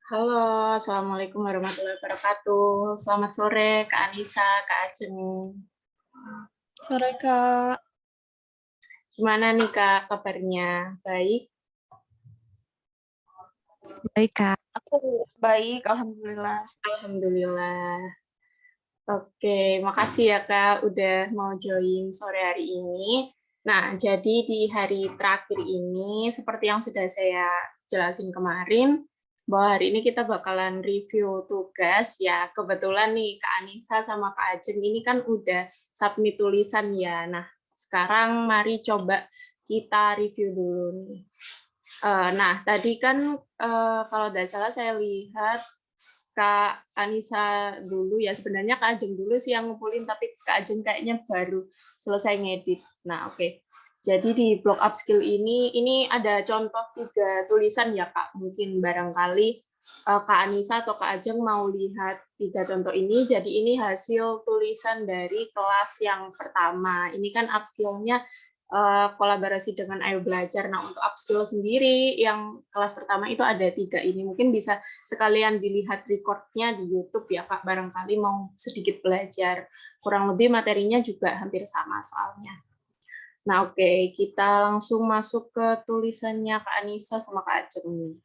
Halo, Assalamualaikum warahmatullahi wabarakatuh. Selamat sore, Kak Anissa, Kak Ajeng. Sore, Kak. Gimana nih, Kak, kabarnya? Baik? Baik, Kak. Aku baik, alhamdulillah. Alhamdulillah. Oke, makasih ya, Kak, udah mau join sore hari ini. Nah, jadi di hari terakhir ini, seperti yang sudah saya jelasin kemarin, bahwa hari ini kita bakalan review tugas. Ya, kebetulan nih, Kak Anissa sama Kak Ajeng ini kan udah submit tulisan ya. Nah, sekarang mari coba kita review dulu nih. Nah, tadi kan kalau tidak salah saya lihat Kak Anissa dulu ya, sebenarnya Kak Ajeng dulu sih yang ngumpulin, tapi Kak Ajeng kayaknya baru selesai ngedit. Nah, oke. Jadi di blog upskill ini ada contoh 3 tulisan ya Kak. Mungkin barangkali Kak Anissa atau Kak Ajeng mau lihat 3 contoh ini. Jadi ini hasil tulisan dari kelas yang pertama. Ini kan upskill-nya kolaborasi dengan Ayo Belajar. Nah, untuk upskill sendiri yang kelas pertama itu ada 3 ini. Mungkin bisa sekalian dilihat recordnya di YouTube ya Kak, barangkali mau sedikit belajar. Kurang lebih materinya juga hampir sama soalnya. Nah, oke, kita langsung masuk ke tulisannya Kak Anissa sama Kak Ajeng.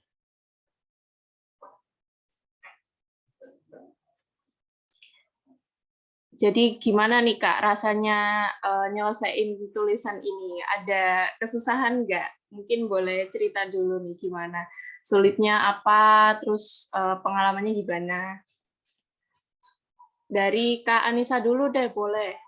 Jadi gimana nih Kak rasanya nyelesain tulisan ini? Ada kesusahan nggak? Mungkin boleh cerita dulu nih gimana? Sulitnya apa? Terus pengalamannya gimana? Dari Kak Anissa dulu deh, boleh.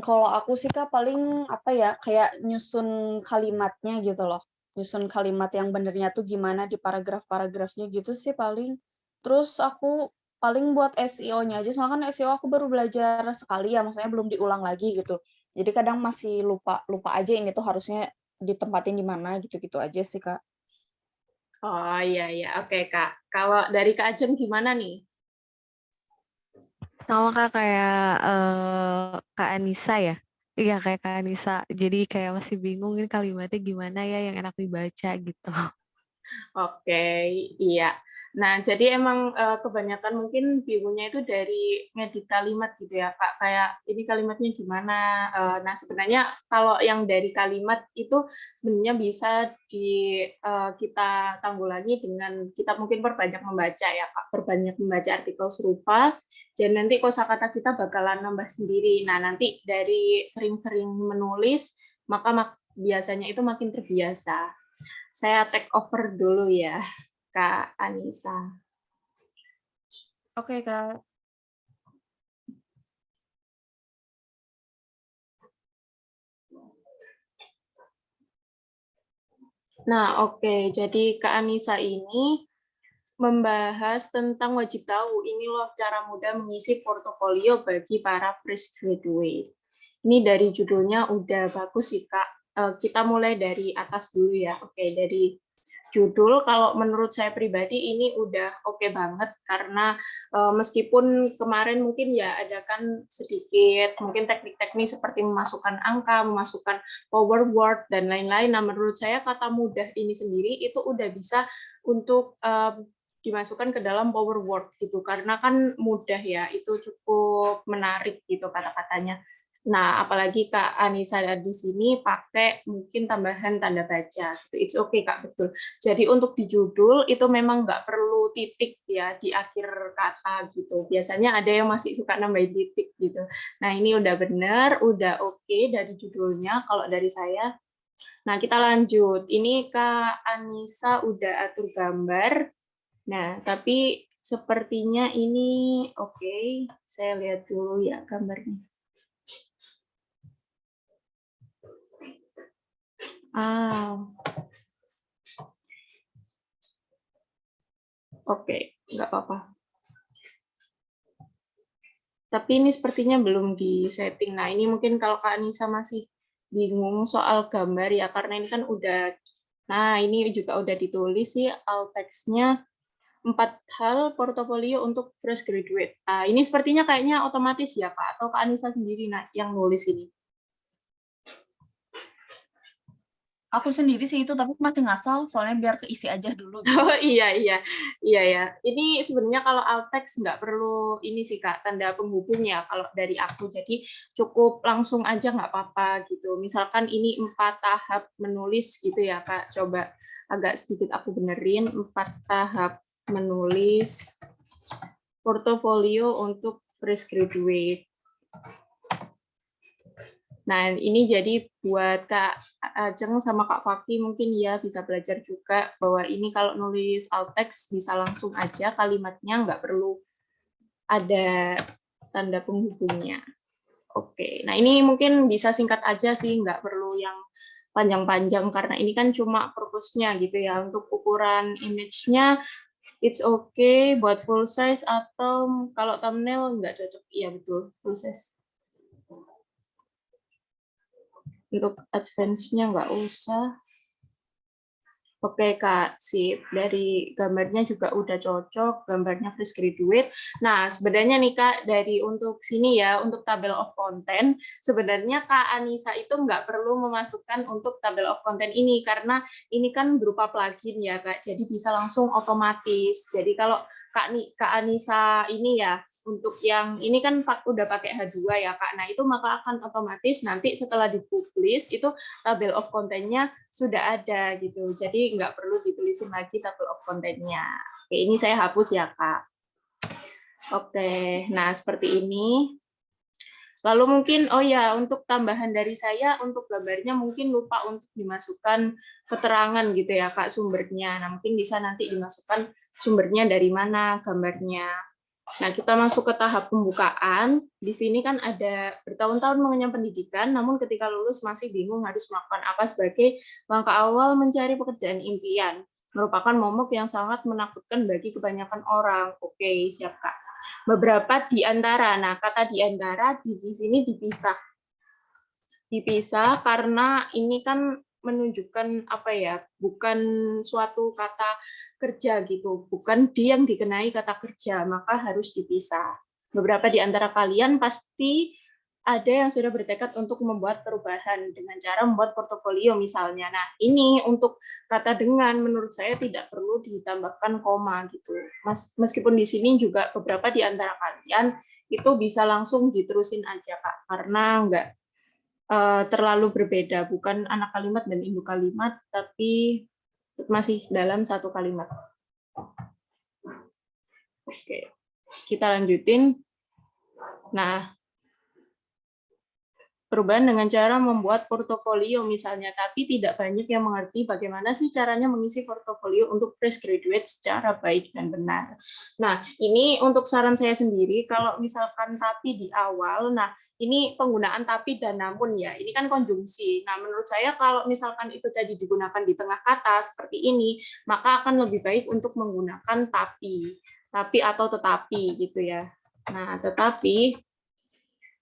Kalau aku sih Kak paling apa ya, kayak nyusun kalimatnya gitu loh. Nyusun kalimat yang benernya tuh gimana di paragraf-paragrafnya gitu sih paling. Terus aku paling buat SEO-nya aja, soalnya kan SEO aku baru belajar sekali ya, maksudnya belum diulang lagi gitu. Jadi kadang masih lupa lupa aja ini tuh harusnya ditempatin di mana gitu-gitu aja sih Kak. Oh iya iya, oke Kak. Kalau dari Kak Ajeng gimana nih? Sama Kak kayak Kak Anissa ya. Iya kayak Kak Anissa. Jadi kayak masih bingung ini kalimatnya gimana ya yang enak dibaca gitu. Oke, iya. Nah, jadi emang kebanyakan mungkin bingungnya itu dari ngedit kalimat gitu ya, Kak. Kayak ini kalimatnya gimana? Nah, sebenarnya kalau yang dari kalimat itu sebenarnya bisa kita tanggulangi dengan kita mungkin perbanyak membaca ya, Kak. Perbanyak membaca artikel serupa. Dan nanti kosakata kita bakalan nambah sendiri. Nah, nanti dari sering-sering menulis, maka biasanya itu makin terbiasa. Saya take over dulu ya, Kak Anissa. Oke Kak. Nah, oke. Jadi Kak Anissa ini membahas tentang wajib tahu. Ini loh cara mudah mengisi portofolio bagi para fresh graduate. Ini dari judulnya udah bagus sih, Kak. Kita mulai dari atas dulu ya. Oke, dari judul kalau menurut saya pribadi ini udah oke banget karena meskipun kemarin mungkin ya ada kan sedikit mungkin teknik-teknik seperti memasukkan angka, memasukkan power word dan lain-lain. Nah, menurut saya kata mudah ini sendiri itu udah bisa untuk dimasukkan ke dalam power word gitu karena kan mudah ya, itu cukup menarik gitu kata-katanya. Nah, apalagi Kak Anissa di sini pakai mungkin tambahan tanda baca. It's okay Kak, betul. Jadi untuk di judul itu memang nggak perlu titik ya di akhir kata gitu. Biasanya ada yang masih suka nambahin titik gitu. Nah ini udah bener, udah oke dari judulnya kalau dari saya. Nah kita lanjut. Ini Kak Anissa udah atur gambar. Nah tapi sepertinya ini oke. Saya lihat dulu ya gambarnya. Oke, nggak apa-apa. Tapi ini sepertinya belum di-setting. Nah, ini mungkin kalau Kak Anissa masih bingung soal gambar ya, karena ini kan udah, nah ini juga udah ditulis sih alt text-nya 4 hal portofolio untuk fresh graduate. Nah, ini sepertinya kayaknya otomatis ya, Kak, atau Kak Anissa sendiri nah, yang nulis ini? Aku sendiri sih itu, tapi masih ngasal soalnya biar keisi aja dulu gitu. Oh iya iya iya ya. Ini sebenarnya kalau alt text nggak perlu ini sih Kak, tanda penghubung ya kalau dari aku. Jadi cukup langsung aja nggak apa-apa gitu. Misalkan ini 4 tahap menulis gitu ya Kak. Coba agak sedikit aku benerin, 4 tahap menulis portofolio untuk fresh graduate. Nah, ini jadi buat Kak Ajeng sama Kak Fakih mungkin ya bisa belajar juga bahwa ini kalau nulis alt text bisa langsung aja kalimatnya, nggak perlu ada tanda penghubungnya. Oke, nah ini mungkin bisa singkat aja sih, nggak perlu yang panjang-panjang karena ini kan cuma purpose-nya gitu ya. Untuk ukuran image-nya, it's okay buat full size atau kalau thumbnail nggak cocok. Iya betul, full size. Untuk advance-nya nggak usah. Oke Kak, sip. Dari gambarnya juga udah cocok, gambarnya fresh graduate. Nah, sebenarnya nih Kak, dari untuk sini ya, untuk table of content, sebenarnya Kak Anissa itu nggak perlu memasukkan untuk table of content ini, karena ini kan berupa plugin ya Kak, jadi bisa langsung otomatis. Jadi kalau Kak Anissa ini ya, untuk yang ini kan udah pakai H2 ya Kak, nah itu maka akan otomatis nanti setelah dipublish, itu table of content-nya sudah ada gitu. Jadi nggak perlu ditulisin lagi table of content-nya. Oke, ini saya hapus ya, Kak. Oke, nah seperti ini. Lalu mungkin, oh ya, untuk tambahan dari saya, untuk gambarnya mungkin lupa untuk dimasukkan keterangan gitu ya, Kak, sumbernya. Nah, mungkin bisa nanti dimasukkan sumbernya dari mana gambarnya. Nah, kita masuk ke tahap pembukaan. Di sini kan ada bertahun-tahun mengenyam pendidikan, namun ketika lulus masih bingung harus melakukan apa sebagai langkah awal mencari pekerjaan impian. Merupakan momok yang sangat menakutkan bagi kebanyakan orang. Oke, siap Kak. Beberapa di antara, nah kata di antara di sini dipisah. Dipisah karena ini kan menunjukkan apa ya, bukan suatu kata kerja gitu, bukan dia yang dikenai kata kerja, maka harus dipisah. Beberapa di antara kalian pasti ada yang sudah bertekad untuk membuat perubahan dengan cara membuat portofolio misalnya. Nah, ini untuk kata dengan menurut saya tidak perlu ditambahkan koma gitu. Meskipun di sini juga beberapa di antara kalian itu bisa langsung diterusin aja Kak, karena enggak terlalu berbeda, bukan anak kalimat dan induk kalimat, tapi masih dalam satu kalimat. Oke, kita lanjutin. Nah, perubahan dengan cara membuat portofolio misalnya, tapi tidak banyak yang mengerti bagaimana sih caranya mengisi portofolio untuk fresh graduate secara baik dan benar. Nah, ini untuk saran saya sendiri, kalau misalkan tapi di awal, nah ini penggunaan tapi dan namun ya, ini kan konjungsi. Nah, menurut saya kalau misalkan itu tadi digunakan di tengah kata seperti ini, maka akan lebih baik untuk menggunakan tapi atau tetapi gitu ya. Nah, tetapi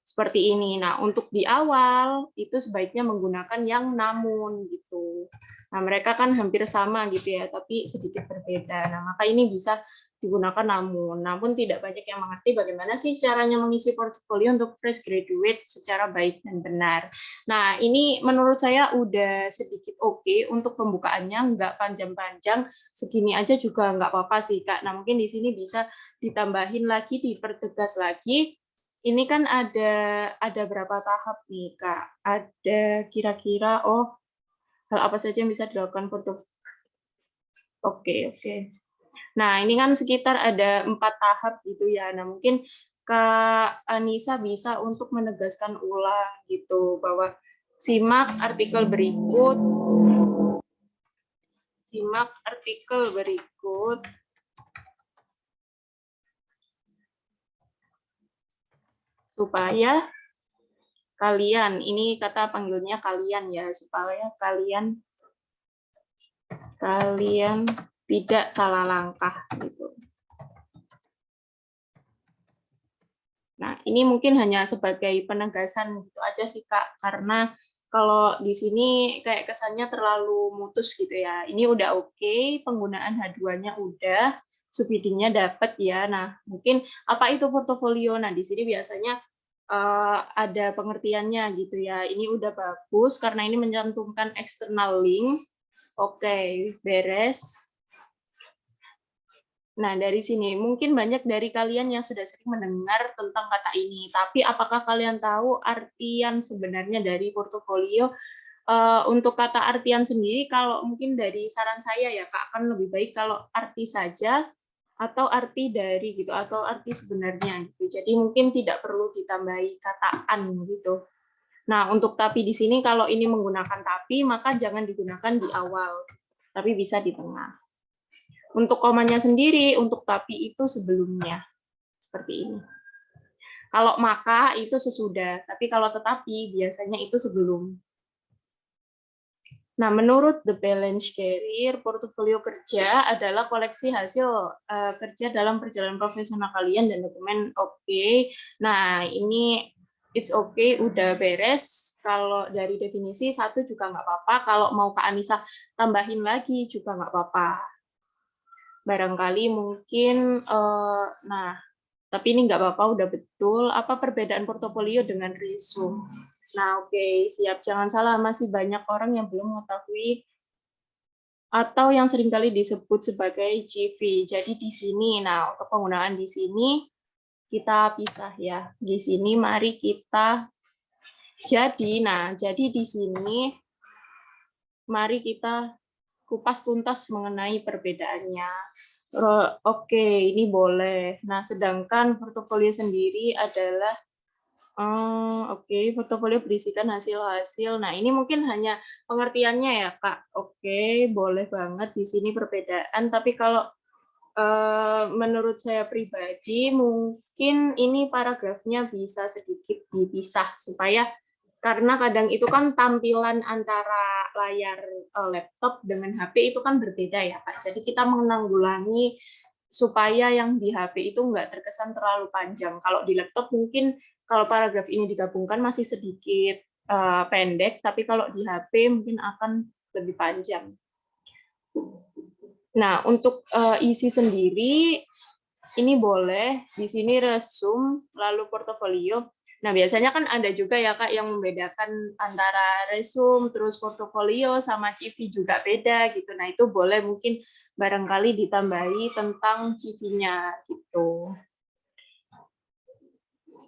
seperti ini. Nah, untuk di awal itu sebaiknya menggunakan yang namun gitu. Nah, mereka kan hampir sama gitu ya, tapi sedikit berbeda. Nah, maka ini bisa digunakan namun. Namun tidak banyak yang mengerti bagaimana sih caranya mengisi portfolio untuk fresh graduate secara baik dan benar. Nah, ini menurut saya udah sedikit oke untuk pembukaannya, nggak panjang-panjang, segini aja juga nggak apa-apa sih, Kak. Nah, mungkin di sini bisa ditambahin lagi, dipertegas lagi. Ini kan ada berapa tahap nih, Kak? Ada kira-kira, hal apa saja yang bisa dilakukan untuk Oke. Nah, ini kan sekitar ada 4 tahap gitu ya. Nah, mungkin Kak Anissa bisa untuk menegaskan ulang gitu, bahwa simak artikel berikut, supaya kalian, ini kata panggilnya kalian ya, supaya kalian tidak salah langkah gitu. Nah, ini mungkin hanya sebagai penegasan gitu aja sih Kak, karena kalau di sini kayak kesannya terlalu mutus gitu ya. Ini udah oke, penggunaan H2-nya udah, subheading-nya dapat ya. Nah, mungkin apa itu portofolio? Nah, di sini biasanya ada pengertiannya gitu ya. Ini udah bagus karena ini mencantumkan external link. Oke, beres. Nah, dari sini mungkin banyak dari kalian yang sudah sering mendengar tentang kata ini, tapi apakah kalian tahu artian sebenarnya dari portofolio? Untuk kata artian sendiri, kalau mungkin dari saran saya ya, Kak, akan lebih baik kalau arti saja atau arti dari gitu, atau arti sebenarnya gitu. Jadi mungkin tidak perlu ditambahi kataan gitu. Nah, untuk tapi di sini kalau ini menggunakan tapi, maka jangan digunakan di awal, tapi bisa di tengah. Untuk komanya sendiri, untuk tapi itu sebelumnya. Seperti ini. Kalau maka itu sesudah, tapi kalau tetapi biasanya itu sebelum. Nah, menurut The Balance Career, portofolio kerja adalah koleksi hasil kerja dalam perjalanan profesional kalian dan dokumen oke. Nah, ini it's okay, udah beres. Kalau dari definisi satu juga nggak apa-apa. Kalau mau Kak Anissa tambahin lagi juga nggak apa-apa. Barangkali mungkin, nah, tapi ini nggak apa-apa, udah betul. Apa perbedaan portofolio dengan resume? Nah, oke, siap. Jangan salah, masih banyak orang yang belum mengetahui atau yang seringkali disebut sebagai CV. Jadi di sini, nah, untuk penggunaan di sini, kita pisah ya. Di sini, mari kita, jadi di sini, mari kita kupas tuntas mengenai perbedaannya. Oke, ini boleh. Nah, sedangkan portofolio sendiri adalah portofolio berisikan hasil-hasil. Nah, ini mungkin hanya pengertiannya ya, Kak. Oke, boleh banget di sini perbedaan. Tapi kalau menurut saya pribadi, mungkin ini paragrafnya bisa sedikit dipisah supaya karena kadang itu kan tampilan antara layar laptop dengan HP itu kan berbeda ya, Pak. Jadi kita menanggulangi supaya yang di HP itu nggak terkesan terlalu panjang. Kalau di laptop mungkin kalau paragraf ini digabungkan masih sedikit pendek, tapi kalau di HP mungkin akan lebih panjang. Nah, untuk isi sendiri, ini boleh, di sini resume, lalu portofolio. Nah, biasanya kan ada juga ya, Kak, yang membedakan antara resume, terus portofolio, sama CV juga beda, gitu. Nah, itu boleh mungkin barangkali ditambahi tentang CV-nya, gitu.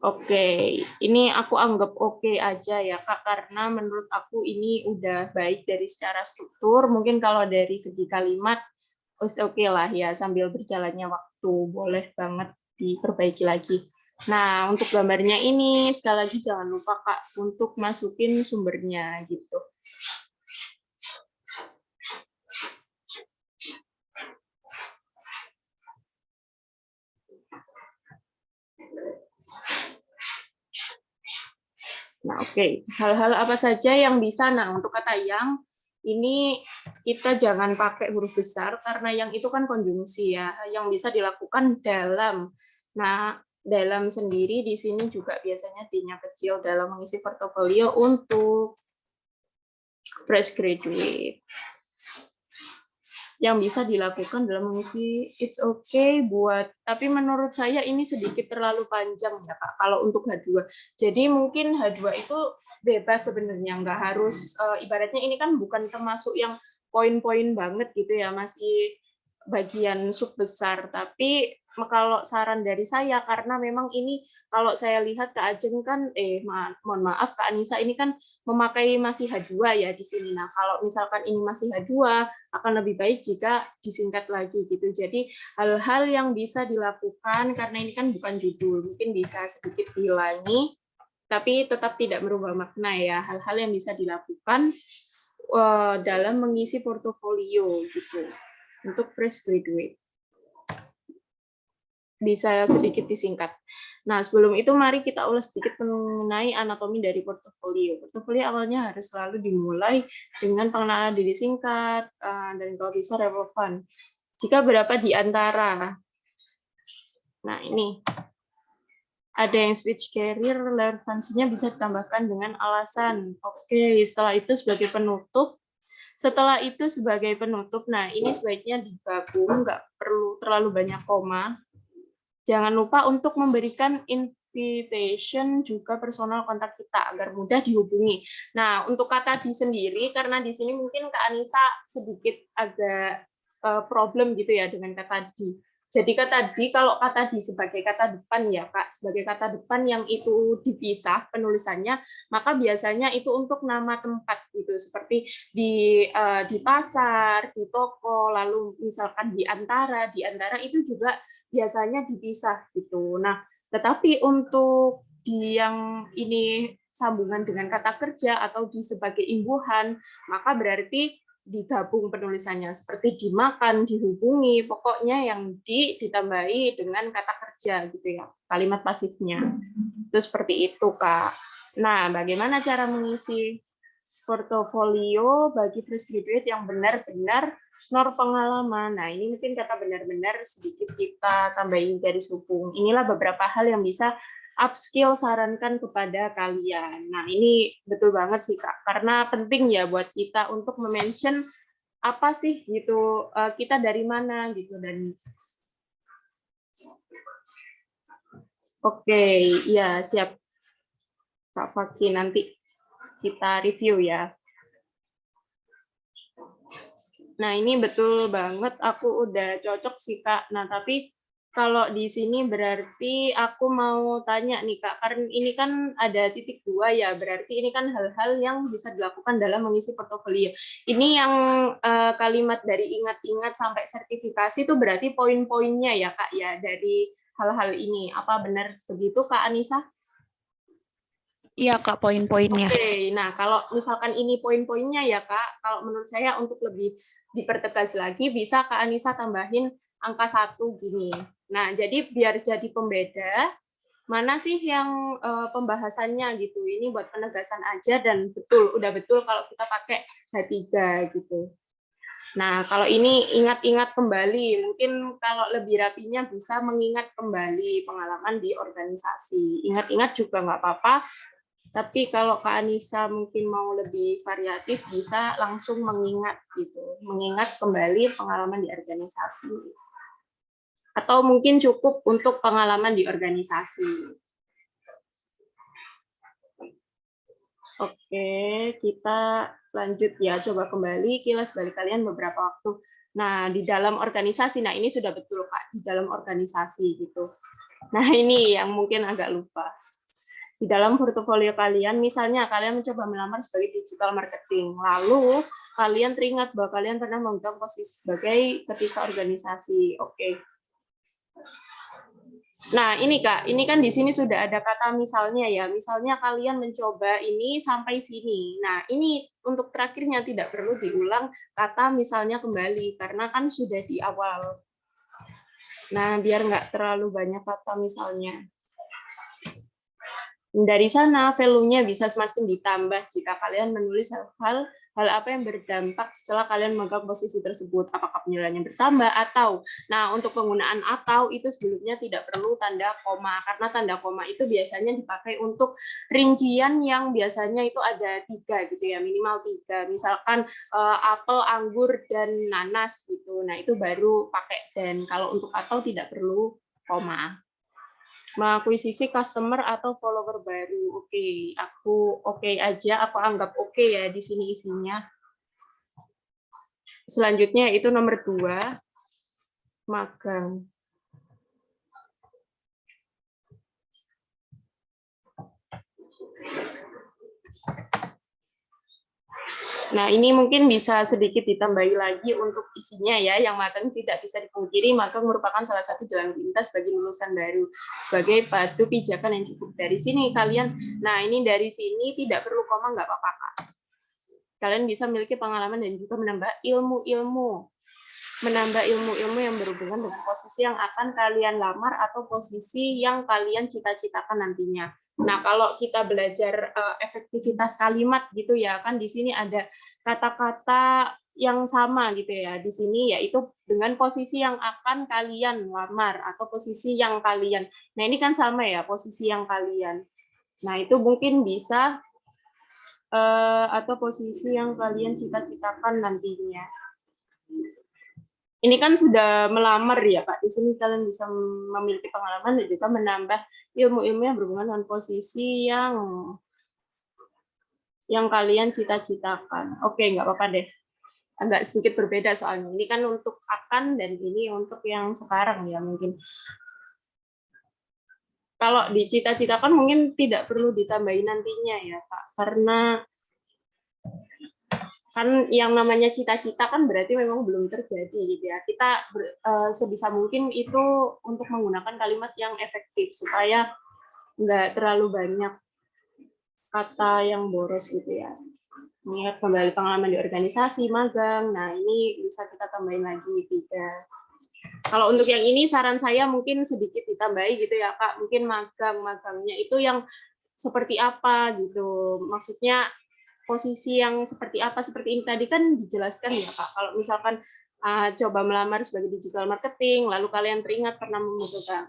Oke, ini aku anggap oke aja ya, Kak, karena menurut aku ini udah baik dari secara struktur. Mungkin kalau dari segi kalimat, oke lah ya, sambil berjalannya waktu, boleh banget diperbaiki lagi. Nah, untuk gambarnya ini, sekali lagi jangan lupa, Kak, untuk masukin sumbernya, gitu. Nah, oke. Hal-hal apa saja yang bisa, nah, untuk kata yang, ini kita jangan pakai huruf besar, karena yang itu kan konjungsi ya, yang bisa dilakukan dalam. Nah, dalam sendiri di sini juga biasanya D-nya kecil dalam mengisi portofolio untuk fresh graduate. Yang bisa dilakukan dalam mengisi it's okay buat, tapi menurut saya ini sedikit terlalu panjang ya, Kak, kalau untuk H2. Jadi mungkin H2 itu bebas sebenarnya, nggak harus, ibaratnya ini kan bukan termasuk yang poin-poin banget gitu ya, masih bagian sub besar, tapi kalau saran dari saya, karena memang ini kalau saya lihat Kak Ajeng kan, mohon maaf Kak Anissa ini kan memakai masih H2 ya di sini. Nah, kalau misalkan ini masih H2, akan lebih baik jika disingkat lagi gitu. Jadi hal-hal yang bisa dilakukan, karena ini kan bukan judul, mungkin bisa sedikit dihilangi, tapi tetap tidak merubah makna ya. Hal-hal yang bisa dilakukan dalam mengisi portofolio gitu. Untuk fresh graduate. Bisa sedikit disingkat. Nah, sebelum itu mari kita ulas sedikit mengenai anatomi dari portofolio. Portofolio awalnya harus selalu dimulai dengan pengenalan diri singkat dan kalau bisa relevan. Jika berapa di antara, nah ini ada yang switch career, relevansinya bisa ditambahkan dengan alasan. Oke, setelah itu sebagai penutup. Setelah itu sebagai penutup, nah ini sebaiknya digabung, nggak perlu terlalu banyak koma. Jangan lupa untuk memberikan invitation juga personal kontak kita agar mudah dihubungi. Nah, untuk kata di sendiri, karena di sini mungkin Kak Anissa sedikit agak problem gitu ya dengan kata di. Jadi kata di, kalau kata di sebagai kata depan ya Kak, sebagai kata depan yang itu dipisah penulisannya, maka biasanya itu untuk nama tempat gitu, seperti di pasar, di toko, lalu misalkan di antara itu juga biasanya dipisah gitu. Nah, tetapi untuk di yang ini sambungan dengan kata kerja atau di sebagai imbuhan, maka berarti digabung penulisannya seperti dimakan, dihubungi, pokoknya yang ditambahi dengan kata kerja gitu ya, kalimat pasifnya. Itu seperti itu, Kak. Nah, bagaimana cara mengisi portofolio bagi fresh graduate yang benar-benar snor pengalaman? Nah, ini mungkin kata benar-benar sedikit kita tambahin garis hubung. Inilah beberapa hal yang bisa upskill sarankan kepada kalian. Nah, ini betul banget sih Kak, karena penting ya buat kita untuk mention apa sih gitu, kita dari mana gitu. Dan oke, ya siap Kak Fakih, nanti kita review ya. Nah, ini betul banget, aku udah cocok sih Kak. Nah, tapi kalau di sini berarti aku mau tanya nih Kak, karena ini kan ada titik 2 ya, berarti ini kan hal-hal yang bisa dilakukan dalam mengisi portofolio. Ini yang kalimat dari ingat-ingat sampai sertifikasi itu berarti poin-poinnya ya Kak ya, dari hal-hal ini. Apa benar begitu Kak Anissa? Iya Kak, poin-poinnya. Oke, nah kalau misalkan ini poin-poinnya ya Kak, kalau menurut saya untuk lebih dipertegas lagi bisa Kak Anissa tambahin angka 1 gini. Nah, jadi biar jadi pembeda, mana sih yang pembahasannya gitu. Ini buat penegasan aja dan betul, udah betul kalau kita pakai H3 gitu. Nah, kalau ini ingat-ingat kembali, mungkin kalau lebih rapinya bisa mengingat kembali pengalaman di organisasi. Ingat-ingat juga nggak apa-apa, tapi kalau Kak Anissa mungkin mau lebih variatif, bisa langsung mengingat gitu, mengingat kembali pengalaman di organisasi. Atau mungkin cukup untuk pengalaman di organisasi. Oke, kita lanjut ya. Coba kembali kilas balik kalian beberapa waktu. Nah, di dalam organisasi, nah ini sudah betul Kak, di dalam organisasi gitu. Nah, ini yang mungkin agak lupa. Di dalam portofolio kalian, misalnya kalian mencoba melamar sebagai digital marketing, lalu kalian teringat bahwa kalian pernah memegang posisi sebagai ketika organisasi. Oke. Nah, ini Kak, ini kan di sini sudah ada kata misalnya ya. Misalnya kalian mencoba ini sampai sini. Nah, ini untuk terakhirnya tidak perlu diulang kata misalnya kembali, karena kan sudah di awal. Nah, biar nggak terlalu banyak kata misalnya. Dari sana value-nya bisa semakin ditambah jika kalian menulis hal apa yang berdampak setelah kalian memegang posisi tersebut. Apakah penilaiannya bertambah atau, nah untuk penggunaan atau itu sebelumnya tidak perlu tanda koma, karena tanda koma itu biasanya dipakai untuk rincian yang biasanya itu ada 3 gitu ya, minimal 3. Misalkan apel, anggur, dan nanas gitu. Nah itu baru pakai dan. Kalau untuk atau tidak perlu koma. Mengakuisisi customer atau follower baru. Oke, aku oke aja, aku anggap oke ya di sini isinya. Selanjutnya itu nomor 2, magang. Nah, ini mungkin bisa sedikit ditambahi lagi untuk isinya ya, yang magang tidak bisa dipungkiri, magang merupakan salah satu jalan pintas bagi lulusan baru sebagai batu pijakan yang cukup. Dari sini kalian, nah ini dari sini tidak perlu koma, nggak apa-apa Kak. Kalian bisa memiliki pengalaman dan juga menambah ilmu-ilmu yang berhubungan dengan posisi yang akan kalian lamar atau posisi yang kalian cita-citakan nantinya. Nah, kalau kita belajar efektivitas kalimat gitu ya, kan di sini ada kata-kata yang sama gitu ya. Di sini yaitu dengan posisi yang akan kalian lamar atau posisi yang kalian. Nah, ini kan sama ya, posisi yang kalian. Nah, itu mungkin bisa atau posisi yang kalian cita-citakan nantinya. Ini kan sudah melamar ya Kak. Di sini kalian bisa memiliki pengalaman dan juga menambah ilmu-ilmu yang berhubungan dengan posisi yang kalian cita-citakan. Oke, nggak apa-apa deh. Agak sedikit berbeda soalnya. Ini kan untuk akan dan ini untuk yang sekarang ya mungkin. Kalau dicita-citakan mungkin tidak perlu ditambahin nantinya ya Kak. Karena kan yang namanya cita-cita kan berarti memang belum terjadi gitu ya. Kita sebisa mungkin itu untuk menggunakan kalimat yang efektif supaya nggak terlalu banyak kata yang boros gitu ya. Mengingat kembali pengalaman di organisasi, magang, nah ini bisa kita tambahin lagi 3. Kalau untuk yang ini saran saya mungkin sedikit ditambahi gitu ya Kak, mungkin magangnya itu yang seperti apa gitu. Maksudnya posisi yang seperti apa, seperti ini tadi kan dijelaskan ya Kak. Kalau misalkan coba melamar sebagai digital marketing, lalu kalian teringat pernah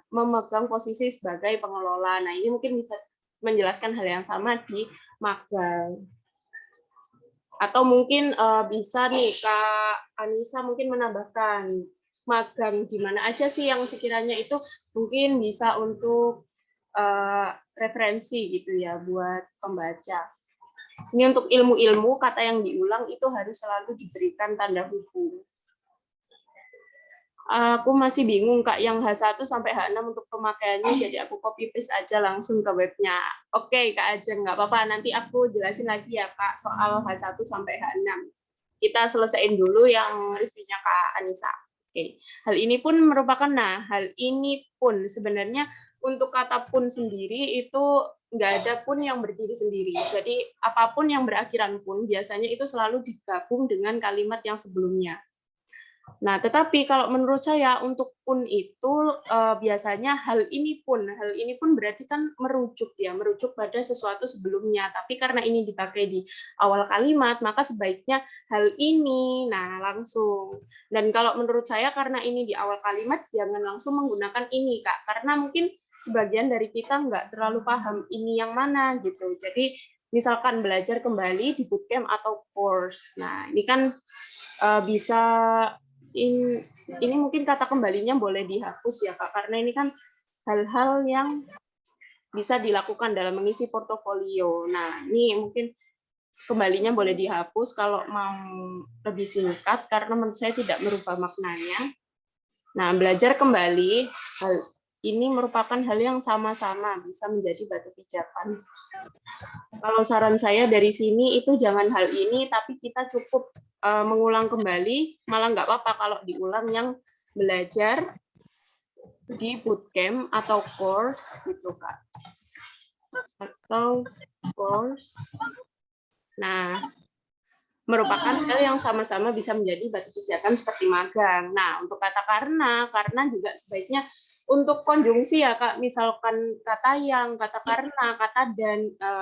memegang posisi sebagai pengelola. Nah, ini mungkin bisa menjelaskan hal yang sama di magang. Atau mungkin bisa nih Kak Anissa mungkin menambahkan magang di mana aja sih yang sekiranya itu mungkin bisa untuk referensi gitu ya buat pembaca. Ini untuk ilmu-ilmu, kata yang diulang itu harus selalu diberikan tanda hubung. Aku masih bingung Kak, yang H1 sampai H6 untuk pemakaiannya, jadi aku copy paste aja langsung ke webnya. Oke Kak Ajeng, nggak apa-apa, nanti aku jelasin lagi ya Kak, soal H1 sampai H6. Kita selesaiin dulu yang reviewnya Kak Anissa. Oke, hal ini pun merupakan, hal ini pun sebenarnya untuk kata pun sendiri itu nggak ada pun yang berdiri sendiri. Jadi apapun yang berakhiran pun biasanya itu selalu digabung dengan kalimat yang sebelumnya. Nah, tetapi kalau menurut saya untuk pun itu biasanya hal ini pun berarti kan merujuk pada sesuatu sebelumnya. Tapi karena ini dipakai di awal kalimat, maka sebaiknya hal ini. Nah, langsung. Dan kalau menurut saya karena ini di awal kalimat, jangan langsung menggunakan ini, Kak. Karena mungkin sebagian dari kita nggak terlalu paham ini yang mana gitu. Jadi misalkan belajar kembali di bootcamp atau course. Nah, ini kan bisa ini mungkin kata kembalinya boleh dihapus ya Kak, karena ini kan hal-hal yang bisa dilakukan dalam mengisi portofolio. Nah, ini mungkin kembalinya boleh dihapus kalau mau lebih singkat, karena menurut saya tidak merubah maknanya. Nah, belajar kembali, hal ini merupakan hal yang sama-sama bisa menjadi batu pijakan. Kalau saran saya dari sini itu jangan hal ini, tapi kita cukup mengulang kembali, malah nggak apa-apa kalau diulang yang belajar di bootcamp atau course gitu Kak. Atau course. Nah, merupakan hal yang sama-sama bisa menjadi batu pijakan seperti magang. Nah, untuk kata karena juga sebaiknya untuk konjungsi ya Kak, misalkan kata yang, kata karena, kata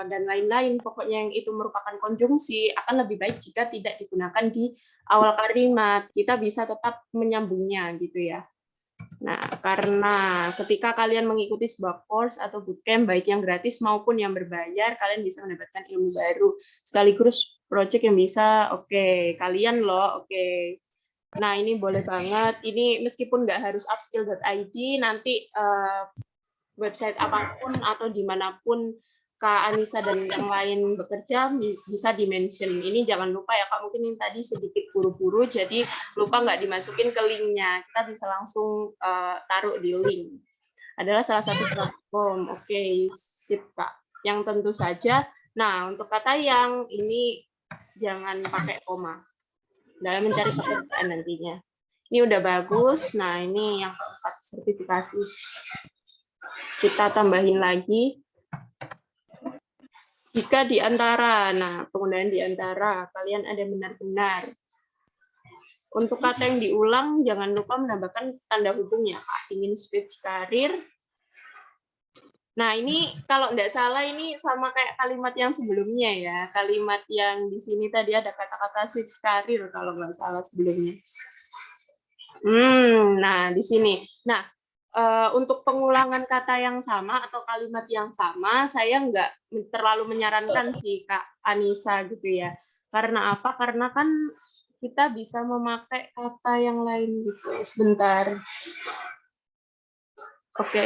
dan lain-lain, pokoknya yang itu merupakan konjungsi akan lebih baik jika tidak digunakan di awal kalimat. Kita bisa tetap menyambungnya gitu ya. Nah, karena ketika kalian mengikuti sebuah course atau bootcamp, baik yang gratis maupun yang berbayar, kalian bisa mendapatkan ilmu baru. Sekaligus project yang bisa, kalian loh, Nah, ini boleh banget. Ini meskipun nggak harus upskill.id, nanti website apapun atau dimanapun Kak Anissa dan yang lain bekerja bisa di-mention. Ini jangan lupa ya Kak, mungkin ini tadi sedikit buru-buru, jadi lupa nggak dimasukin ke linknya. Kita bisa langsung taruh di link. Adalah salah satu platform. Sip Kak. Yang tentu saja, nah untuk kata yang ini jangan pakai koma dalam mencari pekerjaan nantinya. Ini udah bagus. Nah, ini yang keempat, sertifikasi. Kita tambahin lagi. Jika di antara, penggunaan di antara, kalian ada benar-benar. Untuk kata yang diulang, jangan lupa menambahkan tanda hubungnya. Ingin switch karir. Nah, ini kalau tidak salah ini sama kayak kalimat yang sebelumnya ya. Kalimat yang di sini tadi ada kata-kata switch karir kalau nggak salah sebelumnya. Nah, di sini. Nah, untuk pengulangan kata yang sama atau kalimat yang sama, saya nggak terlalu menyarankan sih Kak Anissa gitu ya. Karena apa? Karena kan kita bisa memakai kata yang lain gitu. Sebentar. Oke.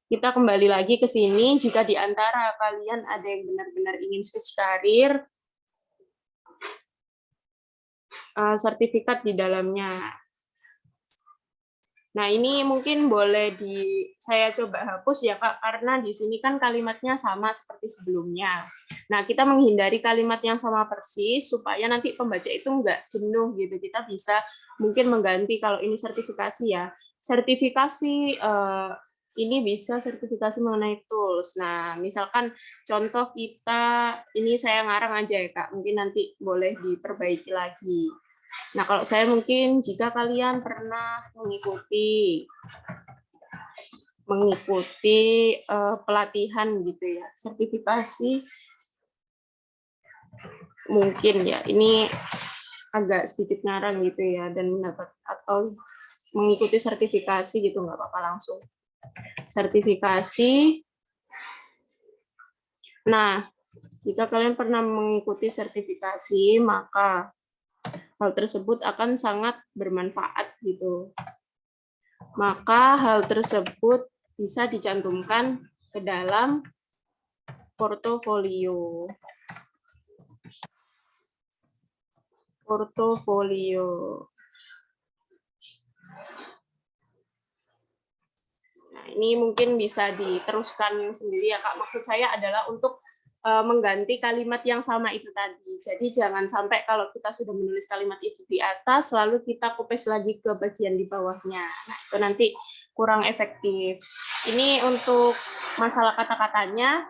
Kita kembali lagi ke sini. Jika di antara kalian ada yang benar-benar ingin switch karir, sertifikat di dalamnya. Nah, ini mungkin boleh saya coba hapus ya, Kak, karena di sini kan kalimatnya sama seperti sebelumnya. Nah, kita menghindari kalimat yang sama persis, supaya nanti pembaca itu nggak jenuh gitu. Kita bisa mungkin mengganti, kalau ini sertifikasi ya, sertifikasi ini bisa sertifikasi mengenai tools. Nah, misalkan contoh kita, ini saya ngarang aja ya, Kak, mungkin nanti boleh diperbaiki lagi. Nah, kalau saya mungkin jika kalian pernah mengikuti pelatihan gitu ya, sertifikasi, mungkin ya, ini agak sedikit ngarang gitu ya, dan mendapat atau mengikuti sertifikasi gitu, nggak apa-apa langsung. Sertifikasi. Nah, jika kalian pernah mengikuti sertifikasi, maka hal tersebut akan sangat bermanfaat gitu. Maka hal tersebut bisa dicantumkan ke dalam portofolio. Nah, ini mungkin bisa diteruskan sendiri ya, Kak. Maksud saya adalah untuk mengganti kalimat yang sama itu tadi. Jadi jangan sampai kalau kita sudah menulis kalimat itu di atas, lalu kita kopes lagi ke bagian di bawahnya. Nah, itu nanti kurang efektif. Ini untuk masalah kata-katanya.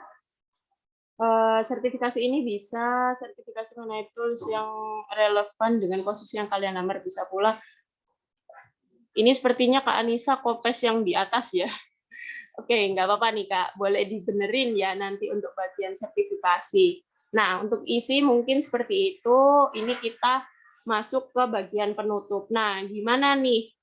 Sertifikasi ini bisa sertifikasi mengenai tools yang relevan dengan posisi yang kalian lamar, bisa pula. Ini sepertinya Kak Anissa kopes yang di atas ya. Oke, nggak apa-apa nih Kak, boleh dibenerin ya nanti untuk bagian sertifikasi. Nah, untuk isi mungkin seperti itu. Ini kita masuk ke bagian penutup. Nah, gimana nih?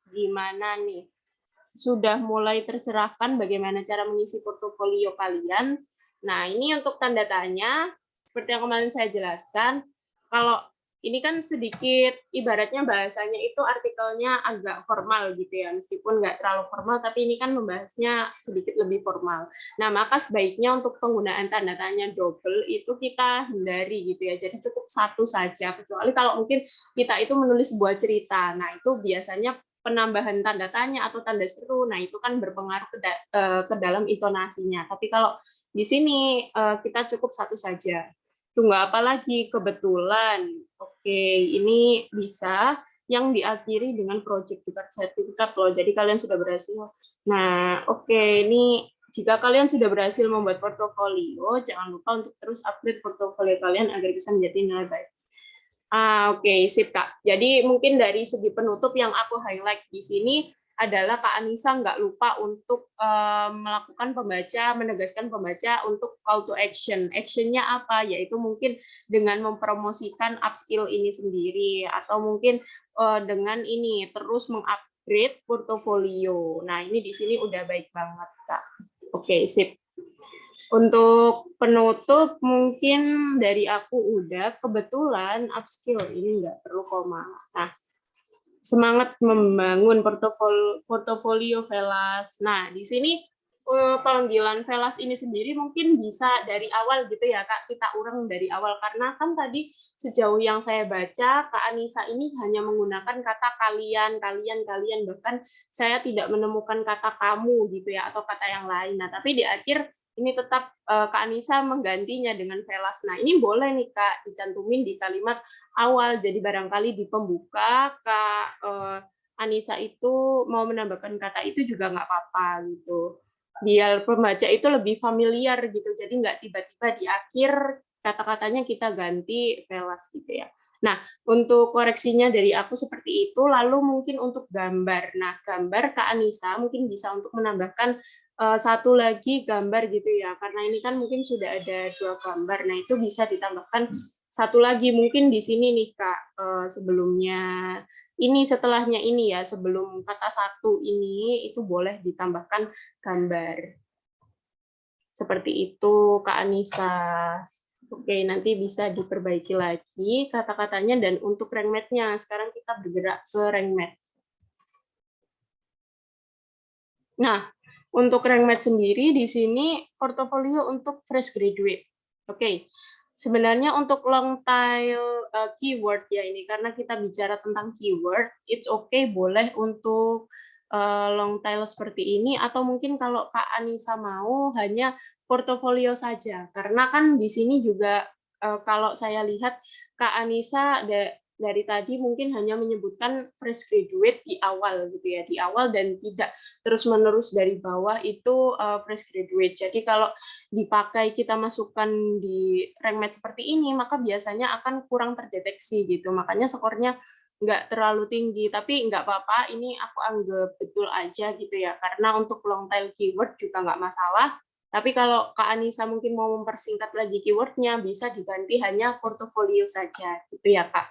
Sudah mulai tercerahkan bagaimana cara mengisi portofolio kalian? Nah, ini untuk tanda tanya, seperti yang kemarin saya jelaskan, kalau ini kan sedikit, ibaratnya bahasanya itu artikelnya agak formal gitu ya, meskipun nggak terlalu formal, tapi ini kan membahasnya sedikit lebih formal. Nah, maka sebaiknya untuk penggunaan tanda tanya double itu kita hindari gitu ya, jadi cukup satu saja, kecuali kalau mungkin kita itu menulis sebuah cerita. Nah, itu biasanya penambahan tanda tanya atau tanda seru, nah itu kan berpengaruh ke dalam intonasinya. Tapi kalau di sini kita cukup satu saja. Tunggu apa lagi? Kebetulan. Oke, ini bisa yang diakhiri dengan project sertifikat loh. Jadi kalian sudah berhasil. Nah, oke, ini jika kalian sudah berhasil membuat portofolio, jangan lupa untuk terus update portofolio kalian agar bisa menjadi nilai baik. Oke, sip Kak. Jadi mungkin dari segi penutup yang aku highlight di sini adalah Kak Anissa nggak lupa untuk melakukan menegaskan pembaca untuk call to action. Actionnya apa? Yaitu mungkin dengan mempromosikan upskill ini sendiri, atau mungkin dengan ini terus mengupgrade portofolio. Nah, ini di sini udah baik banget Kak. Oke, sip. Untuk penutup mungkin dari aku udah, kebetulan upskill ini nggak perlu koma. Nah, semangat membangun portofolio Velas. Nah, di sini panggilan Velas ini sendiri mungkin bisa dari awal gitu ya Kak, kita urang dari awal, karena kan tadi sejauh yang saya baca Kak Anissa ini hanya menggunakan kata kalian, bahkan saya tidak menemukan kata kamu gitu ya, atau kata yang lain. Nah, tapi di akhir ini tetap Kak Anissa menggantinya dengan Velas. Nah, ini boleh nih Kak dicantumin di kalimat awal. Jadi barangkali di pembuka Kak Anissa itu mau menambahkan kata itu juga nggak apa-apa gitu. Biar pembaca itu lebih familiar gitu. Jadi nggak tiba-tiba di akhir kata-katanya kita ganti Velas gitu ya. Nah, untuk koreksinya dari aku seperti itu. Lalu mungkin untuk gambar. Nah, gambar Kak Anissa mungkin bisa untuk menambahkan satu lagi gambar gitu ya, karena ini kan mungkin sudah ada 2 gambar. Nah, itu bisa ditambahkan satu lagi mungkin di sini nih Kak, sebelumnya ini, setelahnya ini ya, sebelum kata satu ini itu boleh ditambahkan gambar. Seperti itu Kak Anissa. Oke, nanti bisa diperbaiki lagi kata-katanya, dan untuk rank math-nya, sekarang kita bergerak ke rank math. Nah, untuk rank math sendiri di sini portofolio untuk fresh graduate. Oke, sebenarnya untuk long tail keyword ya ini, karena kita bicara tentang keyword, it's okay, boleh untuk long tail seperti ini, atau mungkin kalau Kak Anissa mau hanya portofolio saja, karena kan di sini juga kalau saya lihat Kak Anissa dari tadi mungkin hanya menyebutkan fresh graduate di awal gitu ya, di awal, dan tidak terus-menerus dari bawah itu fresh graduate. Jadi kalau dipakai kita masukkan di rank math seperti ini, maka biasanya akan kurang terdeteksi gitu. Makanya skornya nggak terlalu tinggi, tapi nggak apa-apa, ini aku anggap betul aja gitu ya, karena untuk long tail keyword juga nggak masalah. Tapi kalau Kak Anissa mungkin mau mempersingkat lagi keywordnya, bisa diganti hanya portofolio saja, gitu ya Kak.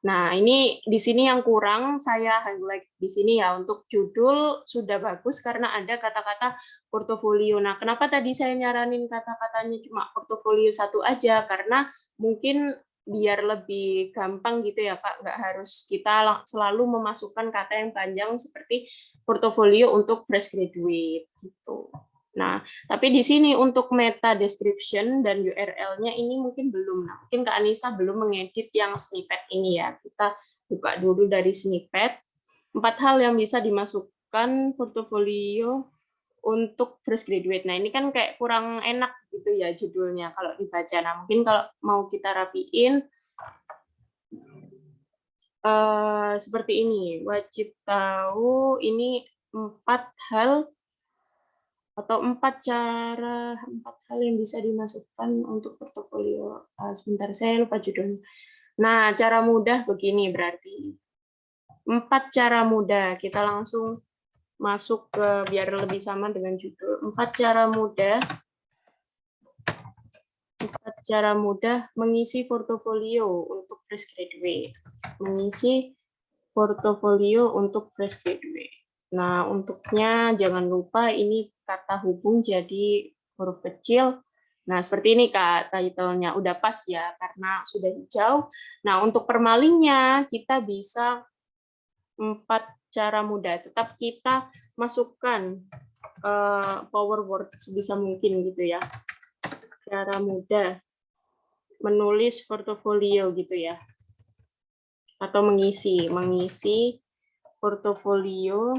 Nah, ini di sini yang kurang saya highlight di sini ya, untuk judul sudah bagus karena ada kata-kata portofolio. Nah, kenapa tadi saya nyaranin kata-katanya cuma portofolio satu aja? Karena mungkin biar lebih gampang gitu ya, Kak. Nggak harus kita selalu memasukkan kata yang panjang seperti portofolio untuk fresh graduate gitu. Nah, tapi di sini untuk meta description dan URL-nya ini mungkin belum. Nah, mungkin Kak Anissa belum mengedit yang snippet ini ya. Kita buka dulu dari snippet. 4 hal yang bisa dimasukkan portofolio untuk fresh graduate. Nah, ini kan kayak kurang enak gitu ya judulnya kalau dibaca. Nah, mungkin kalau mau kita rapiin seperti ini. Wajib tahu ini 4 hal atau 4 hal yang bisa dimasukkan untuk portofolio. Sebentar, saya lupa judulnya. Nah, cara mudah begini berarti. 4 cara mudah. Kita langsung masuk ke biar lebih sama dengan judul. 4 cara mudah. 4 cara mudah mengisi portofolio untuk fresh graduate. Mengisi portofolio untuk fresh graduate. Nah, untuknya jangan lupa ini kata hubung jadi huruf kecil. Nah, seperti ini Kak, title-nya udah pas ya karena sudah hijau. Nah, untuk permalingnya kita bisa 4 cara mudah. Tetap kita masukkan power word sebisa mungkin gitu ya. Cara mudah menulis portofolio gitu ya. Atau mengisi portofolio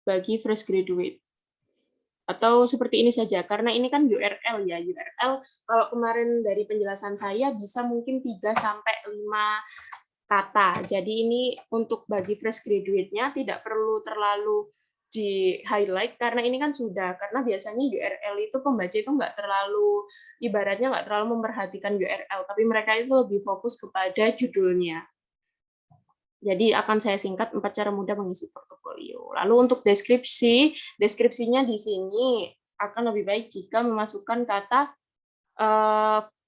bagi fresh graduate. Atau seperti ini saja, karena ini kan URL ya. URL kalau kemarin dari penjelasan saya bisa mungkin 3-5 kata. Jadi ini untuk bagi fresh graduate-nya tidak perlu terlalu di-highlight, karena ini kan sudah. Karena biasanya URL itu pembaca itu nggak terlalu, ibaratnya nggak terlalu memperhatikan URL, tapi mereka itu lebih fokus kepada judulnya. Jadi akan saya singkat 4 cara mudah mengisi portofolio. Lalu untuk deskripsinya di sini akan lebih baik jika memasukkan kata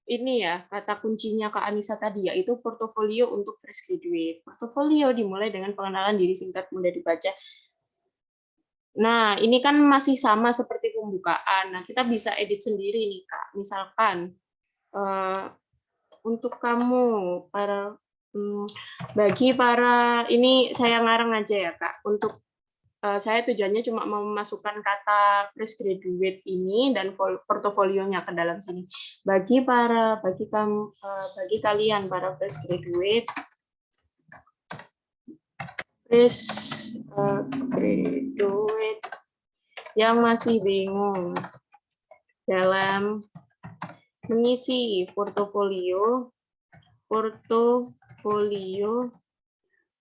ini ya, kata kuncinya Kak Anissa tadi, yaitu portofolio untuk fresh graduate. Portofolio dimulai dengan pengenalan diri singkat mudah dibaca. Nah, ini kan masih sama seperti pembukaan. Nah, kita bisa edit sendiri nih Kak. Misalkan untuk kamu bagi para ini saya ngarang aja ya Kak. Untuk saya tujuannya cuma memasukkan kata fresh graduate ini dan portofolionya ke dalam sini. Bagi kalian para fresh graduate yang masih bingung dalam mengisi portofolio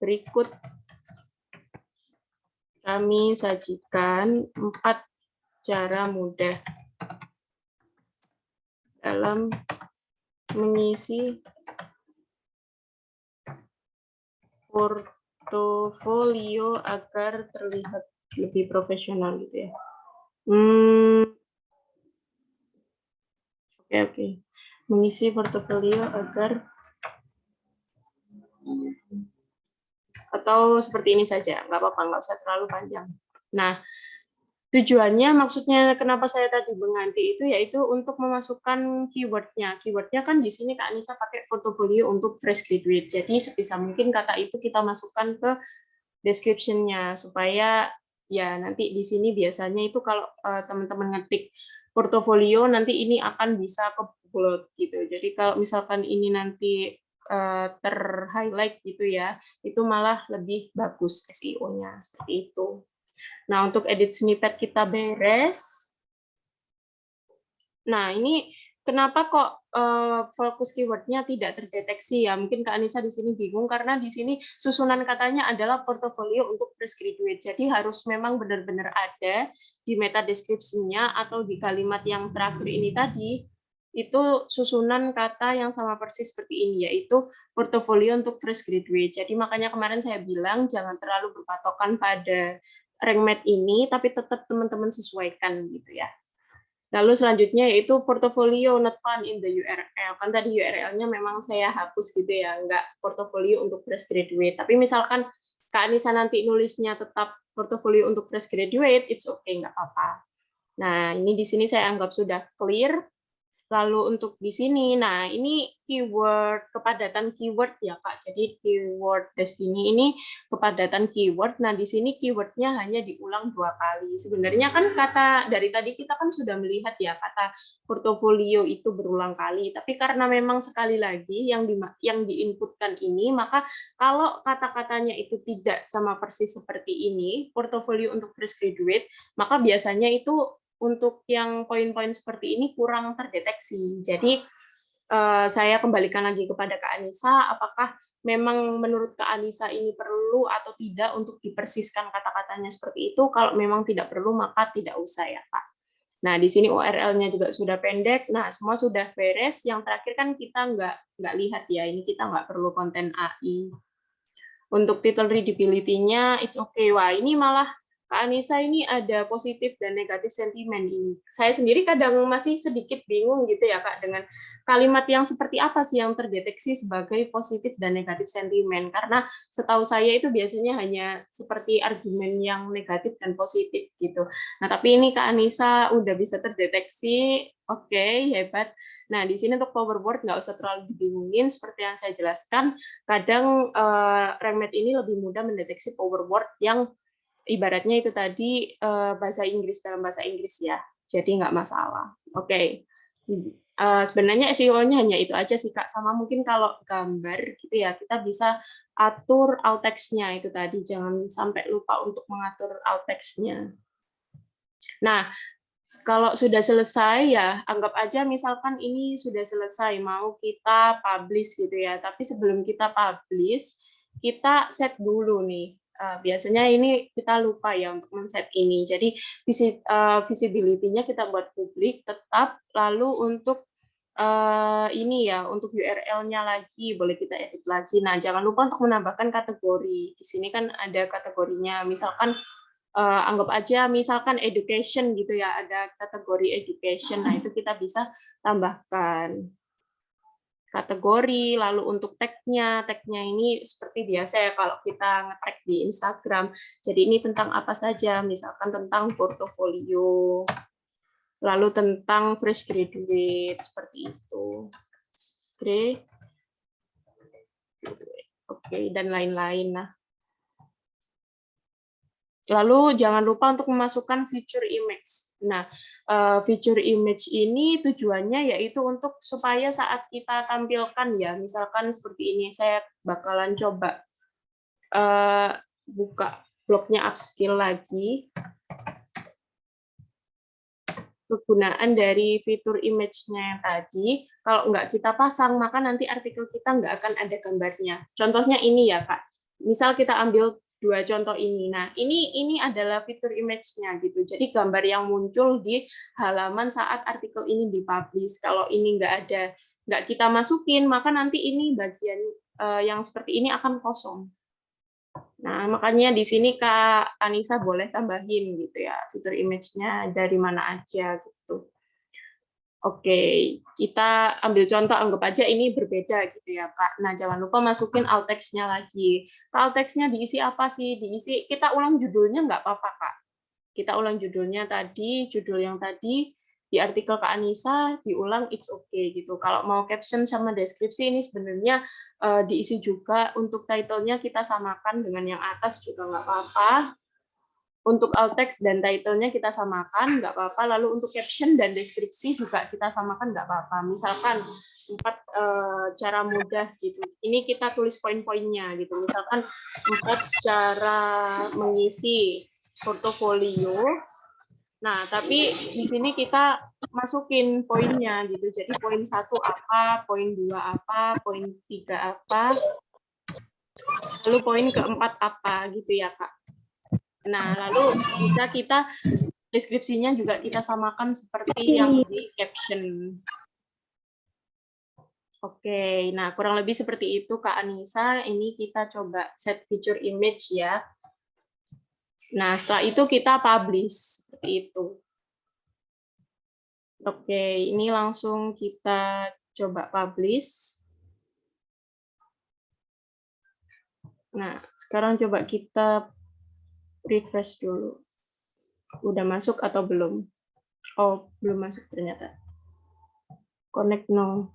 berikut kami sajikan 4 cara mudah dalam mengisi portofolio agar terlihat lebih profesional gitu ya. Oke. Mengisi portofolio agar, atau seperti ini saja, nggak apa-apa, nggak usah terlalu panjang. Nah, Tujuannya, maksudnya kenapa saya tadi mengganti itu, yaitu untuk memasukkan keyword-nya. Keyword-nya kan di sini Kak Anissa pakai portofolio untuk fresh graduate. Jadi sebisa mungkin kata itu kita masukkan ke description-nya, supaya ya nanti di sini biasanya itu kalau teman-teman ngetik portofolio, nanti ini akan bisa ke-upload gitu. Jadi kalau misalkan ini nanti ter-highlight gitu ya, itu malah lebih bagus SEO-nya, seperti itu. Nah, untuk edit snippet kita beres. Nah, ini kenapa kok fokus keyword-nya tidak terdeteksi ya? Mungkin Kak Anissa di sini bingung karena di sini susunan katanya adalah portofolio untuk fresh graduate. Jadi harus memang benar-benar ada di meta description-nya atau di kalimat yang terakhir ini tadi, itu susunan kata yang sama persis seperti ini, yaitu portofolio untuk fresh graduate. Jadi makanya kemarin saya bilang jangan terlalu berpatokan pada rank math ini, tapi tetap teman-teman sesuaikan gitu ya. Lalu selanjutnya yaitu portfolio not found in the URL. Kan tadi URL-nya memang saya hapus gitu ya, nggak portfolio untuk fresh graduate. Tapi misalkan Kak Anissa nanti nulisnya tetap portfolio untuk fresh graduate, it's okay, nggak apa-apa. Nah, ini di sini saya anggap sudah clear. Lalu untuk di sini, nah ini keyword, kepadatan keyword ya Kak. Jadi keyword destiny ini kepadatan keyword. Nah di sini keywordnya hanya diulang 2 kali. Sebenarnya kan kata dari tadi kita kan sudah melihat ya kata portofolio itu berulang kali. Tapi karena memang sekali lagi yang diinputkan ini, maka kalau kata-katanya itu tidak sama persis seperti ini, portofolio untuk fresh graduate, maka biasanya itu untuk yang poin-poin seperti ini kurang terdeteksi. Jadi saya kembalikan lagi kepada Kak Anissa, apakah memang menurut Kak Anissa ini perlu atau tidak untuk dipersiskan kata-katanya seperti itu? Kalau memang tidak perlu, maka tidak usah ya Kak. Nah, di sini URL-nya juga sudah pendek. Nah, semua sudah beres. Yang terakhir kan kita nggak lihat ya, ini kita nggak perlu konten AI. Untuk title readability-nya, it's okay. Wah, ini malah Kak Anissa ini ada positif dan negatif sentimen ini. Saya sendiri kadang masih sedikit bingung gitu ya Kak, dengan kalimat yang seperti apa sih yang terdeteksi sebagai positif dan negatif sentimen. Karena setahu saya itu biasanya hanya seperti argumen yang negatif dan positif gitu. Nah, tapi ini Kak Anissa udah bisa terdeteksi, oke, hebat. Nah, di sini untuk power word nggak usah terlalu dibingungin, seperti yang saya jelaskan, kadang rank math ini lebih mudah mendeteksi power word yang ibaratnya itu tadi bahasa Inggris dalam bahasa Inggris ya, jadi nggak masalah. Oke. Sebenarnya SEO-nya hanya itu aja sih Kak, sama mungkin kalau gambar gitu ya, kita bisa atur alt text-nya itu tadi, jangan sampai lupa untuk mengatur alt text-nya. Nah, kalau sudah selesai ya, anggap aja misalkan ini sudah selesai, mau kita publish gitu ya. Tapi sebelum kita publish, kita set dulu nih. Biasanya ini kita lupa ya untuk men-set ini. Jadi visibility-nya kita buat publik tetap, lalu untuk ini ya, untuk URL-nya lagi, boleh kita edit lagi. Nah, jangan lupa untuk menambahkan kategori. Di sini kan ada kategorinya, misalkan anggap aja misalkan education gitu ya, ada kategori education, nah itu kita bisa tambahkan kategori. Lalu untuk tag-nya ini seperti biasa ya kalau kita nge-tag di Instagram, jadi ini tentang apa saja, misalkan tentang portofolio, lalu tentang fresh graduate, seperti itu. Oke, dan lain-lain. Nah, lalu jangan lupa untuk memasukkan feature image. Nah, feature image ini tujuannya yaitu untuk supaya saat kita tampilkan ya, misalkan seperti ini, saya bakalan coba buka blognya Upskill lagi. Kegunaan dari fitur image-nya yang tadi, kalau nggak kita pasang, maka nanti artikel kita nggak akan ada gambarnya. Contohnya ini ya, Kak. Misal kita ambil 2 contoh ini. Nah, ini adalah fitur image-nya gitu. Jadi gambar yang muncul di halaman saat artikel ini dipublish. Kalau ini nggak kita masukin, maka nanti ini bagian yang seperti ini akan kosong. Nah, makanya di sini Kak Anissa boleh tambahin gitu ya, fitur image-nya dari mana aja gitu. Oke, kita ambil contoh, anggap aja ini berbeda gitu ya Kak. Nah, jangan lupa masukin alt text-nya lagi. Alt text-nya diisi apa sih? Diisi, kita ulang judulnya nggak apa-apa Kak. Kita ulang judulnya tadi, judul yang tadi di artikel Kak Anissa diulang it's okay gitu. Kalau mau caption sama deskripsi ini sebenarnya diisi juga. Untuk title-nya kita samakan dengan yang atas juga nggak apa-apa. Untuk alt text dan title-nya kita samakan, nggak apa-apa. Lalu untuk caption dan deskripsi juga kita samakan, nggak apa-apa. Misalkan 4 cara mudah gitu. Ini kita tulis poin-poinnya gitu. Misalkan 4 cara mengisi portofolio. Nah, tapi di sini kita masukin poinnya gitu. Jadi poin 1 apa, poin 2 apa, poin 3 apa, lalu poin keempat apa gitu ya, Kak. Nah, lalu bisa kita deskripsinya juga kita samakan seperti yang di caption. Oke, nah kurang lebih seperti itu Kak Anissa. Ini kita coba set feature image ya. Nah, setelah itu kita publish seperti itu. Oke, ini langsung kita coba publish. Nah, sekarang coba kita refresh dulu. Udah masuk atau belum? Oh, belum masuk ternyata. Connect now.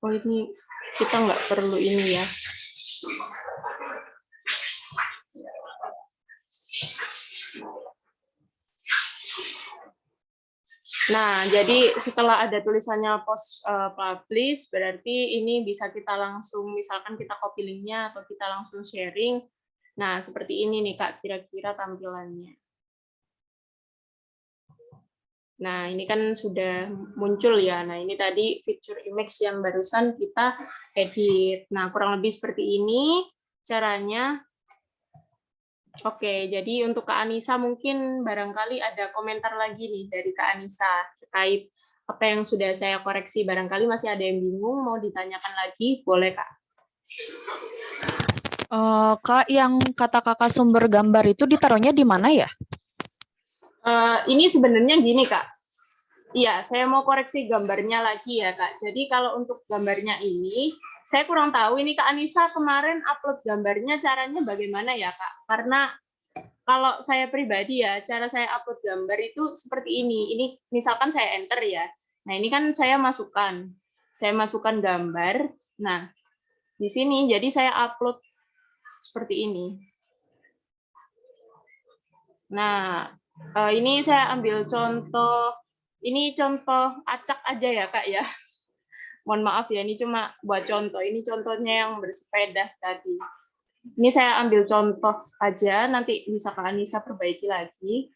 Oh, ini kita nggak perlu ini ya. Nah, jadi setelah ada tulisannya post publish, berarti ini bisa kita langsung, misalkan kita copy linknya atau kita langsung sharing. Nah, seperti ini nih Kak, kira-kira tampilannya. Nah, ini kan sudah muncul ya. Nah, ini tadi feature image yang barusan kita edit. Nah, kurang lebih seperti ini caranya. Oke, jadi untuk Kak Anissa mungkin barangkali ada komentar lagi nih dari Kak Anissa terkait apa yang sudah saya koreksi. Barangkali masih ada yang bingung, mau ditanyakan lagi, boleh Kak? Kak, yang kata kakak sumber gambar itu ditaruhnya di mana ya? Ini sebenarnya gini Kak. Iya, saya mau koreksi gambarnya lagi ya Kak. Jadi kalau untuk gambarnya ini, saya kurang tahu ini Kak Anissa kemarin upload gambarnya caranya bagaimana ya Kak? Karena kalau saya pribadi ya, cara saya upload gambar itu seperti ini. Ini misalkan saya enter ya. Nah, ini kan saya masukkan. Saya masukkan gambar. Nah, di sini jadi saya upload seperti ini. Nah, ini saya ambil contoh. Ini contoh acak aja ya, Kak ya. Mohon maaf ya, ini cuma buat contoh. Ini contohnya yang bersepeda tadi. Ini saya ambil contoh aja, nanti bisa Kak Anissa perbaiki lagi.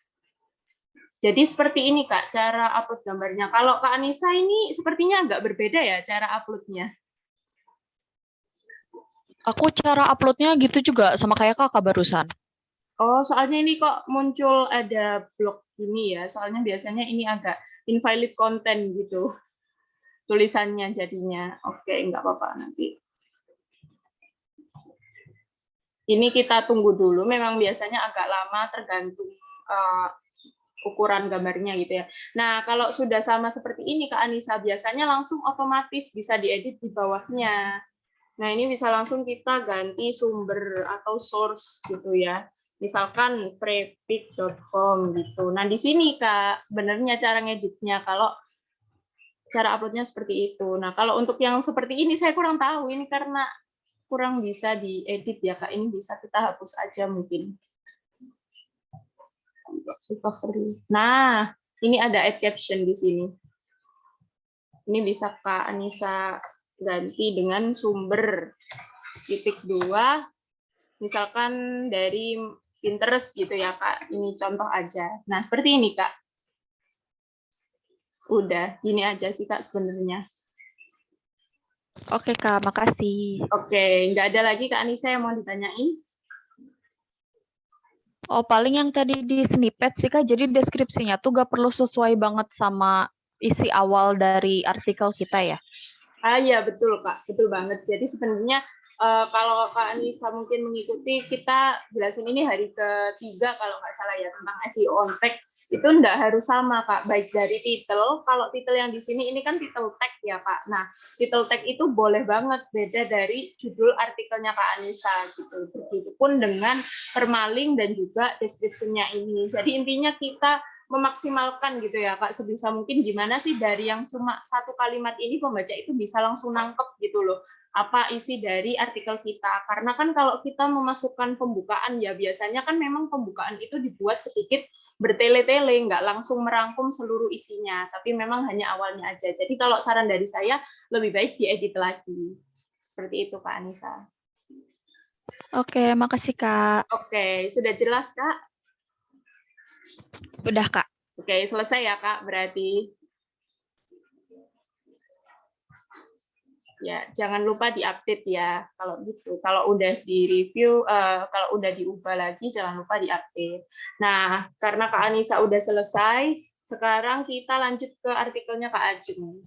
Jadi seperti ini Kak, cara upload gambarnya. Kalau Kak Anissa ini sepertinya agak berbeda ya cara uploadnya. Aku cara uploadnya gitu juga sama kayak kakak barusan. Oh, soalnya ini kok muncul ada blok gini ya. Soalnya biasanya ini agak invalid content gitu. Tulisannya jadinya. Oke, nggak apa-apa nanti. Ini kita tunggu dulu. Memang biasanya agak lama tergantung ukuran gambarnya gitu ya. Nah, kalau sudah sama seperti ini Kak Anissa, biasanya langsung otomatis bisa diedit di bawahnya. Nah, ini bisa langsung kita ganti sumber atau source gitu ya. Misalkan prepic.com gitu. Nah, di sini Kak, sebenarnya cara ngeditnya kalau cara uploadnya seperti itu. Nah, kalau untuk yang seperti ini saya kurang tahu. Ini karena kurang bisa diedit ya Kak. Ini bisa kita hapus aja mungkin. Nah, ini ada add caption di sini. Ini bisa Kak Anissa ganti dengan sumber *2, misalkan dari Pinterest gitu ya Kak. Ini contoh aja. Nah, seperti ini Kak. Udah, gini aja sih Kak sebenarnya. Oke Kak, makasih. Oke, nggak ada lagi Kak Anissa yang mau ditanyain? Oh, paling yang tadi di snippet sih Kak, jadi deskripsinya tuh gak perlu sesuai banget sama isi awal dari artikel kita ya? Ah iya, betul Kak, betul banget. Jadi sebenarnya kalau Kak Anissa mungkin mengikuti, kita jelasin ini hari ketiga kalau nggak salah ya, tentang SEO on tag. Itu nggak harus sama, Kak. Baik dari title, kalau title yang di sini ini kan title tag ya, Kak. Nah, title tag itu boleh banget beda dari judul artikelnya Kak Anissa gitu. Begitupun dengan permaling dan juga description-nya ini. Jadi intinya kita memaksimalkan gitu ya, Kak, sebisa mungkin gimana sih dari yang cuma satu kalimat ini pembaca itu bisa langsung nangkep gitu loh, apa isi dari artikel kita. Karena kan kalau kita memasukkan pembukaan ya biasanya kan memang pembukaan itu dibuat sedikit bertele-tele, nggak langsung merangkum seluruh isinya, tapi memang hanya awalnya aja. Jadi kalau saran dari saya lebih baik diedit lagi. Seperti itu, Kak Anissa. Oke, makasih Kak. Oke, sudah jelas, Kak? Udah Kak. Oke, selesai ya, Kak, berarti. Ya, jangan lupa diupdate ya kalau gitu. Kalau udah di-review, kalau udah diubah lagi, jangan lupa diupdate. Nah, karena Kak Anissa udah selesai, sekarang kita lanjut ke artikelnya Kak Ajeng.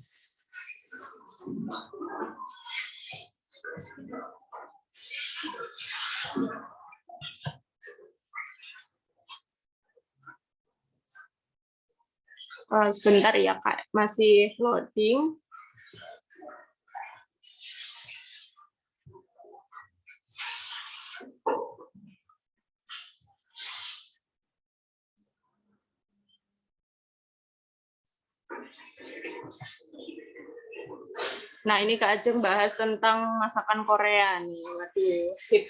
Sebentar ya, Kak. Masih loading. Nah, ini Kak Ajeng bahas tentang masakan Korea nih. Waduh, sip.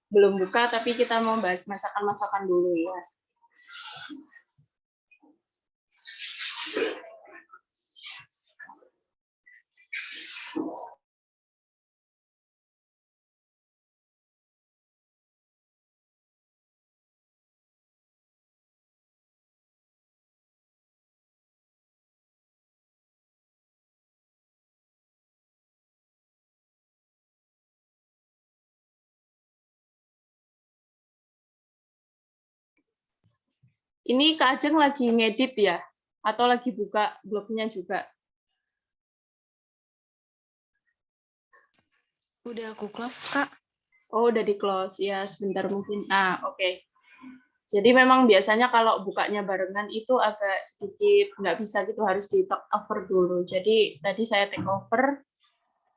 Belum buka, tapi kita mau bahas masakan-masakan dulu ya. Ini Kak Ajeng lagi ngedit ya? Atau lagi buka blognya juga? Udah aku close, Kak. Oh, udah di close. Ya, sebentar mungkin. Nah, oke. Jadi memang biasanya kalau bukanya barengan itu agak sedikit nggak bisa gitu, harus di take over dulu. Jadi tadi saya take over.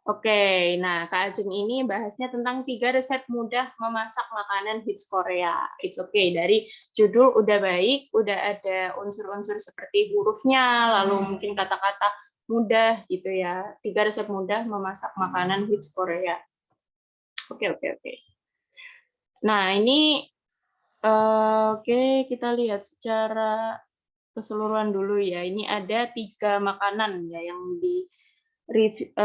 Oke, nah Kak Ajeng ini bahasnya tentang 3 resep mudah memasak makanan hits Korea. It's okay, dari judul udah baik, udah ada unsur-unsur seperti hurufnya, lalu mungkin kata-kata mudah gitu ya. 3 resep mudah memasak makanan hits Korea. Oke. Nah, ini oke, kita lihat secara keseluruhan dulu ya. Ini ada 3 makanan ya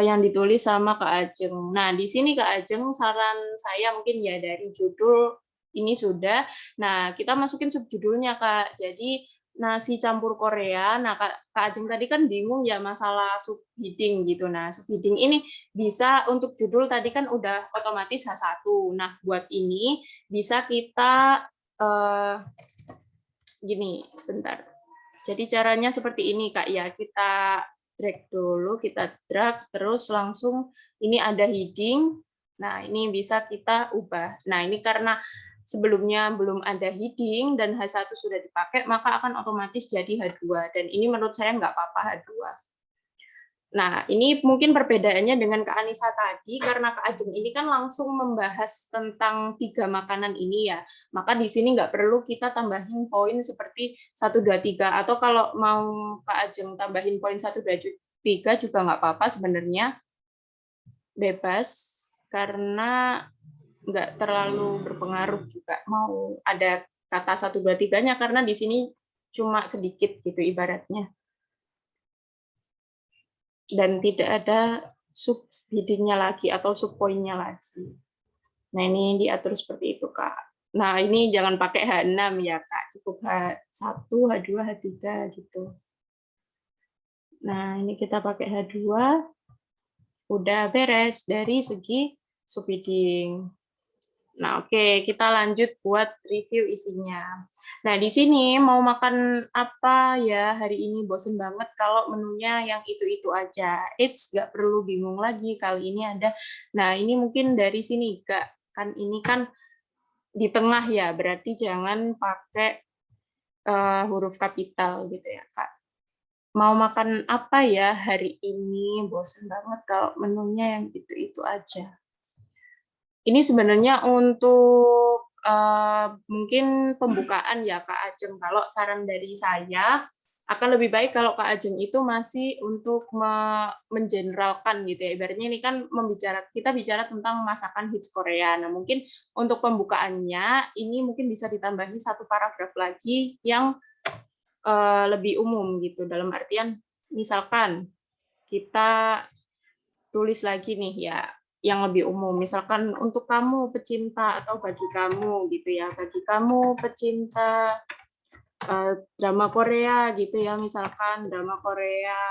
yang ditulis sama Kak Ajeng. Nah, di sini Kak Ajeng saran saya mungkin ya dari judul ini sudah. Nah, kita masukin subjudulnya, Kak. Jadi nasi campur Korea. Nah, Kak Ajeng tadi kan bingung ya masalah subheading gitu. Nah, subheading ini bisa untuk judul tadi kan udah otomatis H1. Nah, buat ini bisa kita gini, sebentar. Jadi caranya seperti ini, Kak ya. Kita drag dulu, kita drag, terus langsung ini ada heading. Nah, ini bisa kita ubah. Nah, ini karena sebelumnya belum ada heading dan H1 sudah dipakai, maka akan otomatis jadi H2. Dan ini menurut saya nggak apa-apa H2. Nah, ini mungkin perbedaannya dengan Kak Anissa tadi, karena Kak Ajeng ini kan langsung membahas tentang 3 makanan ini ya, maka di sini nggak perlu kita tambahin poin seperti 1, 2, 3, atau kalau mau Kak Ajeng tambahin poin 1, 2, 3 juga nggak apa-apa sebenarnya, bebas, karena nggak terlalu berpengaruh juga mau ada kata 1, 2, 3-nya, karena di sini cuma sedikit gitu ibaratnya. Dan tidak ada subheading-nya lagi atau subpoint-nya lagi. Nah, ini diatur seperti itu, Kak. Nah, ini jangan pakai H6 ya, Kak. Cukup H1, H2, H3 gitu. Nah, ini kita pakai H2. Udah beres dari segi subheading. Nah, oke, kita lanjut buat review isinya. Nah, di sini mau makan apa ya hari ini? Bosen banget kalau menunya yang itu-itu aja. Eits, nggak perlu bingung lagi. Kali ini ada. Nah, ini mungkin dari sini, Kak. Kan ini kan di tengah ya, berarti jangan pakai huruf kapital gitu ya, Kak. Mau makan apa ya hari ini? Bosen banget kalau menunya yang itu-itu aja. Ini sebenarnya untuk mungkin pembukaan ya Kak Ajeng. Kalau saran dari saya akan lebih baik kalau Kak Ajeng itu masih untuk mengeneralkan gitu ya. Ibaratnya ini kan kita bicara tentang masakan hits Korea. Nah, mungkin untuk pembukaannya ini mungkin bisa ditambahi satu paragraf lagi yang lebih umum gitu. Dalam artian misalkan kita tulis lagi nih ya yang lebih umum, misalkan untuk kamu pecinta atau bagi kamu gitu ya, bagi kamu pecinta drama Korea gitu ya, misalkan drama Korea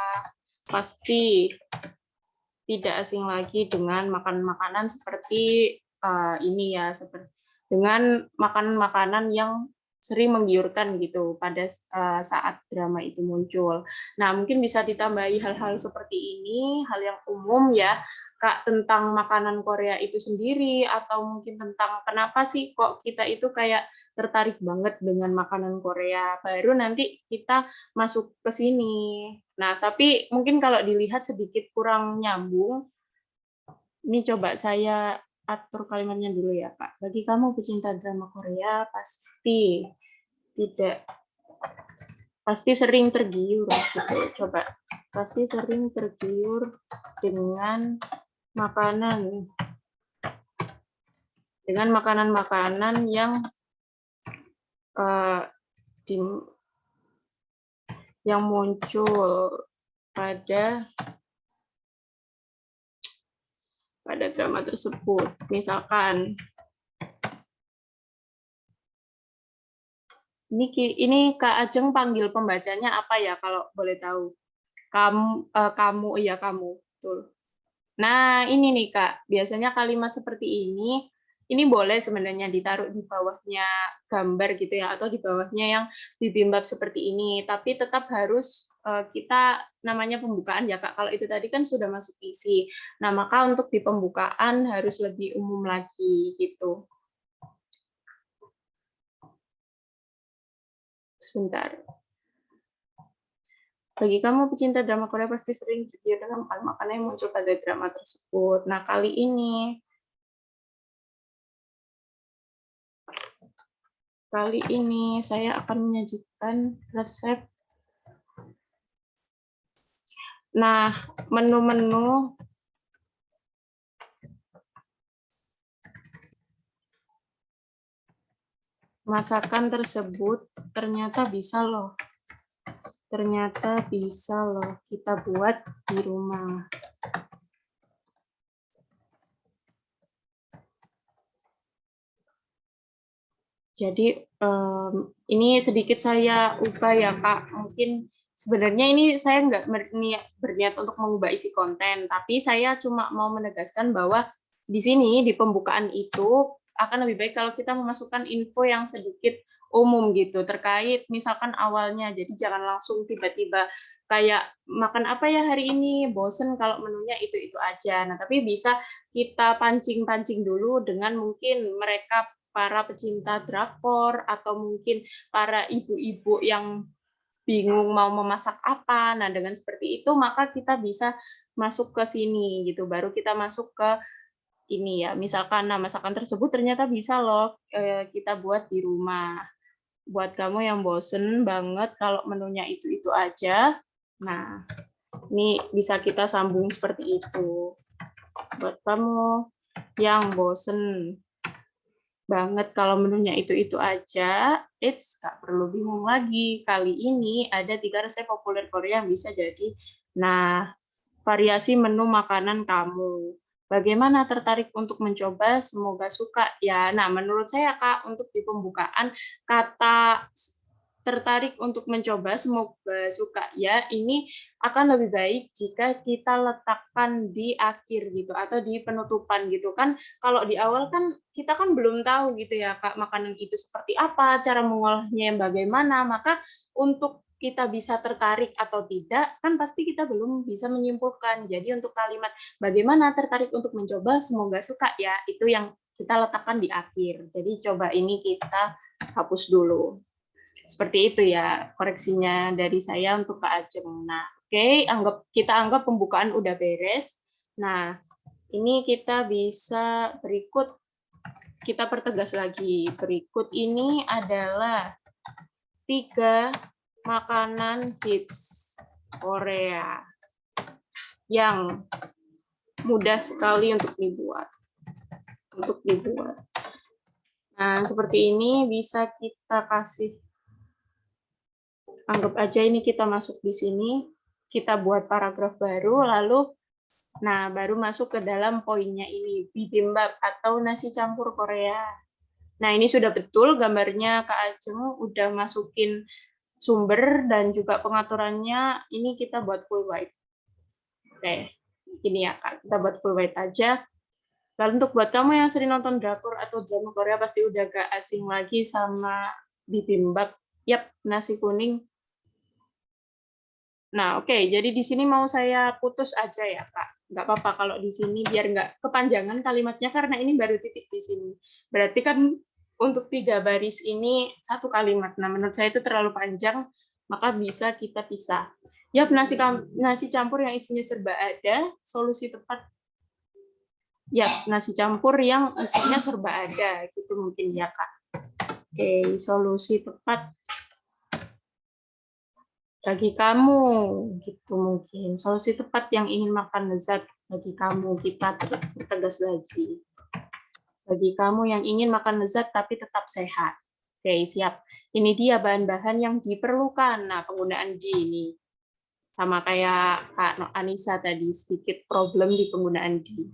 pasti tidak asing lagi dengan makanan-makanan seperti ini ya, seperti dengan makanan-makanan yang sering menggiurkan gitu pada saat drama itu muncul. Nah, mungkin bisa ditambahi hal-hal seperti ini, hal yang umum ya, Kak, tentang makanan Korea itu sendiri, atau mungkin tentang kenapa sih kok kita itu kayak tertarik banget dengan makanan Korea. Baru nanti kita masuk ke sini. Nah, tapi mungkin kalau dilihat sedikit kurang nyambung, ini coba saya atur kalimatnya dulu ya, Kak. Bagi kamu pecinta drama Korea, tidak pasti sering tergiur gitu. Coba pasti sering tergiur dengan makanan-makanan yang muncul pada drama tersebut. Misalkan ini Kak Ajeng panggil pembacanya apa ya kalau boleh tahu? Kamu, iya kamu, betul. Nah, ini nih Kak, biasanya kalimat seperti ini boleh sebenarnya ditaruh di bawahnya gambar gitu ya, atau di bawahnya yang bibimbap seperti ini, tapi tetap harus kita namanya pembukaan ya Kak, kalau itu tadi kan sudah masuk isi. Nah, maka untuk di pembukaan harus lebih umum lagi gitu. Sebentar. Bagi kamu pecinta drama Korea pasti sering tergiur dengan makanan yang muncul pada drama tersebut. Nah, kali ini saya akan menyajikan resep. Nah, menu-menu masakan tersebut ternyata bisa loh kita buat di rumah. Jadi ini sedikit saya ubah ya Kak, mungkin sebenarnya ini saya nggak berniat untuk mengubah isi konten, tapi saya cuma mau menegaskan bahwa di sini di pembukaan itu akan lebih baik kalau kita memasukkan info yang sedikit umum gitu terkait misalkan awalnya, jadi jangan langsung tiba-tiba kayak makan apa ya hari ini, bosen kalau menunya itu aja. Nah, tapi bisa kita pancing-pancing dulu dengan mungkin mereka para pecinta drakor atau mungkin para ibu-ibu yang bingung mau memasak apa. Nah, dengan seperti itu maka kita bisa masuk ke sini gitu. Baru kita masuk ke ini ya. Misalkan nah masakan tersebut ternyata bisa loh kita buat di rumah. Buat kamu yang bosen banget kalau menunya itu aja. Nah, ini bisa kita sambung seperti itu. Buat kamu yang bosen banget kalau menunya itu aja, nggak perlu bingung lagi. Kali ini ada 3 resep populer Korea yang bisa jadi variasi menu makanan kamu. Bagaimana, tertarik untuk mencoba? Semoga suka ya. Nah, menurut saya Kak, untuk di pembukaan kata tertarik untuk mencoba, semoga suka ya. Ini akan lebih baik jika kita letakkan di akhir gitu atau di penutupan gitu kan. Kalau di awal kan kita kan belum tahu gitu ya Kak, makanan itu seperti apa, cara mengolahnya yang bagaimana. Maka untuk kita bisa tertarik atau tidak kan pasti kita belum bisa menyimpulkan. Jadi untuk kalimat bagaimana tertarik untuk mencoba, semoga suka ya, itu yang kita letakkan di akhir. Jadi coba ini kita hapus dulu. Seperti itu ya koreksinya dari saya untuk Kak Ajeng. Nah, oke, kita anggap pembukaan udah beres. Nah, ini kita bisa kita pertegas lagi. Berikut ini adalah 3 makanan hits Korea yang mudah sekali untuk dibuat. Nah, seperti ini bisa kita kasih. Anggap aja ini kita masuk di sini, kita buat paragraf baru, lalu baru masuk ke dalam poinnya ini, bibimbap atau nasi campur Korea. Nah, ini sudah betul gambarnya Kak Ajeng, udah masukin sumber dan juga pengaturannya, ini kita buat full white. Oke, ini ya Kak, kita buat full white aja. Lalu untuk buat kamu yang sering nonton drakor atau drama Korea, pasti udah gak asing lagi sama bibimbap. Yap, nasi kuning. Nah, oke. Jadi di sini mau saya putus aja ya, Kak. Nggak apa-apa kalau di sini biar nggak kepanjangan kalimatnya karena ini baru titik di sini. Berarti kan untuk 3 baris ini 1 kalimat. Nah, menurut saya itu terlalu panjang, maka bisa kita pisah. Yap, nasi campur yang isinya serba ada, solusi tepat. Yap, nasi campur yang isinya serba ada, gitu mungkin ya, Kak. Oke, solusi tepat bagi kamu, gitu mungkin. Solusi tepat yang ingin makan lezat bagi kamu, kita tegas lagi. Bagi kamu yang ingin makan lezat tapi tetap sehat. Oke, siap. Ini dia bahan-bahan yang diperlukan. Nah, penggunaan di ini. Sama kayak Kak Anissa tadi, sedikit problem di penggunaan di.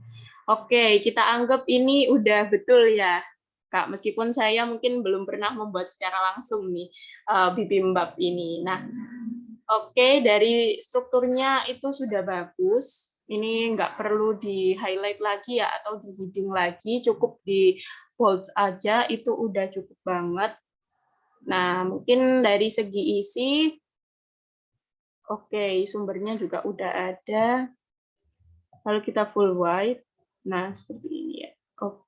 Oke, kita anggap ini udah betul ya, Kak. Meskipun saya mungkin belum pernah membuat secara langsung nih bibimbap ini. Nah, oke, dari strukturnya itu sudah bagus. Ini nggak perlu di-highlight lagi ya, atau di-heading lagi, cukup di bold aja, itu udah cukup banget. Nah, mungkin dari segi isi, oke, sumbernya juga udah ada. Lalu kita full white. Nah, seperti ini ya. Oke.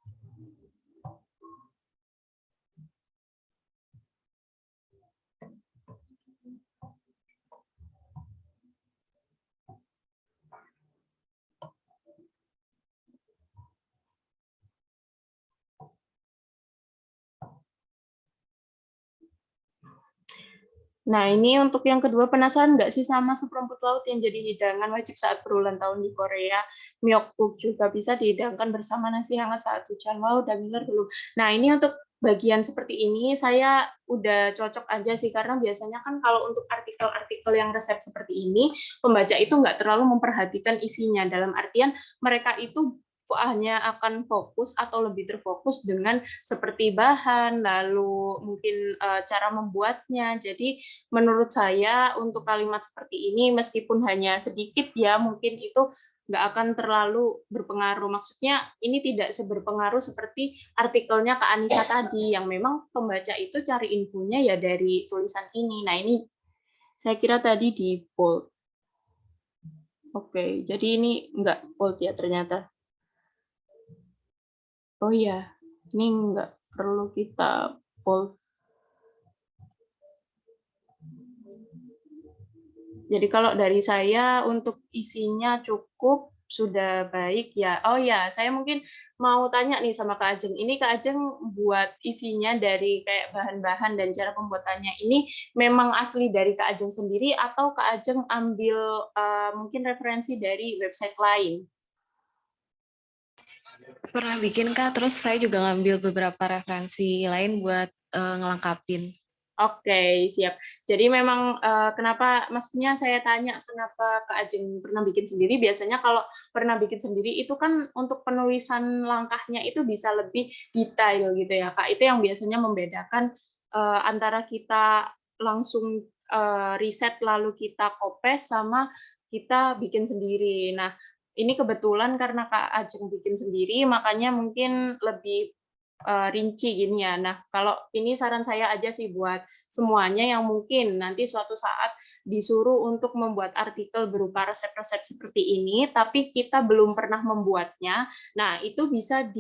Nah, ini untuk yang kedua, penasaran nggak sih sama sup rumput laut yang jadi hidangan wajib saat berulang tahun di Korea? Myeokguk juga bisa dihidangkan bersama nasi hangat saat hujan. Wow, udah ngiler belum? Nah, ini untuk bagian seperti ini, saya udah cocok aja sih, karena biasanya kan kalau untuk artikel-artikel yang resep seperti ini, pembaca itu nggak terlalu memperhatikan isinya, dalam artian mereka itu hanya akan fokus atau lebih terfokus dengan seperti bahan, lalu mungkin cara membuatnya. Jadi menurut saya untuk kalimat seperti ini meskipun hanya sedikit ya mungkin itu nggak akan terlalu berpengaruh. Maksudnya ini tidak seberpengaruh seperti artikelnya Kak Anissa tadi yang memang pembaca itu cari infonya ya dari tulisan ini. Nah ini saya kira tadi di bold. Oke, jadi ini nggak bold ya ternyata. Oh iya, ini nggak perlu kita bold. Jadi kalau dari saya untuk isinya cukup, sudah baik ya. Oh ya, saya mungkin mau tanya nih sama Kak Ajeng. Ini Kak Ajeng buat isinya dari kayak bahan-bahan dan cara pembuatannya ini memang asli dari Kak Ajeng sendiri atau Kak Ajeng ambil mungkin referensi dari website lain? Pernah bikin Kak, terus saya juga ngambil beberapa referensi lain buat ngelengkapin. Oke, siap. Jadi memang kenapa, maksudnya saya tanya kenapa Kak Ajeng pernah bikin sendiri, biasanya kalau pernah bikin sendiri itu kan untuk penulisan langkahnya itu bisa lebih detail gitu ya Kak. Itu yang biasanya membedakan antara kita langsung riset lalu kita kopes sama kita bikin sendiri. Nah, ini kebetulan karena Kak Ajeng bikin sendiri, makanya mungkin lebih rinci gini ya. Nah, kalau ini saran saya aja sih buat semuanya yang mungkin nanti suatu saat disuruh untuk membuat artikel berupa resep-resep seperti ini, tapi kita belum pernah membuatnya. Nah, itu bisa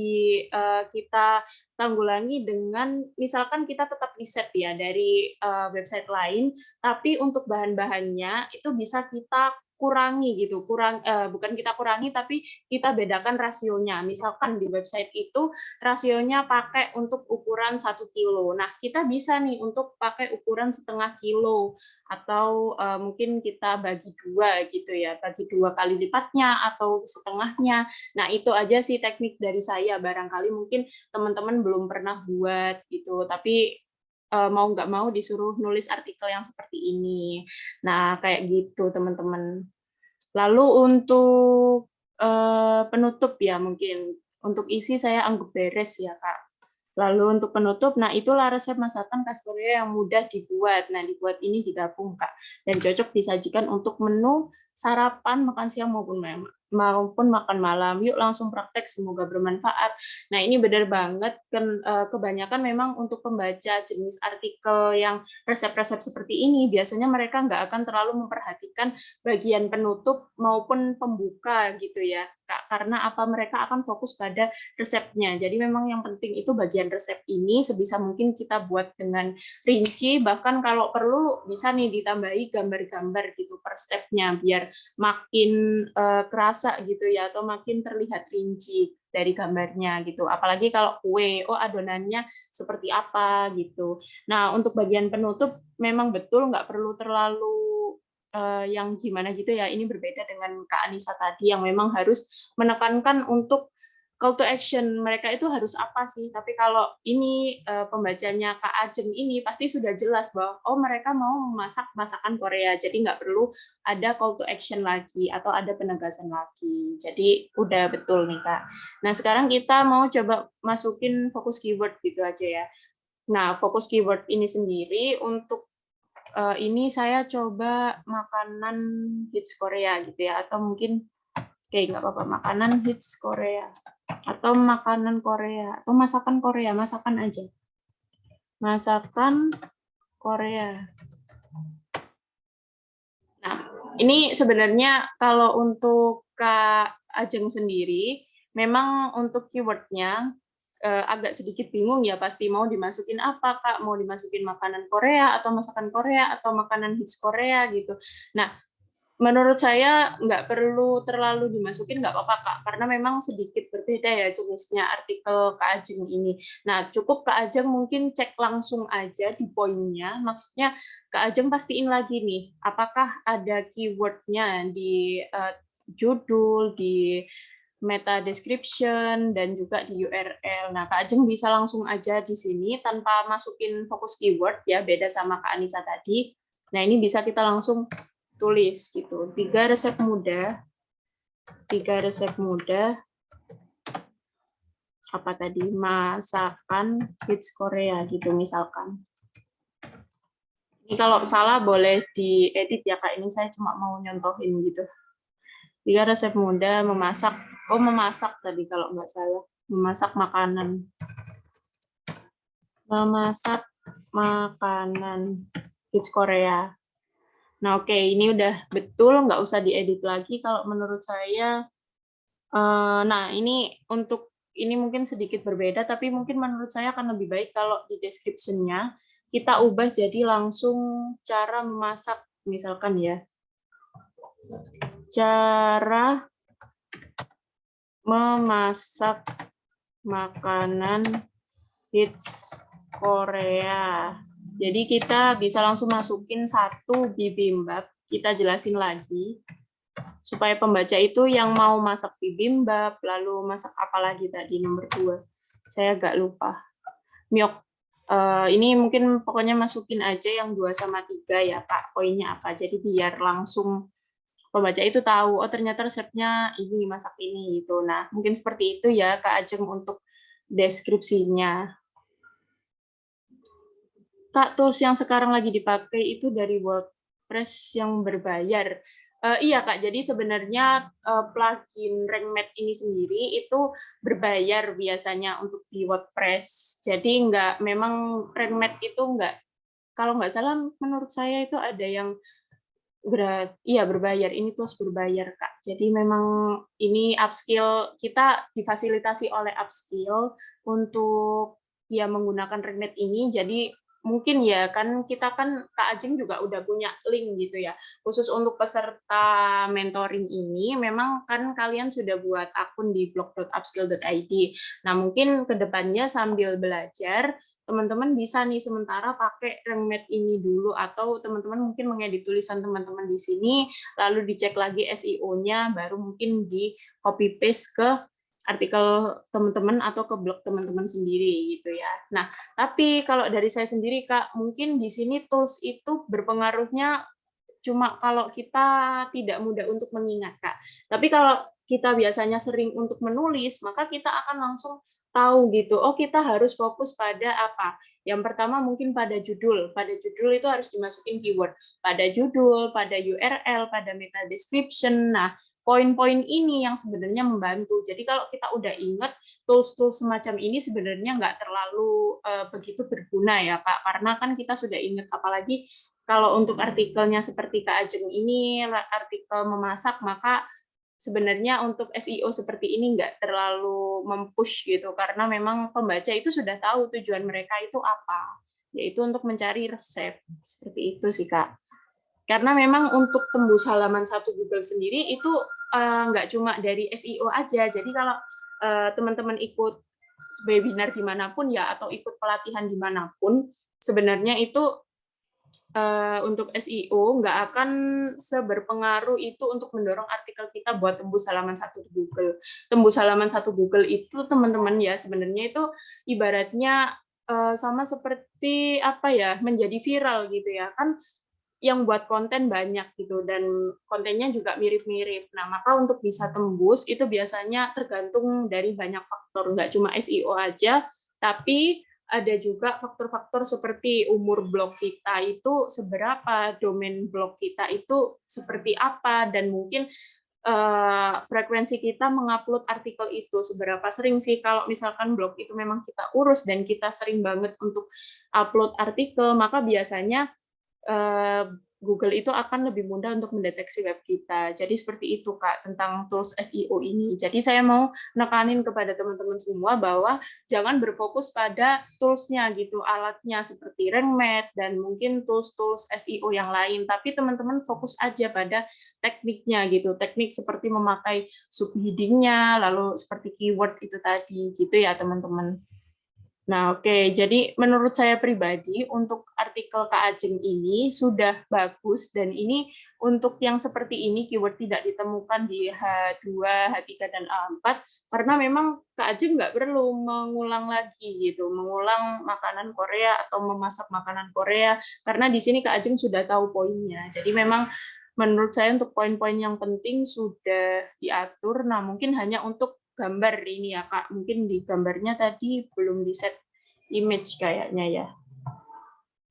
kita tanggulangi dengan misalkan kita tetap riset ya dari website lain, tapi untuk bahan-bahannya itu bisa kita kurangi gitu, bukan kita kurangi tapi kita bedakan rasionya. Misalkan di website itu rasionya pakai untuk ukuran 1 kilo. Nah, kita bisa nih untuk pakai ukuran setengah kilo atau mungkin kita bagi 2 gitu ya, bagi 2 kali lipatnya atau setengahnya. Nah, itu aja sih teknik dari saya. Barangkali mungkin teman-teman belum pernah buat gitu, tapi mau nggak mau disuruh nulis artikel yang seperti ini. Nah, kayak gitu teman-teman. Lalu untuk penutup ya mungkin. Untuk isi saya anggap beres ya, Kak. Lalu untuk penutup, nah itulah resep masakan khas Korea yang mudah dibuat. Nah, dibuat ini digabung, Kak. Dan cocok disajikan untuk menu sarapan, makan siang maupun makan malam. Yuk langsung praktek, semoga bermanfaat. Nah, ini benar banget. Kebanyakan memang untuk pembaca jenis artikel yang resep-resep seperti ini, biasanya mereka nggak akan terlalu memperhatikan bagian penutup maupun pembuka gitu ya, Kak. Karena apa, mereka akan fokus pada resepnya. Jadi memang yang penting itu bagian resep ini sebisa mungkin kita buat dengan rinci, bahkan kalau perlu bisa nih ditambahi gambar-gambar gitu per stepnya biar makin kerasa gitu ya, atau makin terlihat rinci dari gambarnya gitu. Apalagi kalau kue, oh adonannya seperti apa gitu. Nah, untuk bagian penutup memang betul nggak perlu terlalu yang gimana gitu ya. Ini berbeda dengan Kak Anissa tadi yang memang harus menekankan untuk call to action mereka itu harus apa sih. Tapi kalau ini pembacanya Kak Ajeng ini pasti sudah jelas bahwa oh mereka mau memasak masakan Korea, jadi nggak perlu ada call to action lagi atau ada penegasan lagi. Jadi udah betul nih Kak. Nah sekarang kita mau coba masukin fokus keyword gitu aja ya. Nah fokus keyword ini sendiri untuk ini saya coba makanan hits Korea gitu ya, atau mungkin oke nggak apa-apa, makanan hits Korea atau makanan Korea atau masakan Korea, masakan aja, masakan Korea. Nah ini sebenarnya kalau untuk Kak Ajeng sendiri memang untuk keywordnya agak sedikit bingung ya, pasti mau dimasukin apa Kak, mau dimasukin makanan Korea atau masakan Korea atau makanan hits Korea gitu. Nah menurut saya nggak perlu terlalu dimasukin, nggak apa-apa Kak, karena memang sedikit berbeda ya jenisnya artikel Kak Ajeng ini. Nah cukup Kak Ajeng mungkin cek langsung aja di poinnya, maksudnya Kak Ajeng pastiin lagi nih apakah ada keywordnya di judul, di meta description, dan juga di URL. Nah, Kak Ajeng bisa langsung aja di sini tanpa masukin fokus keyword ya, beda sama Kak Anissa tadi. Nah, ini bisa kita langsung tulis gitu. 3 resep mudah apa tadi? Masakan hits Korea gitu misalkan. Ini kalau salah boleh diedit ya Kak, ini saya cuma mau nyontohin gitu. 3 resep mudah memasak. Oh, memasak tadi kalau nggak salah. Memasak makanan. Memasak makanan hits Korea. Nah, oke, ini udah betul, nggak usah diedit lagi kalau menurut saya. Nah, ini untuk ini mungkin sedikit berbeda, tapi mungkin menurut saya akan lebih baik kalau di description-nya kita ubah jadi langsung cara memasak, misalkan ya. Cara memasak makanan hits Korea. Jadi kita bisa langsung masukin 1 bibimbap, kita jelasin lagi supaya pembaca itu yang mau masak bibimbap, lalu masak apa lagi tadi nomor 2. Saya agak lupa. Myok. Ini mungkin pokoknya masukin aja yang 2 sama 3 ya Pak, poinnya apa. Jadi biar langsung pembaca itu tahu, oh ternyata resepnya ini, masak ini gitu. Nah, mungkin seperti itu ya Kak Ajeng untuk deskripsinya. Kak, tools yang sekarang lagi dipakai itu dari WordPress yang berbayar. Iya Kak, jadi sebenarnya plugin RankMath ini sendiri itu berbayar biasanya untuk di WordPress. Jadi memang RankMath itu kalau nggak salah menurut saya itu ada yang iya berbayar. Ini tools berbayar Kak. Jadi memang ini upskill, kita difasilitasi oleh upskill untuk ya menggunakan RankMath ini. Jadi mungkin ya kan kita kan Kak Ajeng juga udah punya link gitu ya. Khusus untuk peserta mentoring ini memang kan kalian sudah buat akun di blog.upskill.id. Nah, mungkin kedepannya sambil belajar teman-teman bisa nih sementara pakai RankMath ini dulu, atau teman-teman mungkin mengedit tulisan teman-teman di sini lalu dicek lagi SEO-nya, baru mungkin di copy paste ke artikel teman-teman atau ke blog teman-teman sendiri gitu ya. Nah, tapi kalau dari saya sendiri Kak, mungkin di sini tools itu berpengaruhnya cuma kalau kita tidak mudah untuk mengingat Kak. Tapi kalau kita biasanya sering untuk menulis, maka kita akan langsung tahu gitu. Oh, kita harus fokus pada apa? Yang pertama mungkin pada judul. Pada judul itu harus dimasukin keyword. Pada judul, pada URL, pada meta description. Nah, poin-poin ini yang sebenarnya membantu. Jadi kalau kita udah ingat, tools-tools semacam ini sebenarnya nggak terlalu begitu berguna ya Kak, karena kan kita sudah ingat, apalagi kalau untuk artikelnya seperti Kak Ajeng ini, artikel memasak, maka sebenarnya untuk SEO seperti ini nggak terlalu mempush gitu, karena memang pembaca itu sudah tahu tujuan mereka itu apa, yaitu untuk mencari resep. Seperti itu sih Kak. Karena memang untuk tembus halaman satu Google sendiri itu nggak cuma dari SEO aja. Jadi kalau teman-teman ikut webinar dimanapun ya, atau ikut pelatihan dimanapun, sebenarnya itu untuk SEO nggak akan seberpengaruh itu untuk mendorong artikel kita buat tembus halaman satu di Google. Tembus halaman satu Google itu teman-teman ya sebenarnya itu ibaratnya sama seperti apa ya, menjadi viral gitu ya kan, yang buat konten banyak gitu dan kontennya juga mirip-mirip. Nah, maka untuk bisa tembus itu biasanya tergantung dari banyak faktor, nggak cuma SEO aja, tapi ada juga faktor-faktor seperti umur blog kita itu seberapa, domain blog kita itu seperti apa, dan mungkin frekuensi kita mengupload artikel itu seberapa sering sih. Kalau misalkan blog itu memang kita urus dan kita sering banget untuk upload artikel, maka biasanya Google itu akan lebih mudah untuk mendeteksi web kita. Jadi seperti itu Kak tentang tools SEO ini. Jadi saya mau nekanin kepada teman-teman semua bahwa jangan berfokus pada toolsnya gitu, alatnya seperti RankMath dan mungkin tools-tools SEO yang lain, tapi teman-teman fokus aja pada tekniknya gitu. Teknik seperti memakai subheading-nya, lalu seperti keyword itu tadi gitu ya teman-teman. Nah, oke. Jadi menurut saya pribadi untuk artikel Kak Ajeng ini sudah bagus, dan ini untuk yang seperti ini keyword tidak ditemukan di H2, H3 dan A4 karena memang Kak Ajeng nggak perlu mengulang lagi gitu, mengulang makanan Korea atau memasak makanan Korea karena di sini Kak Ajeng sudah tahu poinnya. Jadi memang menurut saya untuk poin-poin yang penting sudah diatur. Nah, mungkin hanya untuk gambar ini ya Kak, mungkin di gambarnya tadi belum di set image kayaknya ya.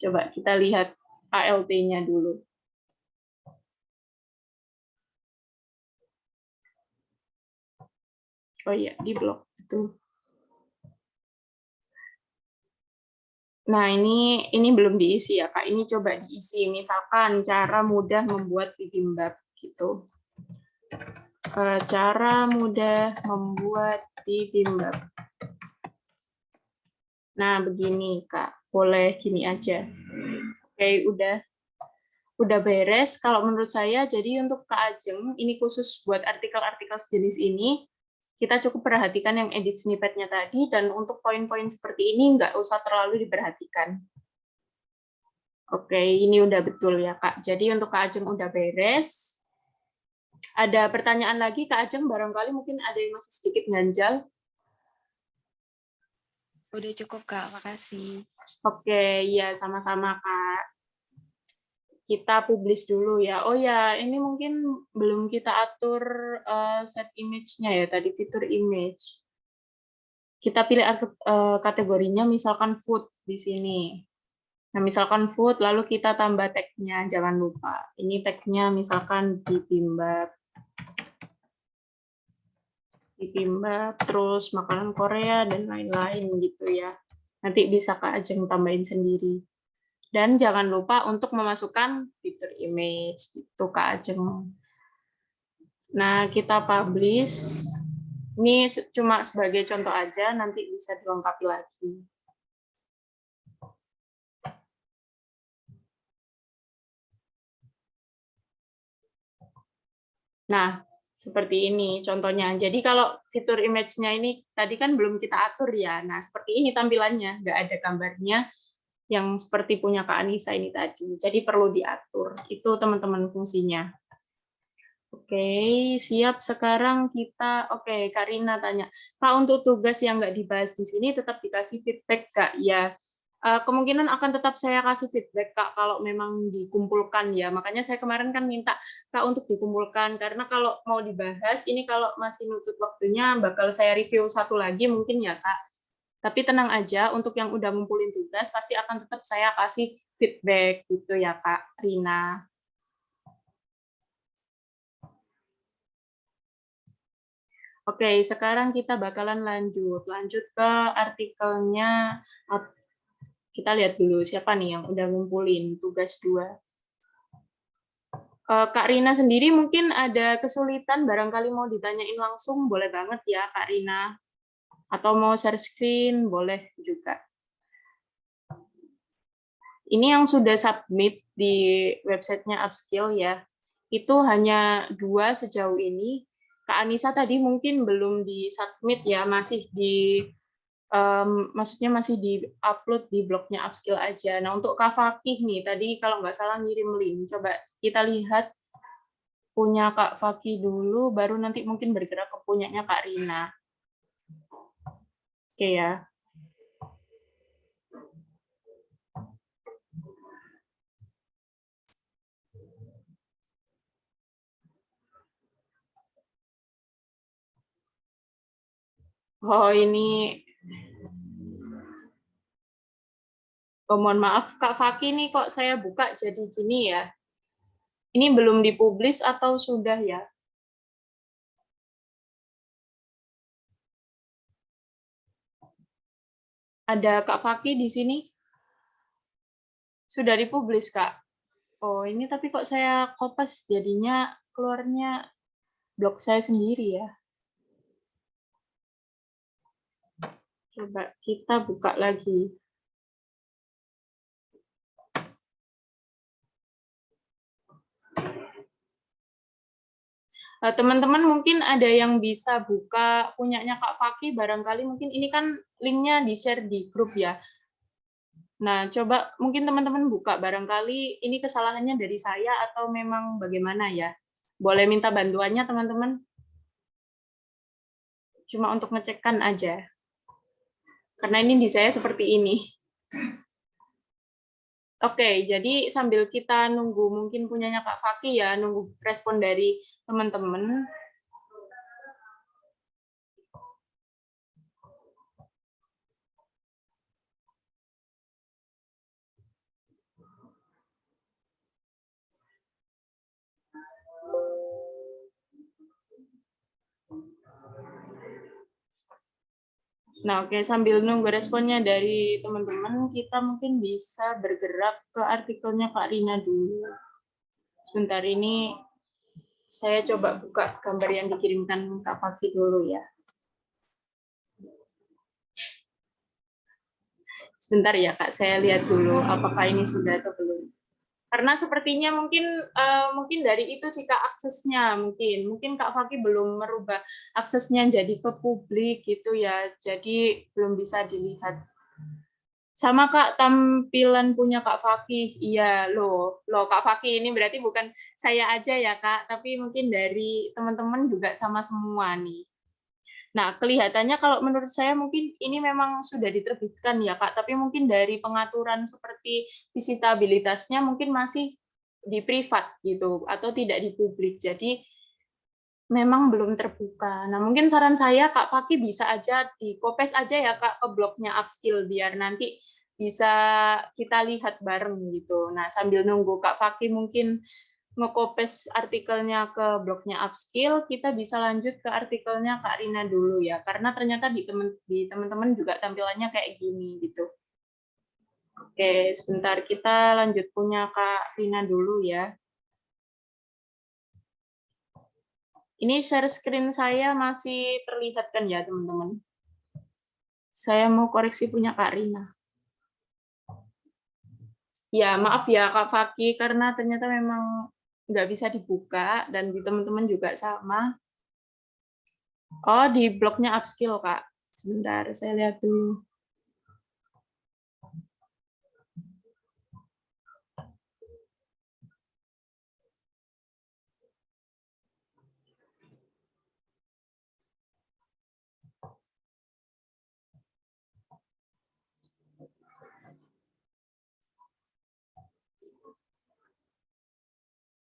Coba kita lihat ALT-nya dulu. Oh iya, di blog itu. Nah, ini belum diisi ya Kak, ini coba diisi. Misalkan cara mudah membuat bibimbap gitu. Cara mudah membuat bibimbap. Nah, begini Kak, boleh gini aja. Oke, udah beres. Kalau menurut saya, jadi untuk Kak Ajeng, ini khusus buat artikel-artikel sejenis ini, kita cukup perhatikan yang edit snippet-nya tadi, dan untuk poin-poin seperti ini nggak usah terlalu diperhatikan. Oke, ini udah betul ya Kak. Jadi untuk Kak Ajeng udah beres. Ada pertanyaan lagi Kak Ajeng, barangkali mungkin ada yang masih sedikit ganjal. Udah cukup Kak, makasih. Oke, ya sama-sama Kak. Kita publish dulu ya. Oh ya, ini mungkin belum kita atur set image-nya ya, tadi fitur image. Kita pilih kategorinya misalkan food di sini. Nah, misalkan food, lalu kita tambah tag-nya, jangan lupa. Ini tag-nya misalkan bibimbap, terus makanan Korea, dan lain-lain gitu ya. Nanti bisa Kak Ajeng tambahin sendiri. Dan jangan lupa untuk memasukkan fitur image, gitu Kak Ajeng. Nah, kita publish. Ini cuma sebagai contoh aja, nanti bisa dilengkapi lagi. Nah, seperti ini contohnya. Jadi kalau fitur image-nya ini tadi kan belum kita atur ya. Nah, seperti ini tampilannya. Nggak ada gambarnya yang seperti punya Kak Anissa ini tadi. Jadi perlu diatur. Itu teman-teman fungsinya. Oke, siap. Sekarang kita, oke, Kak Rina tanya, Kak, untuk tugas yang nggak dibahas di sini tetap dikasih feedback, Kak? Ya, kemungkinan akan tetap saya kasih feedback, Kak, kalau memang dikumpulkan ya. Makanya saya kemarin kan minta, Kak, untuk dikumpulkan. Karena kalau mau dibahas, ini kalau masih nutut waktunya, bakal saya review satu lagi mungkin ya, Kak. Tapi tenang aja, untuk yang udah ngumpulin tugas, pasti akan tetap saya kasih feedback gitu ya, Kak Rina. Oke, sekarang kita bakalan lanjut ke artikelnya. Kita lihat dulu siapa nih yang udah ngumpulin tugas 2. Kak Rina sendiri mungkin ada kesulitan, barangkali mau ditanyain langsung, boleh banget ya Kak Rina. Atau mau share screen, boleh juga. Ini yang sudah submit di websitenya Upskill ya. Itu hanya 2 sejauh ini. Kak Anissa tadi mungkin belum di-submit ya, masih maksudnya masih di-upload di blognya Upskill aja. Nah, untuk Kak Fakih nih, tadi kalau nggak salah ngirim link. Coba kita lihat punya Kak Fakih dulu, baru nanti mungkin bergerak ke punyanya Kak Rina. Oke ya. Oh, ini... Oh, mohon maaf, Kak Fakih nih kok saya buka jadi gini ya. Ini belum dipublish atau sudah ya? Ada Kak Fakih di sini? Sudah dipublish, Kak? Oh, ini tapi kok saya kopas jadinya keluarnya blog saya sendiri ya. Coba kita buka lagi. Teman-teman mungkin ada yang bisa buka punyanya Kak Fakih, barangkali mungkin ini kan linknya di-share di grup ya. Nah, coba mungkin teman-teman buka, barangkali ini kesalahannya dari saya atau memang bagaimana ya. Boleh minta bantuannya teman-teman? Cuma untuk ngecekkan aja. Karena ini di saya seperti ini. Oke, jadi sambil kita nunggu mungkin punyanya Kak Fakih ya, nunggu respon dari teman-teman. Nah, oke, sambil nunggu responnya dari teman-teman, kita mungkin bisa bergerak ke artikelnya Kak Rina dulu. Sebentar ini saya coba buka gambar yang dikirimkan Kak Fakih dulu ya. Sebentar ya Kak, saya lihat dulu apakah ini sudah atau belum. Karena sepertinya mungkin dari itu sih Kak aksesnya mungkin Kak Fakih belum merubah aksesnya jadi ke publik gitu ya, jadi belum bisa dilihat. Sama Kak tampilan punya Kak Fakih, iya loh Kak Fakih ini berarti bukan saya aja ya Kak, tapi mungkin dari teman-teman juga sama semua nih. Nah, kelihatannya kalau menurut saya mungkin ini memang sudah diterbitkan ya, Kak, tapi mungkin dari pengaturan seperti visitabilitasnya mungkin masih di privat gitu atau tidak di publik. Jadi memang belum terbuka. Nah, mungkin saran saya Kak Fakih bisa aja di-copy aja ya Kak ke blognya Upskill biar nanti bisa kita lihat bareng gitu. Nah, sambil nunggu Kak Faki mungkin nge-copy artikelnya ke blognya Upskill, kita bisa lanjut ke artikelnya Kak Rina dulu ya, karena ternyata di teman-teman juga tampilannya kayak gini gitu. Oke, sebentar kita lanjut punya Kak Rina dulu ya. Ini share screen saya masih terlihat kan ya teman-teman? Saya mau koreksi punya Kak Rina. Ya, maaf ya Kak Faki, karena ternyata memang nggak bisa dibuka, dan di teman-teman juga sama. Oh, di blognya Upskill, Kak. Sebentar, saya lihat dulu.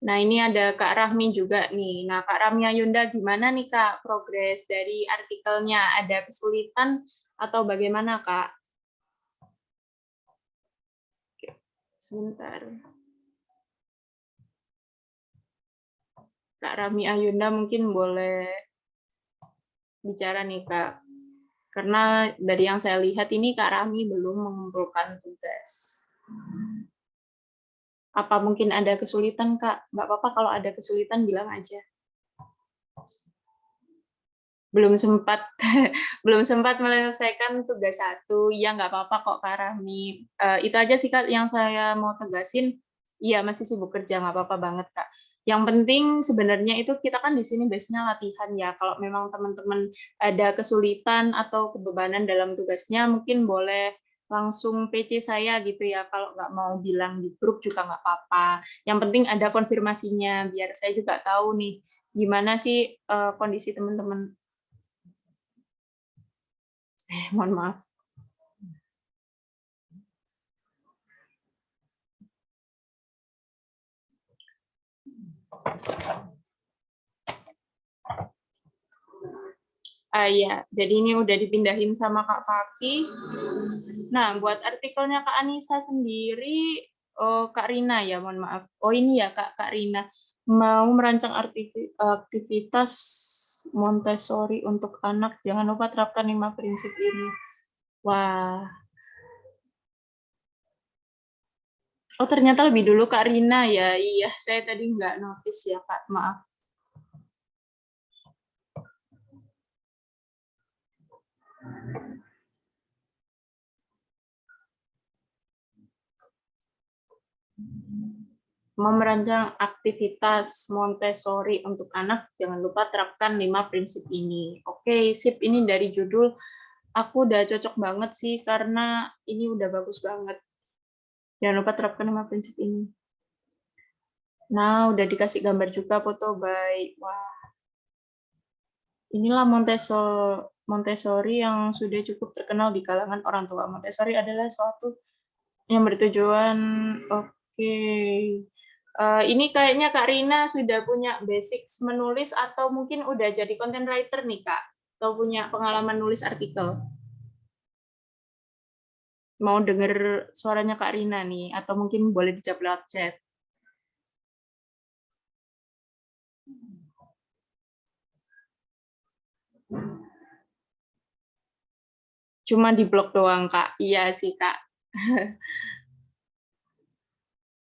Nah, ini ada Kak Rahmi juga nih. Nah, Kak Rahmi Ayunda, gimana nih Kak progres dari artikelnya? Ada kesulitan atau bagaimana Kak? Oke, sebentar. Kak Rahmi Ayunda mungkin boleh bicara nih Kak. Karena dari yang saya lihat ini Kak Rahmi belum mengumpulkan tugas. Apa mungkin ada kesulitan Kak? Nggak apa-apa kalau ada kesulitan bilang aja. Belum sempat belum sempat menyelesaikan tugas satu. Ya nggak apa-apa kok Kak Rahmi. Itu aja sih Kak yang saya mau tegasin. Iya masih sibuk kerja, nggak apa-apa banget Kak. Yang penting sebenarnya itu kita kan di sini base-nya latihan ya. Kalau memang teman-teman ada kesulitan atau kebebanan dalam tugasnya, mungkin boleh langsung PC saya gitu ya. Kalau nggak mau bilang di grup juga nggak apa-apa. Yang penting ada konfirmasinya, biar saya juga tahu nih gimana sih kondisi teman-teman. Mohon maaf. Ya, jadi ini udah dipindahin sama Kak Faki. Nah, buat artikelnya Kak Anissa sendiri, Kak Rina ya, mohon maaf. Oh ini ya Kak Rina, mau merancang aktivitas Montessori untuk anak, jangan lupa terapkan 5 prinsip ini. Wah. Oh ternyata lebih dulu Kak Rina ya, iya saya tadi nggak notice ya Kak, maaf. Mau merancang aktivitas Montessori untuk anak, jangan lupa terapkan 5 prinsip ini. Oke, sip. Ini dari judul, aku udah cocok banget sih, karena ini udah bagus banget. Jangan lupa terapkan 5 prinsip ini. Nah, udah dikasih gambar juga foto by. Wah, inilah Montessori yang sudah cukup terkenal di kalangan orang tua. Montessori adalah suatu yang bertujuan, oke. Ini kayaknya Kak Rina sudah punya basic menulis atau mungkin udah jadi content writer nih Kak? Atau punya pengalaman nulis artikel? Mau denger suaranya Kak Rina nih, atau mungkin boleh dijawab lewat chat. Cuma di blog doang Kak? Iya sih Kak.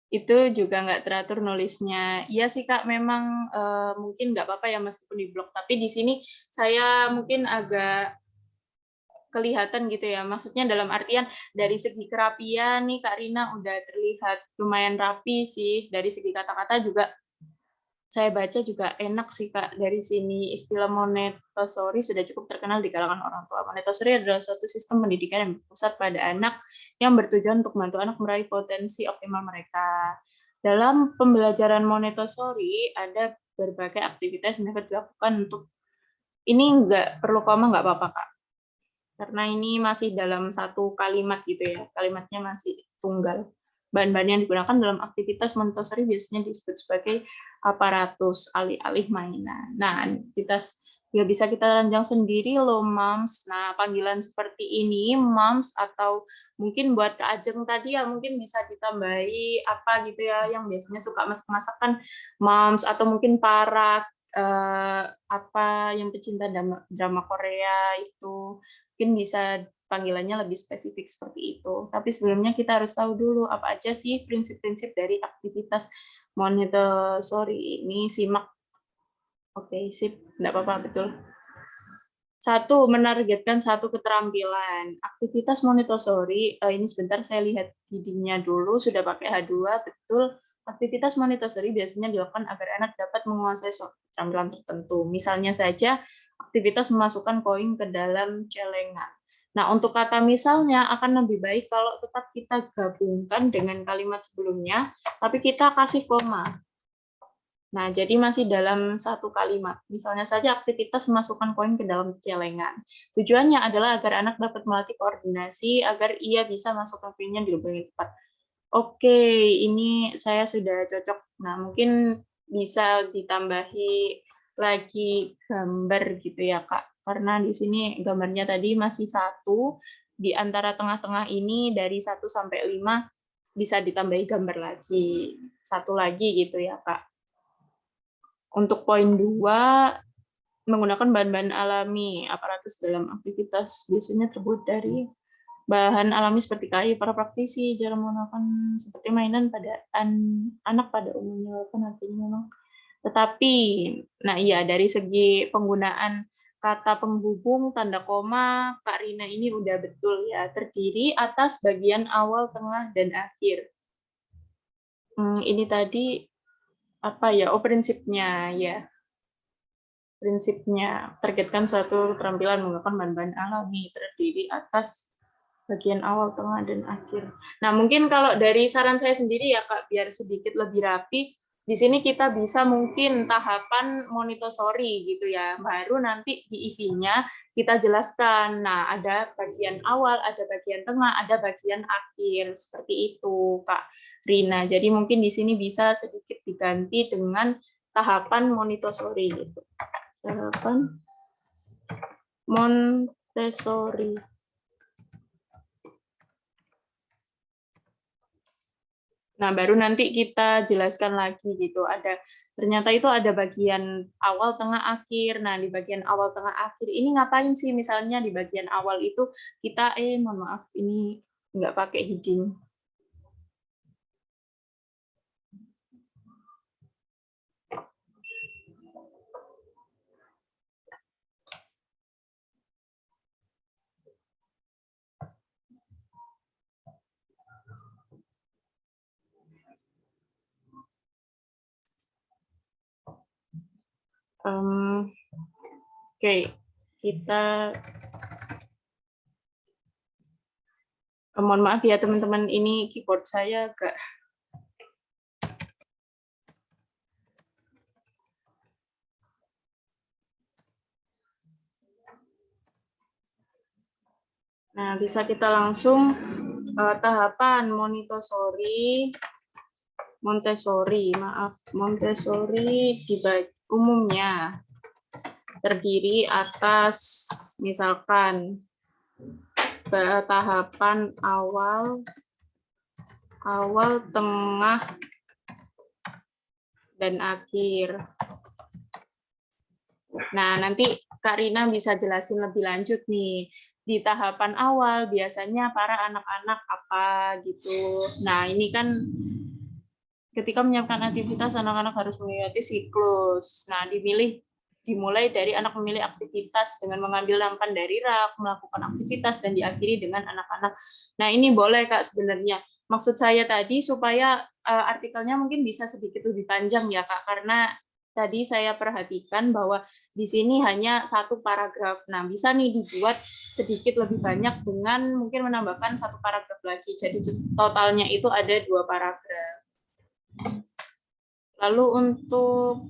Itu juga nggak teratur nulisnya. Iya sih Kak, memang mungkin nggak apa-apa ya meskipun di blog, tapi di sini saya mungkin agak kelihatan gitu ya. Maksudnya dalam artian dari segi kerapian nih Kak Rina udah terlihat lumayan rapi sih. Dari segi kata-kata juga saya baca juga enak sih Kak. Dari sini istilah Montessori sudah cukup terkenal di kalangan orang tua. Montessori adalah suatu sistem pendidikan yang berpusat pada anak yang bertujuan untuk membantu anak meraih potensi optimal mereka. Dalam pembelajaran Montessori ada berbagai aktivitas yang dapat dilakukan untuk ini nggak perlu koma nggak apa-apa Kak. Karena ini masih dalam satu kalimat gitu ya, kalimatnya masih tunggal. Bahan-bahan yang digunakan dalam aktivitas Montessori biasanya disebut sebagai aparatus, alih-alih mainan. Nah, aktivitas Ya bisa kita ranjang sendiri loh, Mams. Nah, panggilan seperti ini, Mams, atau mungkin buat Kak Ajeng tadi ya, mungkin bisa ditambahi apa gitu ya, yang biasanya suka masak-masak kan, Mams, atau mungkin para apa yang pecinta drama Korea itu, mungkin bisa panggilannya lebih spesifik seperti itu. Tapi sebelumnya kita harus tahu dulu apa aja sih prinsip-prinsip dari aktivitas Montessori ini. Simak. Oke, sip. Nggak apa-apa, betul. 1. Menargetkan satu keterampilan. Aktivitas Montessori, ini sebentar saya lihat ID-nya dulu, sudah pakai H2, betul. Aktivitas Montessori biasanya dilakukan agar anak dapat menguasai suatu keterampilan tertentu. Misalnya saja, aktivitas memasukkan koin ke dalam celengan. Nah, untuk kata misalnya akan lebih baik kalau tetap kita gabungkan dengan kalimat sebelumnya, tapi kita kasih koma. Nah, jadi masih dalam satu kalimat. Misalnya saja aktivitas memasukkan koin ke dalam celengan. Tujuannya adalah agar anak dapat melatih koordinasi, agar ia bisa masukkan koinnya di lubang yang tepat. Oke, ini saya sudah cocok. Nah, mungkin bisa ditambahi lagi gambar gitu ya, Kak. Karena di sini gambarnya tadi masih 1. Di antara tengah-tengah ini dari 1 sampai 5 bisa ditambahi gambar lagi. 1 lagi gitu ya, Kak. Untuk poin 2, menggunakan bahan-bahan alami. Aparatus dalam aktivitas biasanya terbuat dari bahan alami seperti kayu. Para praktisi jarang menggunakan seperti mainan pada anak pada umumnya, walaupun artinya memang. Tetapi, nah iya, dari segi penggunaan kata penghubung, tanda koma, Kak Rina ini udah betul ya. Terdiri atas bagian awal, tengah, dan akhir. Ini tadi apa ya? Oh, prinsipnya ya. Prinsipnya, targetkan suatu keterampilan menggunakan bahan-bahan alami, terdiri atas bagian awal, tengah, dan akhir. Nah, mungkin kalau dari saran saya sendiri ya, Kak, biar sedikit lebih rapi, di sini kita bisa mungkin tahapan Montessori gitu ya, baru nanti diisinya kita jelaskan. Nah, ada bagian awal, ada bagian tengah, ada bagian akhir, seperti itu, Kak Rina. Jadi mungkin di sini bisa sedikit diganti dengan tahapan Montessori gitu. Tahapan Montessori. Nah, baru nanti kita jelaskan lagi gitu. Ternyata itu ada bagian awal, tengah, akhir. Nah, di bagian awal, tengah, akhir ini ngapain sih? Misalnya di bagian awal itu kita, mohon maaf, ini nggak pakai heading. Oke, kita mohon maaf ya teman-teman, ini keyboard saya agak Nah, bisa kita langsung tahapan Montessori umumnya terdiri atas misalkan tahapan awal, tengah, dan akhir. Nah, nanti Kak Rina bisa jelasin lebih lanjut nih. Di tahapan awal biasanya para anak-anak apa gitu. Nah, ini kan ketika menyiapkan aktivitas, anak-anak harus mengikuti siklus. Nah, dimulai dari anak memilih aktivitas dengan mengambil nampan dari rak, melakukan aktivitas, dan diakhiri dengan anak-anak. Nah, ini boleh, Kak, sebenarnya. Maksud saya tadi supaya artikelnya mungkin bisa sedikit lebih panjang ya, Kak, karena tadi saya perhatikan bahwa di sini hanya satu paragraf. Nah, bisa nih dibuat sedikit lebih banyak dengan mungkin menambahkan satu paragraf lagi. Jadi totalnya itu ada 2 paragraf. Lalu untuk,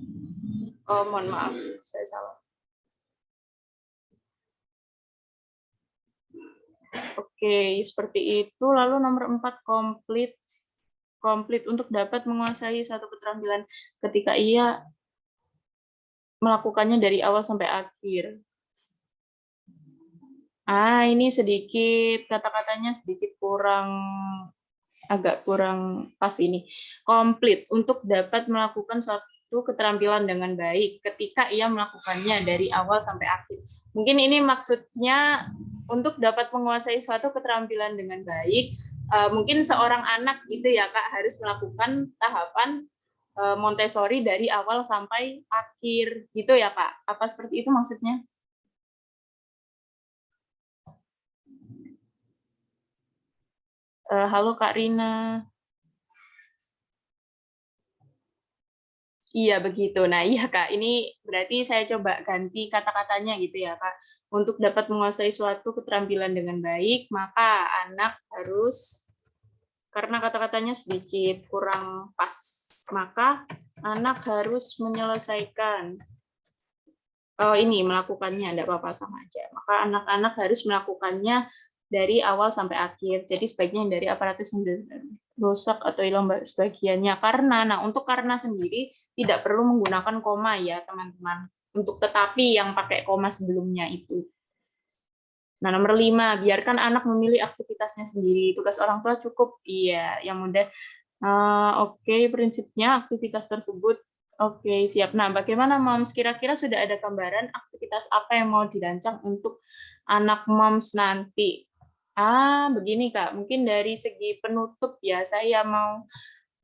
mohon maaf, saya salah. Oke, seperti itu. Lalu nomor 4, komplit untuk dapat menguasai suatu keterampilan ketika ia melakukannya dari awal sampai akhir. Ini sedikit, kata-katanya sedikit agak kurang pas ini. Komplit, untuk dapat melakukan suatu keterampilan dengan baik ketika ia melakukannya dari awal sampai akhir. Mungkin ini maksudnya untuk dapat menguasai suatu keterampilan dengan baik, mungkin seorang anak gitu ya Kak, harus melakukan tahapan Montessori dari awal sampai akhir gitu ya Kak. Apa seperti itu maksudnya? Halo Kak Rina. Iya begitu. Nah iya Kak, ini berarti saya coba ganti kata-katanya gitu ya Kak. Untuk dapat menguasai suatu keterampilan dengan baik, maka anak harus, karena kata-katanya sedikit kurang pas, maka anak harus menyelesaikan, ini melakukannya, tidak apa-apa sama aja. Maka anak-anak harus melakukannya dari awal sampai akhir. Jadi sebaiknya dari aparatus yang rusak atau hilang sebagiannya. Untuk karena sendiri tidak perlu menggunakan koma ya teman-teman. Untuk tetapi yang pakai koma sebelumnya itu. Nah, nomor 5, biarkan anak memilih aktivitasnya sendiri. Tugas orang tua cukup, iya, yang mudah. Oke, prinsipnya aktivitas tersebut. Oke, siap. Nah, bagaimana Moms? Kira-kira sudah ada gambaran aktivitas apa yang mau dirancang untuk anak Moms nanti? Begini Kak, mungkin dari segi penutup ya, saya mau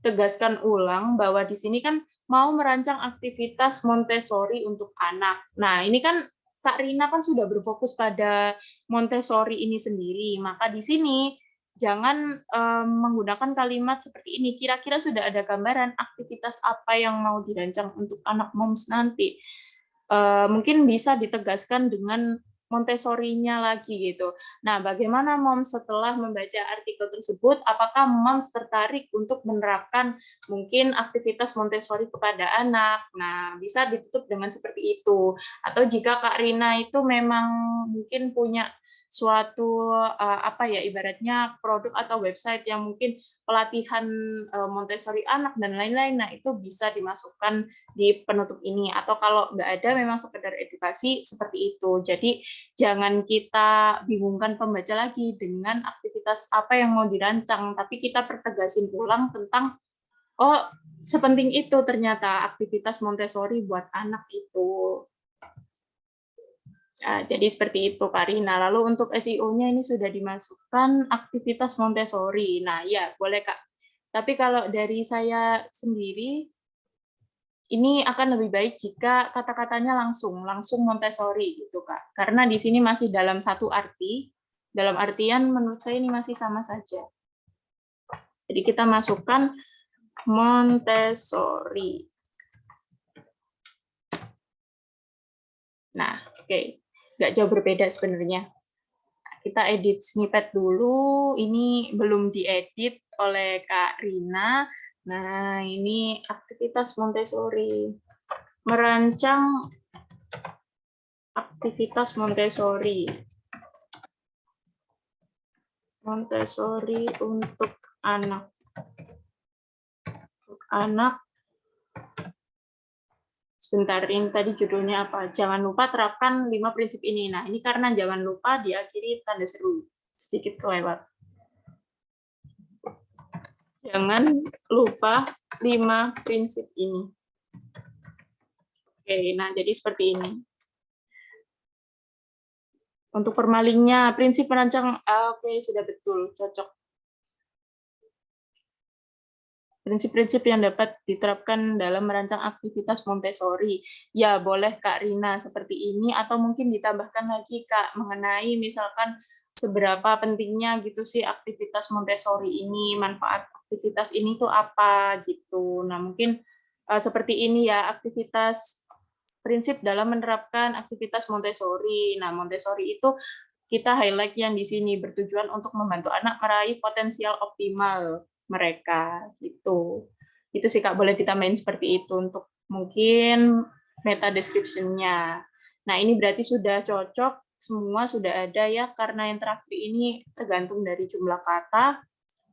tegaskan ulang bahwa di sini kan mau merancang aktivitas Montessori untuk anak. Nah, ini kan Kak Rina kan sudah berfokus pada Montessori ini sendiri, maka di sini jangan menggunakan kalimat seperti ini. Kira-kira sudah ada gambaran aktivitas apa yang mau dirancang untuk anak moms nanti. Mungkin bisa ditegaskan dengan Montessori-nya lagi gitu. Nah, bagaimana moms setelah membaca artikel tersebut, apakah moms tertarik untuk menerapkan mungkin aktivitas Montessori kepada anak? Nah, bisa ditutup dengan seperti itu. Atau jika Kak Rina itu memang mungkin punya suatu ibaratnya produk atau website yang mungkin pelatihan Montessori anak dan lain-lain, nah itu bisa dimasukkan di penutup ini. Atau kalau nggak ada memang sekedar edukasi seperti itu. Jadi jangan kita bingungkan pembaca lagi dengan aktivitas apa yang mau dirancang, tapi kita pertegasin ulang tentang sepenting itu ternyata aktivitas Montessori buat anak itu. Jadi seperti itu Kak Rina. Lalu untuk SEO-nya ini sudah dimasukkan aktivitas Montessori. Nah ya boleh Kak. Tapi kalau dari saya sendiri, ini akan lebih baik jika kata-katanya langsung Montessori gitu Kak. Karena di sini masih dalam satu arti, dalam artian menurut saya ini masih sama saja. Jadi kita masukkan Montessori. Nah, oke. Nggak jauh berbeda sebenarnya. Kita edit snippet dulu. Ini belum diedit oleh Kak Rina. Nah, ini aktivitas Montessori. Merancang aktivitas Montessori. Montessori untuk anak. Untuk anak. Sebentar, ini tadi judulnya apa? Jangan lupa terapkan 5 prinsip ini. Nah, ini karena jangan lupa diakhiri tanda seru. Sedikit kelewat. Jangan lupa 5 prinsip ini. Oke, nah jadi seperti ini. Untuk permalingnya, prinsip merancang, oke, sudah betul, cocok. Prinsip-prinsip yang dapat diterapkan dalam merancang aktivitas Montessori. Ya, boleh Kak Rina seperti ini, atau mungkin ditambahkan lagi Kak, mengenai misalkan seberapa pentingnya gitu sih aktivitas Montessori ini, manfaat aktivitas ini tuh apa gitu. Nah, mungkin seperti ini ya, aktivitas prinsip dalam menerapkan aktivitas Montessori. Nah, Montessori itu kita highlight yang di sini bertujuan untuk membantu anak meraih potensial optimal mereka gitu. Itu sih Kak, boleh ditambahin seperti itu untuk mungkin meta description-nya. Nah, ini berarti sudah cocok, semua sudah ada ya, karena yang terakhir ini tergantung dari jumlah kata.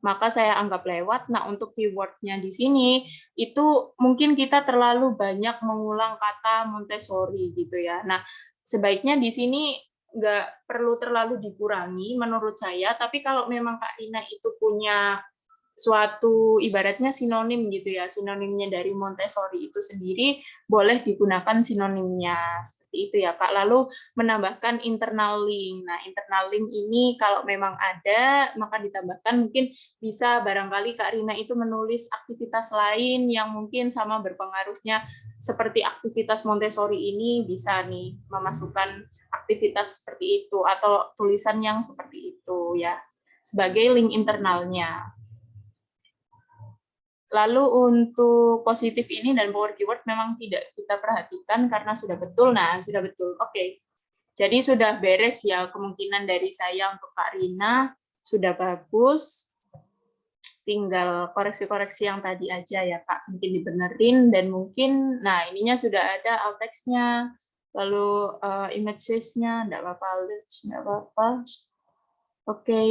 maka saya anggap lewat. Nah, untuk keyword-nya di sini, itu mungkin kita terlalu banyak mengulang kata Montessori gitu ya. Nah, sebaiknya di sini nggak perlu terlalu dikurangi menurut saya, tapi kalau memang Kak Rina itu punya suatu ibaratnya sinonim gitu ya, sinonimnya dari Montessori itu sendiri, boleh digunakan sinonimnya seperti itu ya Kak. Lalu menambahkan internal link. Nah, internal link ini kalau memang ada maka ditambahkan, mungkin bisa barangkali Kak Rina itu menulis aktivitas lain yang mungkin sama berpengaruhnya seperti aktivitas Montessori ini, bisa nih memasukkan aktivitas seperti itu atau tulisan yang seperti itu ya sebagai link internalnya. Lalu untuk positif ini dan power keyword memang tidak kita perhatikan karena sudah betul. Nah, sudah betul. Oke. Jadi sudah beres ya kemungkinan dari saya untuk Kak Rina. Sudah bagus. Tinggal koreksi-koreksi yang tadi aja ya Kak. Mungkin dibenerin dan mungkin, nah ininya sudah ada alt text-nya. Lalu images-nya, enggak apa-apa, enggak apa-apa. Oke,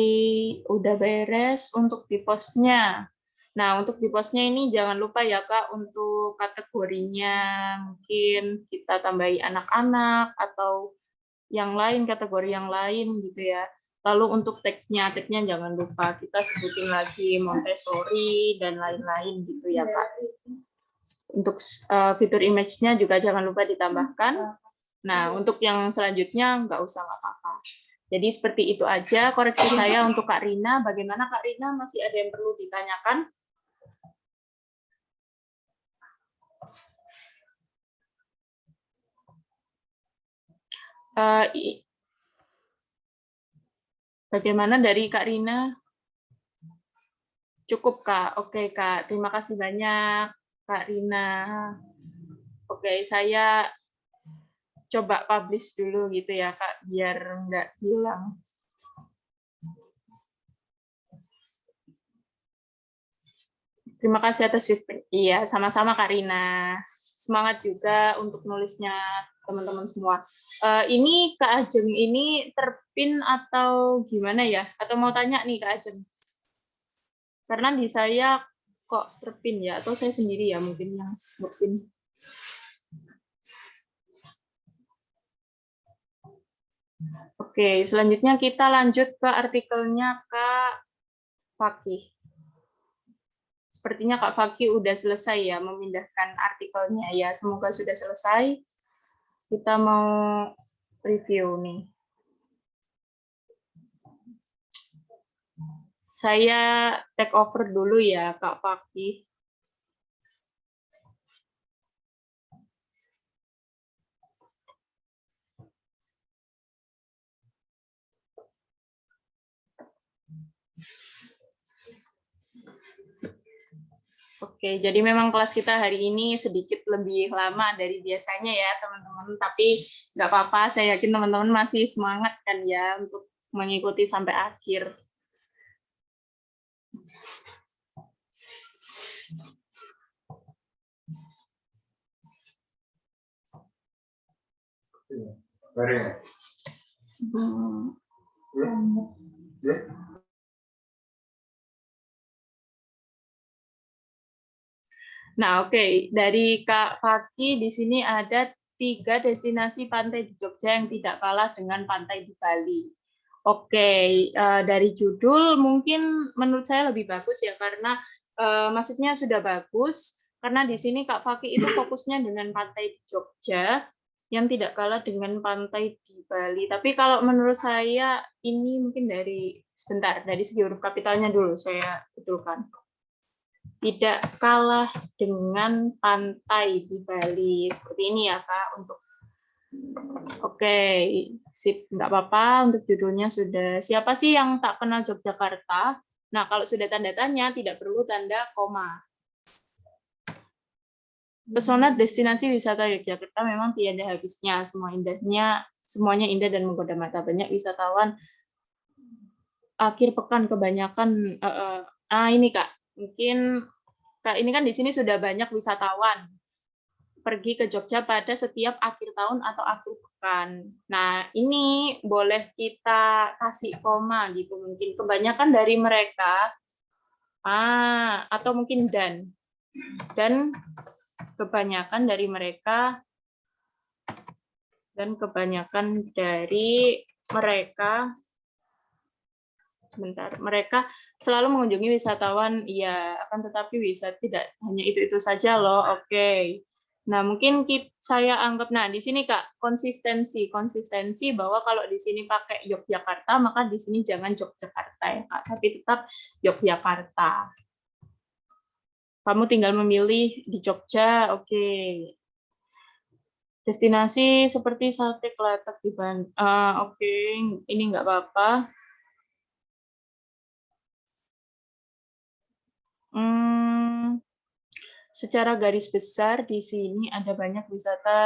udah beres untuk di post-nya. Nah, untuk di post-nya ini jangan lupa ya Kak, untuk kategorinya mungkin kita tambahi anak-anak atau yang lain, kategori yang lain gitu ya. Lalu untuk tag-nya jangan lupa kita sebutin lagi Montessori dan lain-lain gitu ya Kak. Untuk fitur image-nya juga jangan lupa ditambahkan. Nah, untuk yang selanjutnya nggak usah, nggak apa-apa. Jadi seperti itu aja koreksi saya untuk Kak Rina. Bagaimana Kak Rina? Masih ada yang perlu ditanyakan? Bagaimana dari Kak Rina? Cukup Kak. Oke Kak, terima kasih banyak Kak Rina. Oke, saya coba publish dulu gitu ya Kak, biar nggak hilang. Terima kasih atas feedback. Iya, sama-sama Kak Rina. Semangat juga untuk nulisnya teman-teman semua. Ini Kak Ajeng, ini terpin atau gimana ya? Atau mau tanya nih Kak Ajeng? Karena di saya kok terpin ya? Atau saya sendiri ya mungkin yang terpin. Oke, selanjutnya kita lanjut ke artikelnya Kak Fakih. Sepertinya Kak Fakih udah selesai ya memindahkan artikelnya ya. Semoga sudah selesai. Kita mau review nih. Saya take over dulu ya Kak Fakih. Oke, jadi memang kelas kita hari ini sedikit lebih lama dari biasanya ya teman-teman, tapi nggak apa-apa, saya yakin teman-teman masih semangat kan ya untuk mengikuti sampai akhir. Nah, oke. Dari Kak Fakih di sini ada 3 destinasi pantai di Jogja yang tidak kalah dengan pantai di Bali. Oke, dari judul mungkin menurut saya lebih bagus ya, karena maksudnya sudah bagus, karena di sini Kak Fakih itu fokusnya dengan pantai di Jogja yang tidak kalah dengan pantai di Bali. Tapi kalau menurut saya ini mungkin dari segi huruf kapitalnya dulu saya betulkan. Tidak kalah dengan pantai di Bali. Seperti ini ya Kak. Oke, sip, nggak apa-apa. Untuk judulnya sudah. Siapa sih yang tak kenal Yogyakarta? Nah, kalau sudah tanda tanya, tidak perlu tanda koma. Pesona destinasi wisata Yogyakarta memang tiada habisnya. Semuanya indah dan menggoda mata. Banyak wisatawan akhir pekan kebanyakan. Ini Kak, mungkin Kak, ini kan di sini sudah banyak wisatawan pergi ke Jogja pada setiap akhir tahun atau akhir pekan. Nah, ini boleh kita kasih koma gitu. Mungkin kebanyakan dari mereka Atau mungkin dan kebanyakan dari mereka mereka selalu mengunjungi wisatawan, iya, akan tetapi tidak hanya itu saja loh. Oke. Nah, mungkin saya anggap, nah di sini Kak, konsistensi bahwa kalau di sini pakai Yogyakarta, maka di sini jangan Yogyakarta ya Kak, tapi tetap Yogyakarta. Kamu tinggal memilih di Jogja, oke. Destinasi seperti sate Klatak di Bandung, oke, ini nggak apa-apa. Secara garis besar di sini ada banyak wisata,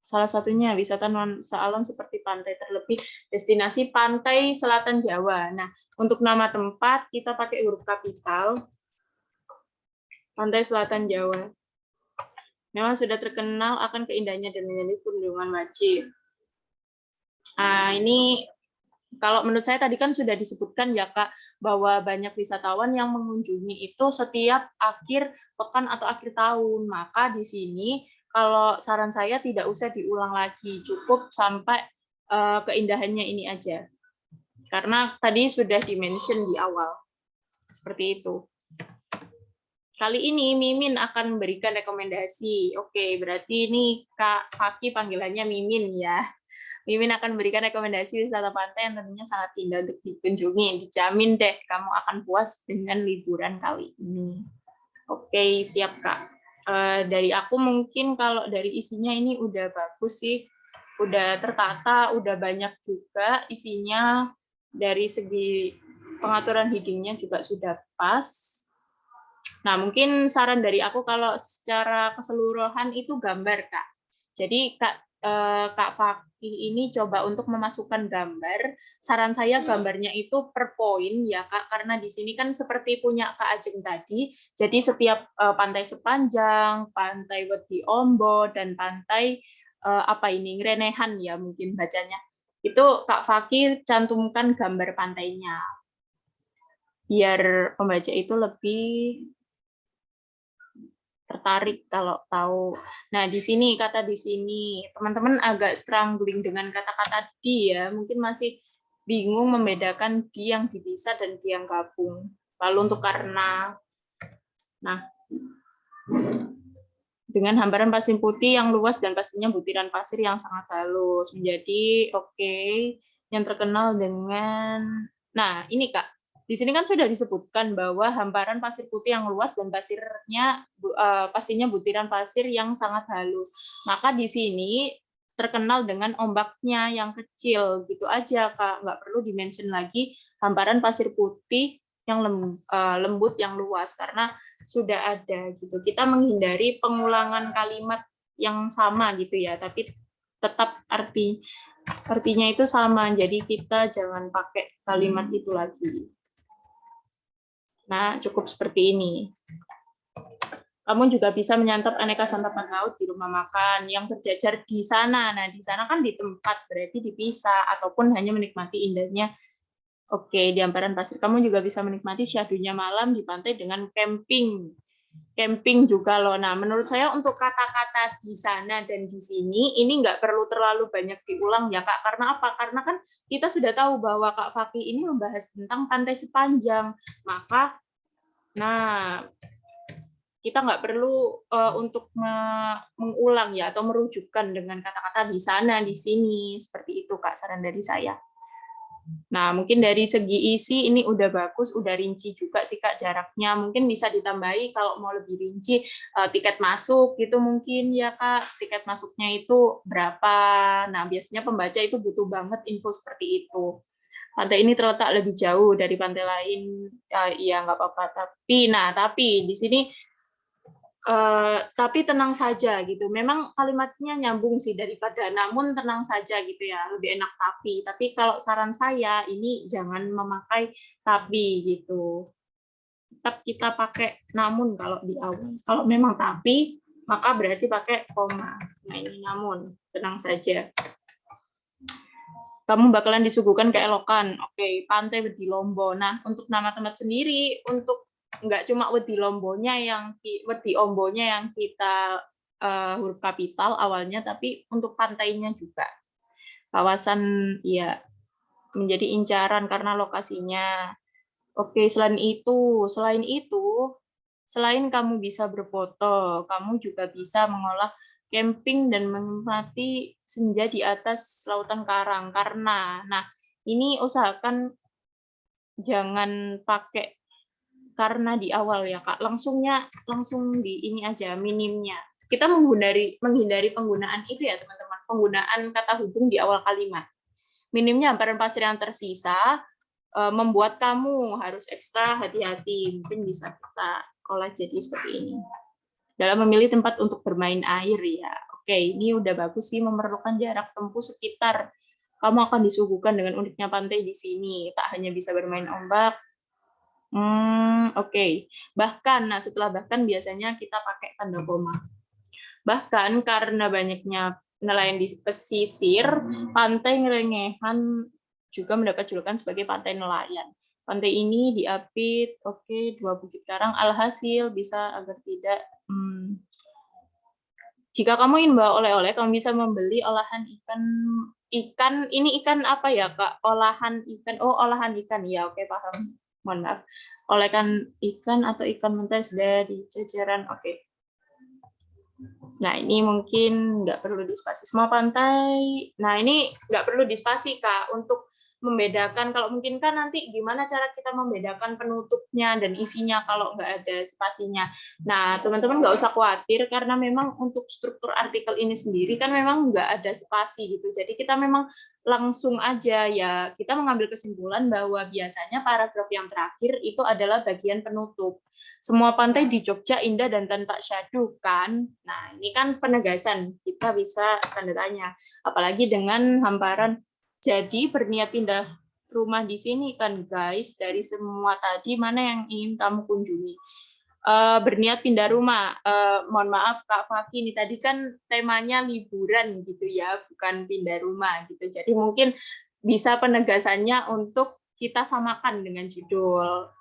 salah satunya wisata nuansa alam seperti pantai, terlebih destinasi pantai selatan Jawa. Nah, untuk nama tempat kita pakai huruf kapital, pantai selatan Jawa. Memang sudah terkenal akan keindahannya dan menjadi kunjungan wajib. Nah, ini kalau menurut saya tadi kan sudah disebutkan ya Kak, bahwa banyak wisatawan yang mengunjungi itu setiap akhir pekan atau akhir tahun. Maka di sini kalau saran saya tidak usah diulang lagi, cukup sampai keindahannya ini aja. Karena tadi sudah di-mention di awal. Seperti itu. Kali ini Mimin akan memberikan rekomendasi. Oke, berarti ini Kak Faki panggilannya Mimin ya. Mimin akan memberikan rekomendasi wisata pantai yang tentunya sangat indah untuk dikunjungi. Dijamin deh, kamu akan puas dengan liburan kali ini. Oke, siap Kak. Dari aku mungkin kalau dari isinya ini udah bagus sih. Udah tertata, udah banyak juga isinya. Dari segi pengaturan headingnya juga sudah pas. Nah, mungkin saran dari aku kalau secara keseluruhan itu gambar, Kak. Jadi, Kak Fakih ini coba untuk memasukkan gambar. Saran saya gambarnya itu per poin ya, Kak, karena di sini kan seperti punya Kak Ajeng tadi. Jadi setiap pantai sepanjang, pantai Wedi Ombo, dan pantai Ngrenehan ya mungkin bacanya. Itu Kak Fakih cantumkan gambar pantainya. Biar pembaca itu lebih tertarik kalau tahu. Nah, di sini teman-teman agak struggling dengan kata-kata di ya, mungkin masih bingung membedakan di yang dipisah dan di yang gabung. Lalu untuk karena, nah, dengan hamparan pasir putih yang luas dan pastinya butiran pasir yang sangat halus menjadi yang terkenal dengan, nah ini Kak. Di sini kan sudah disebutkan bahwa hamparan pasir putih yang luas dan pasirnya pastinya butiran pasir yang sangat halus. Maka di sini terkenal dengan ombaknya yang kecil, gitu aja Kak. Nggak perlu dimention lagi hamparan pasir putih yang lembut, yang luas, karena sudah ada gitu. Kita menghindari pengulangan kalimat yang sama gitu ya, tapi tetap artinya itu sama. Jadi kita jangan pakai kalimat itu lagi. Nah, cukup seperti ini. Kamu juga bisa menyantap aneka santapan laut di rumah makan yang berjajar di sana. Nah, di sana kan di tempat, berarti dipisah, ataupun hanya menikmati indahnya. Di hamparan pasir. Kamu juga bisa menikmati syadunya malam di pantai dengan camping. Camping juga loh. Nah, menurut saya untuk kata-kata di sana dan di sini, ini nggak perlu terlalu banyak diulang ya, Kak. Karena apa? Karena kan kita sudah tahu bahwa Kak Fakih ini membahas tentang pantai sepanjang. Maka, nah, kita nggak perlu untuk mengulang ya, atau merujukkan dengan kata-kata di sana, di sini. Seperti itu, Kak, saran dari saya. Nah, mungkin dari segi isi ini udah bagus, udah rinci juga sih Kak jaraknya. Mungkin bisa ditambahi kalau mau lebih rinci tiket masuk gitu mungkin ya Kak. Tiket masuknya itu berapa? Nah, biasanya pembaca itu butuh banget info seperti itu. Pantai ini terletak lebih jauh dari pantai lain. Iya nggak apa-apa. Tapi di sini tapi tenang saja gitu. Memang kalimatnya nyambung sih daripada namun tenang saja gitu ya, lebih enak tapi kalau saran saya ini jangan memakai tapi gitu. Tetap kita pakai namun kalau di awal. Kalau memang tapi maka berarti pakai koma. Nah, ini namun tenang saja. Kamu bakalan disuguhkan keelokan. Pantai Wedi Lombo. Nah, untuk nama tempat sendiri, untuk nggak cuma wedi ombonya yang kita huruf kapital awalnya, tapi untuk pantainya juga. Kawasan ya menjadi incaran karena lokasinya. Oke, selain kamu bisa berfoto, kamu juga bisa mengolah camping dan menikmati senja di atas lautan karang. Nah, ini usahakan jangan pakai karena di awal ya, Kak. Langsung di ini aja minimnya. Kita menghindari penggunaan itu ya, teman-teman. Penggunaan kata hubung di awal kalimat. Minimnya hamparan pasir yang tersisa membuat kamu harus ekstra hati-hati. Mungkin bisa kita olah jadi seperti ini. Dalam memilih tempat untuk bermain air ya. Oke, ini udah bagus sih, memerlukan jarak tempuh sekitar. Kamu akan disuguhkan dengan uniknya pantai di sini. Tak hanya bisa bermain ombak. Oke. Bahkan, setelah bahkan biasanya kita pakai tanda koma. Bahkan karena banyaknya nelayan di pesisir, pantai Ngerengehan juga mendapat julukan sebagai pantai nelayan. Pantai ini diapit, dua bukit karang, alhasil bisa agar tidak. Jika kamu ingin bawa oleh-oleh, kamu bisa membeli olahan ikan. Ini ikan apa ya, Kak? Olahan ikan. Ya, oke, paham. Mohon maaf. Olahan ikan atau ikan mentah sudah di jajaran. Oke. Nah, ini mungkin nggak perlu dispasi. Semua pantai, nah ini nggak perlu dispasi, Kak, untuk membedakan. Kalau mungkin kan nanti gimana cara kita membedakan penutupnya dan isinya kalau nggak ada spasinya. Nah, teman-teman nggak usah khawatir, karena memang untuk struktur artikel ini sendiri kan memang nggak ada spasi gitu. Jadi kita memang langsung aja ya, kita mengambil kesimpulan bahwa biasanya paragraf yang terakhir itu adalah bagian penutup. Semua pantai di Jogja indah dan tanpa syadu kan. Nah, ini kan penegasan, kita bisa tanda tanya. Apalagi dengan hamparan. Jadi berniat pindah rumah di sini kan guys, dari semua tadi mana yang ingin kamu kunjungi? Berniat pindah rumah. Mohon maaf Kak Faki, ini tadi kan temanya liburan gitu ya, bukan pindah rumah gitu. Jadi mungkin bisa penegasannya untuk kita samakan dengan judul.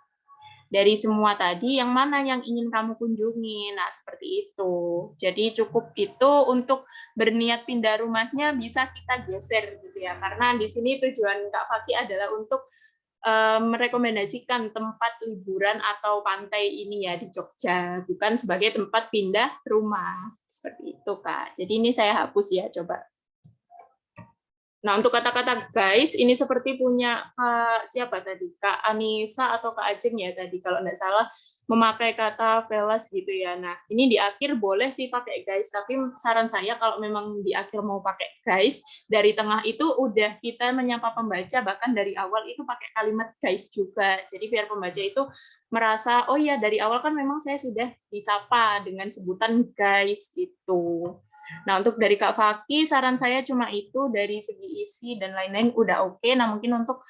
Dari semua tadi, yang mana yang ingin kamu kunjungi? Nah, seperti itu. Jadi cukup itu untuk berniat pindah rumahnya bisa kita geser gitu ya. Karena di sini tujuan Kak Faki adalah untuk merekomendasikan tempat liburan atau pantai ini ya di Jogja, bukan sebagai tempat pindah rumah. Seperti itu, Kak. Jadi ini saya hapus ya, coba. Nah, untuk kata-kata guys, ini seperti punya Kak siapa tadi? Kak Anissa atau Kak Ajeng ya tadi, kalau nggak salah, memakai kata velas gitu ya. Nah, ini di akhir boleh sih pakai guys, tapi saran saya kalau memang di akhir mau pakai guys, dari tengah itu udah kita menyapa pembaca, bahkan dari awal itu pakai kalimat guys juga. Jadi biar pembaca itu merasa, oh ya dari awal kan memang saya sudah disapa dengan sebutan guys gitu. Nah, untuk dari Kak Faki, saran saya cuma itu, dari segi isi dan lain-lain udah oke. Nah, mungkin untuk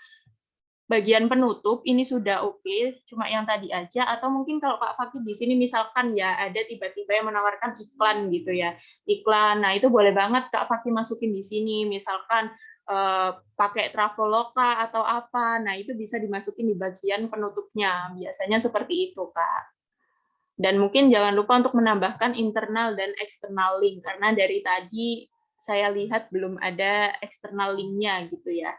bagian penutup ini sudah oke, cuma yang tadi aja. Atau mungkin kalau Kak Faki di sini misalkan ya ada tiba-tiba yang menawarkan iklan gitu ya, iklan. Nah, itu boleh banget Kak Faki masukin di sini, misalkan pakai Traveloka atau apa. Nah, itu bisa dimasukin di bagian penutupnya. Biasanya seperti itu, Kak. Dan mungkin jangan lupa untuk menambahkan internal dan eksternal link, karena dari tadi saya lihat belum ada eksternal link-nya gitu ya.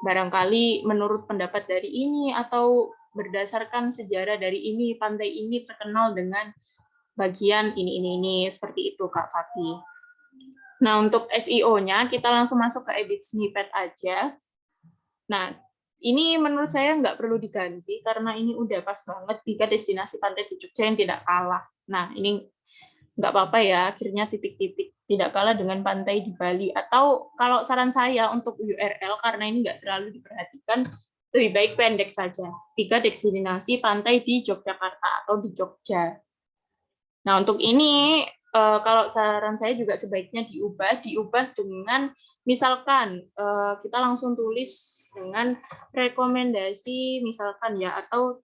Barangkali menurut pendapat dari ini atau berdasarkan sejarah dari ini, pantai ini terkenal dengan bagian ini, seperti itu Kak Fati. Nah, untuk SEO-nya kita langsung masuk ke edit snippet aja. Nah, ini menurut saya nggak perlu diganti karena ini udah pas banget jika destinasi pantai di Jogja yang tidak kalah. Nah, ini nggak apa-apa ya, akhirnya titik-titik tidak kalah dengan pantai di Bali. Atau kalau saran saya untuk URL, karena ini nggak terlalu diperhatikan, lebih baik pendek saja. 3 destinasi pantai di Yogyakarta atau di Jogja. Nah, untuk ini kalau saran saya juga sebaiknya diubah dengan misalkan kita langsung tulis dengan rekomendasi misalkan ya, atau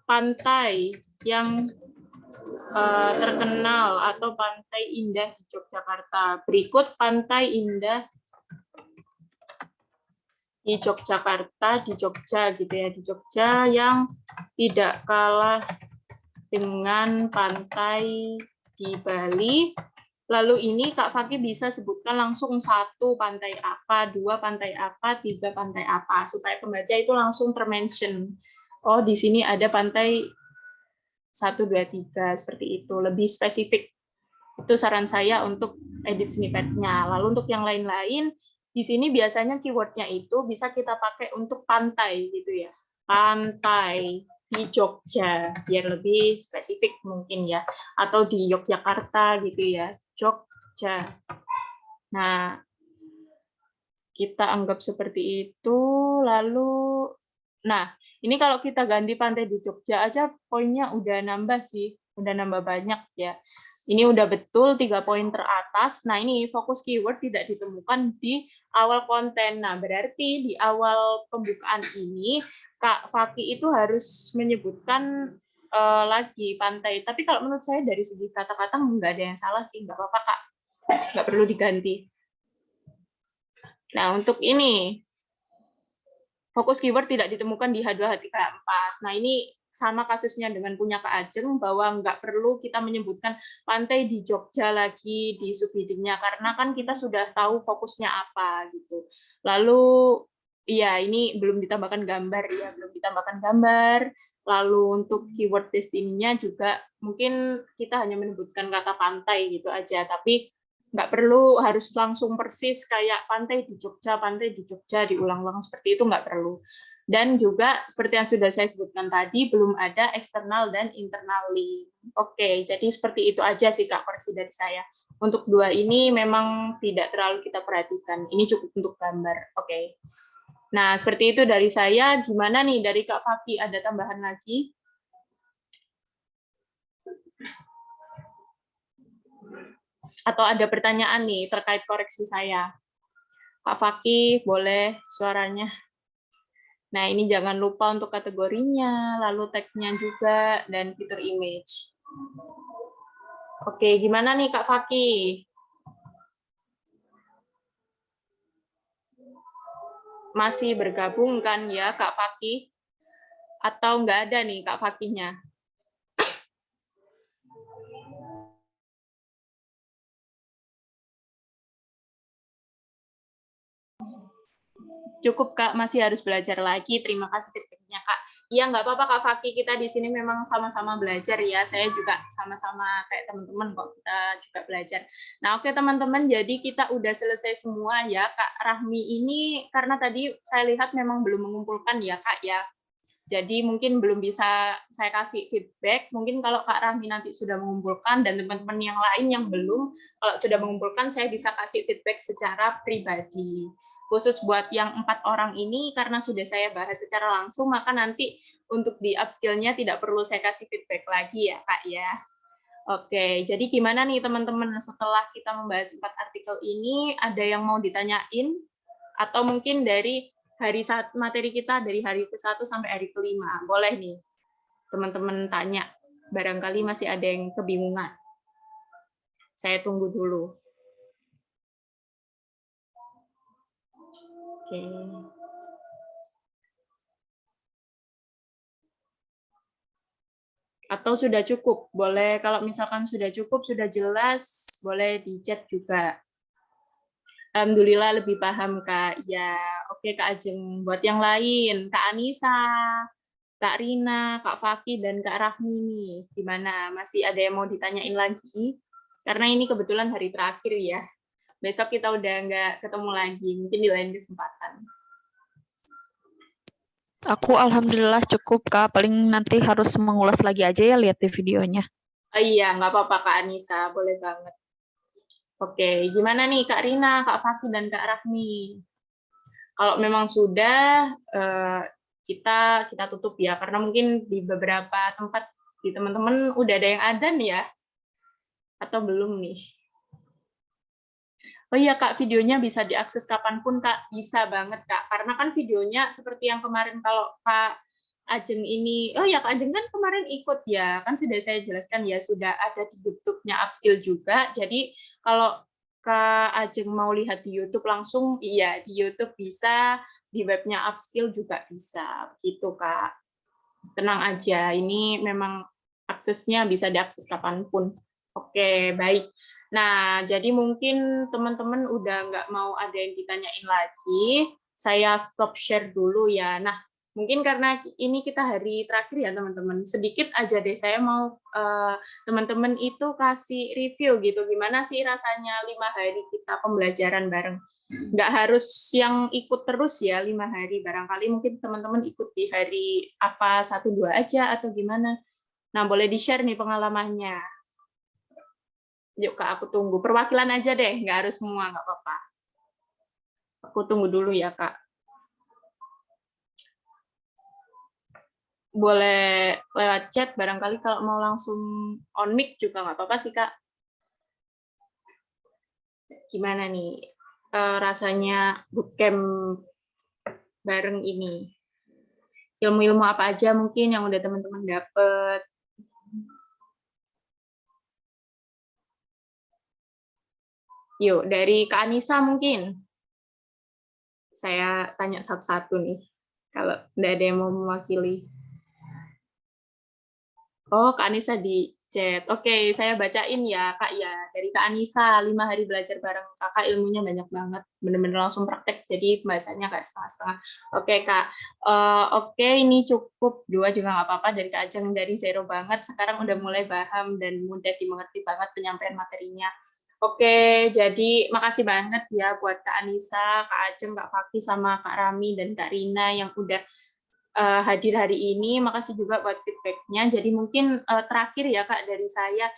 pantai yang terkenal atau pantai indah di Yogyakarta. Berikut pantai indah di Yogyakarta, di Jogja gitu ya, di Jogja yang tidak kalah dengan pantai di Bali. Lalu ini Kak Fakih bisa sebutkan langsung 1 pantai apa, 2 pantai apa, 3 pantai apa, supaya pembaca itu langsung termention. Oh, di sini ada pantai 1, 2, 3, seperti itu. Lebih spesifik. Itu saran saya untuk edit snippet-nya. Lalu untuk yang lain-lain, di sini biasanya keyword-nya itu bisa kita pakai untuk pantai gitu ya. Pantai di Jogja, biar lebih spesifik mungkin ya. Atau di Yogyakarta gitu ya, Jogja. Nah, kita anggap seperti itu, lalu, nah, ini kalau kita ganti pantai di Jogja aja, poinnya udah nambah sih, udah nambah banyak ya. Ini udah betul 3 poin teratas. Nah, ini fokus keyword tidak ditemukan di awal konten. Nah, berarti di awal pembukaan ini, Kak Fakih itu harus menyebutkan lagi pantai. Tapi kalau menurut saya dari segi kata-kata nggak ada yang salah sih, nggak apa-apa Kak. Nggak perlu diganti. Nah, untuk ini, fokus keyword tidak ditemukan di H2, H3, H4. Nah, ini sama kasusnya dengan punya Kak Ajeng, bahwa nggak perlu kita menyebutkan pantai di Jogja lagi di subheading-nya, karena kan kita sudah tahu fokusnya apa, gitu. Lalu, ya ini belum ditambahkan gambar, ya, belum ditambahkan gambar. Lalu untuk keyword destiny-nya juga mungkin kita hanya menyebutkan kata pantai gitu aja, tapi nggak perlu harus langsung persis kayak pantai di Jogja diulang-ulang seperti itu, nggak perlu. Dan juga seperti yang sudah saya sebutkan tadi, belum ada eksternal dan internal link. Oke, jadi seperti itu aja sih Kak koreksi dari saya. Untuk 2 ini memang tidak terlalu kita perhatikan. Ini cukup untuk gambar. Oke. Nah, seperti itu dari saya. Gimana nih dari Kak Fakih, ada tambahan lagi? Atau ada pertanyaan nih terkait koreksi saya? Pak Fakih, boleh suaranya. Nah, ini jangan lupa untuk kategorinya, lalu tag-nya juga, dan fitur image. Oke, gimana nih Kak Fakih? Masih bergabung kan ya Kak Fakih? Atau nggak ada nih Kak Fakihnya? Cukup Kak, masih harus belajar lagi. Terima kasih feedback-nya Kak. Iya, nggak apa-apa Kak Fakih, kita di sini memang sama-sama belajar ya. Saya juga sama-sama kayak teman-teman kok, kita juga belajar. Nah, oke teman-teman, jadi kita udah selesai semua ya. Kak Rahmi ini, karena tadi saya lihat memang belum mengumpulkan ya Kak ya. Jadi mungkin belum bisa saya kasih feedback. Mungkin kalau Kak Rahmi nanti sudah mengumpulkan dan teman-teman yang lain yang belum, kalau sudah mengumpulkan saya bisa kasih feedback secara pribadi. Khusus buat yang 4 orang ini, karena sudah saya bahas secara langsung, maka nanti untuk di upskill-nya tidak perlu saya kasih feedback lagi ya Kak ya. Oke, jadi gimana nih teman-teman setelah kita membahas 4 artikel ini, ada yang mau ditanyain? Atau mungkin dari materi kita dari hari ke-1 sampai hari ke-5. Boleh nih teman-teman tanya. Barangkali masih ada yang kebingungan. Saya tunggu dulu. Oke. Atau sudah cukup? Boleh, kalau misalkan sudah cukup, sudah jelas, boleh di chat juga. Alhamdulillah lebih paham, Kak. Ya, oke Kak Ajeng. Buat yang lain, Kak Anissa, Kak Rina, Kak Fakih, dan Kak Rahmi nih. Gimana? Masih ada yang mau ditanyain lagi? Karena ini kebetulan hari terakhir ya. Besok kita udah nggak ketemu lagi. Mungkin di lain kesempatan. Aku alhamdulillah cukup, Kak. Paling nanti harus mengulas lagi aja ya, lihat di videonya. Oh iya, nggak apa-apa Kak Anissa. Boleh banget. Oke, gimana nih Kak Rina, Kak Fakih, dan Kak Rahmi? Kalau memang sudah, kita tutup ya. Karena mungkin di beberapa tempat di teman-teman udah ada yang adzan ya. Atau belum nih? Oh iya Kak, videonya bisa diakses kapanpun Kak, bisa banget Kak. Karena kan videonya seperti yang kemarin kalau Kak Ajeng ini, oh ya Kak Ajeng kan kemarin ikut ya, kan sudah saya jelaskan ya, sudah ada di YouTube-nya Upskill juga. Jadi kalau Kak Ajeng mau lihat di YouTube langsung, iya di YouTube bisa, di webnya Upskill juga bisa, gitu Kak. Tenang aja, ini memang aksesnya bisa diakses kapanpun. Oke, baik. Nah, jadi mungkin teman-teman udah nggak mau ada yang ditanyain lagi. Saya stop share dulu ya. Nah, mungkin karena ini kita hari terakhir ya teman-teman. Sedikit aja deh, saya mau teman-teman itu kasih review gitu. Gimana sih rasanya 5 hari kita pembelajaran bareng. Nggak harus yang ikut terus ya 5 hari, barangkali mungkin teman-teman ikut di hari apa 1-2 aja atau gimana. Nah, boleh di-share nih pengalamannya. Yuk Kak, aku tunggu. Perwakilan aja deh, nggak harus semua, nggak apa-apa. Aku tunggu dulu ya Kak. Boleh lewat chat, barangkali kalau mau langsung on mic juga nggak apa-apa sih Kak. Gimana nih rasanya bootcamp bareng ini? Ilmu-ilmu apa aja mungkin yang udah teman-teman dapet? Yuk, dari Kak Anissa mungkin. Saya tanya satu-satu nih, kalau nggak ada yang mau mewakili. Oh, Kak Anissa di chat. Oke, saya bacain ya, Kak ya. Dari Kak Anissa, 5 hari belajar bareng Kakak, ilmunya banyak banget. Bener-bener langsung praktek, jadi bahasanya kayak setengah-setengah. Oke, Kak. Oke, ini cukup 2 juga nggak apa-apa. Dari Kak Ajeng, dari zero banget, sekarang udah mulai paham dan mudah dimengerti banget penyampaian materinya. Oke, jadi makasih banget ya buat Kak Anissa, Kak Ajeng, Kak Fakih, sama Kak Rami, dan Kak Rina yang udah hadir hari ini. Makasih juga buat feedback-nya. Jadi mungkin terakhir ya Kak dari saya,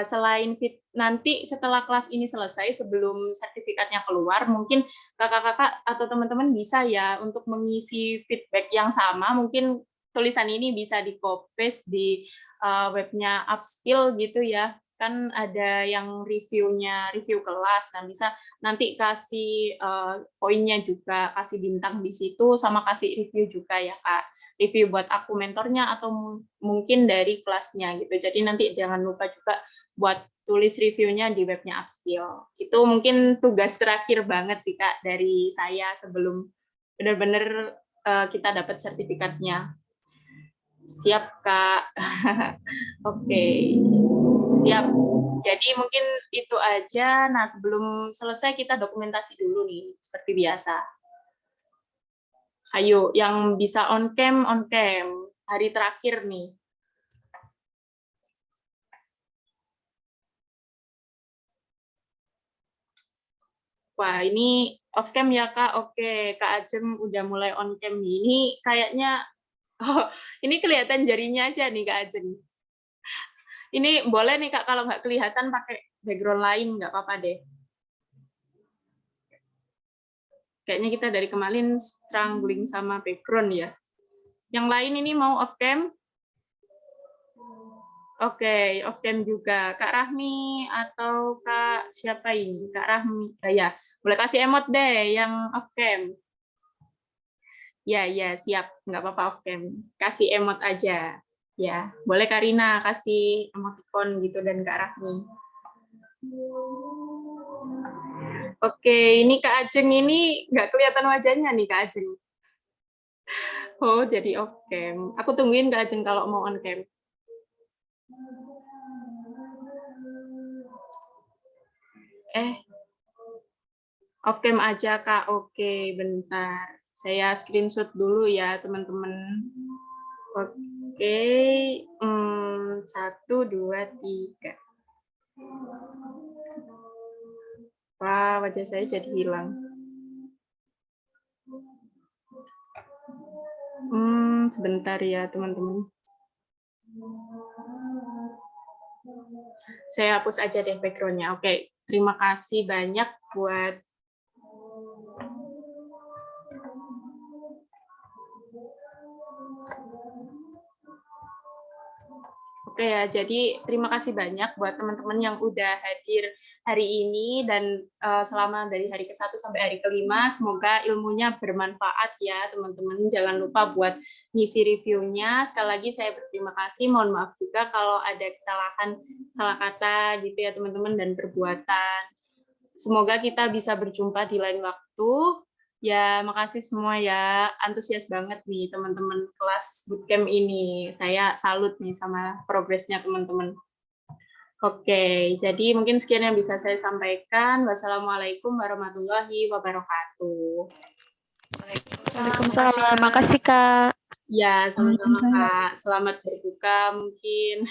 selain nanti setelah kelas ini selesai, sebelum sertifikatnya keluar, mungkin kakak-kakak atau teman-teman bisa ya untuk mengisi feedback yang sama, mungkin tulisan ini bisa di-copy di webnya Upskill gitu ya. Kan ada yang reviewnya, review kelas, nah bisa nanti kasih poinnya juga, kasih bintang di situ, sama kasih review juga ya Kak. Review buat aku mentornya atau mungkin dari kelasnya gitu. Jadi nanti jangan lupa juga buat tulis reviewnya di webnya Upskill. Itu mungkin tugas terakhir banget sih Kak dari saya sebelum benar-benar kita dapat sertifikatnya. Siap Kak. Oke. Siap. Jadi mungkin itu aja. Nah, sebelum selesai kita dokumentasi dulu nih, seperti biasa. Ayo, yang bisa on cam, on cam. Hari terakhir nih. Wah, ini off cam ya Kak. Oke, Kak Ajeng udah mulai on cam nih. Ini kayaknya, oh, ini kelihatan jarinya aja nih Kak Ajeng. Ini boleh nih Kak, kalau nggak kelihatan pakai background lain, nggak apa-apa deh. Kayaknya kita dari kemarin struggling sama background ya. Yang lain ini mau off cam? Oke, off cam juga. Kak Rahmi atau Kak siapa ini? Kak Rahmi. Ya, boleh kasih emot deh yang off cam. Ya, siap. Nggak apa-apa off cam. Kasih emot aja. Ya, boleh Karina kasih emoticon gitu dan Kak Rahmi. Oke, ini Kak Ajeng ini nggak kelihatan wajahnya nih Kak Ajeng. Oh, jadi off cam. Aku tungguin Kak Ajeng kalau mau on cam. Off cam aja Kak. Oke, bentar. Saya screenshot dulu ya teman-teman. Oke, 1, 2, 3. Wah, wajah saya jadi hilang. Sebentar ya teman-teman. Saya hapus aja deh background-nya. Oke, terima kasih banyak buat Oke ya, jadi terima kasih banyak buat teman-teman yang udah hadir hari ini dan selama dari hari ke-1 sampai hari ke-5, semoga ilmunya bermanfaat ya teman-teman. Jangan lupa buat ngisi reviewnya. Sekali lagi saya berterima kasih, mohon maaf juga kalau ada kesalahan, salah kata gitu ya teman-teman dan perbuatan. Semoga kita bisa berjumpa di lain waktu. Ya, makasih semua ya. Antusias banget nih teman-teman kelas bootcamp ini. Saya salut nih sama progresnya teman-teman. Oke, jadi mungkin sekian yang bisa saya sampaikan. Wassalamualaikum warahmatullahi wabarakatuh. Waalaikumsalam. Makasih, Kak. Ya, sama-sama Kak. Selamat berbuka mungkin.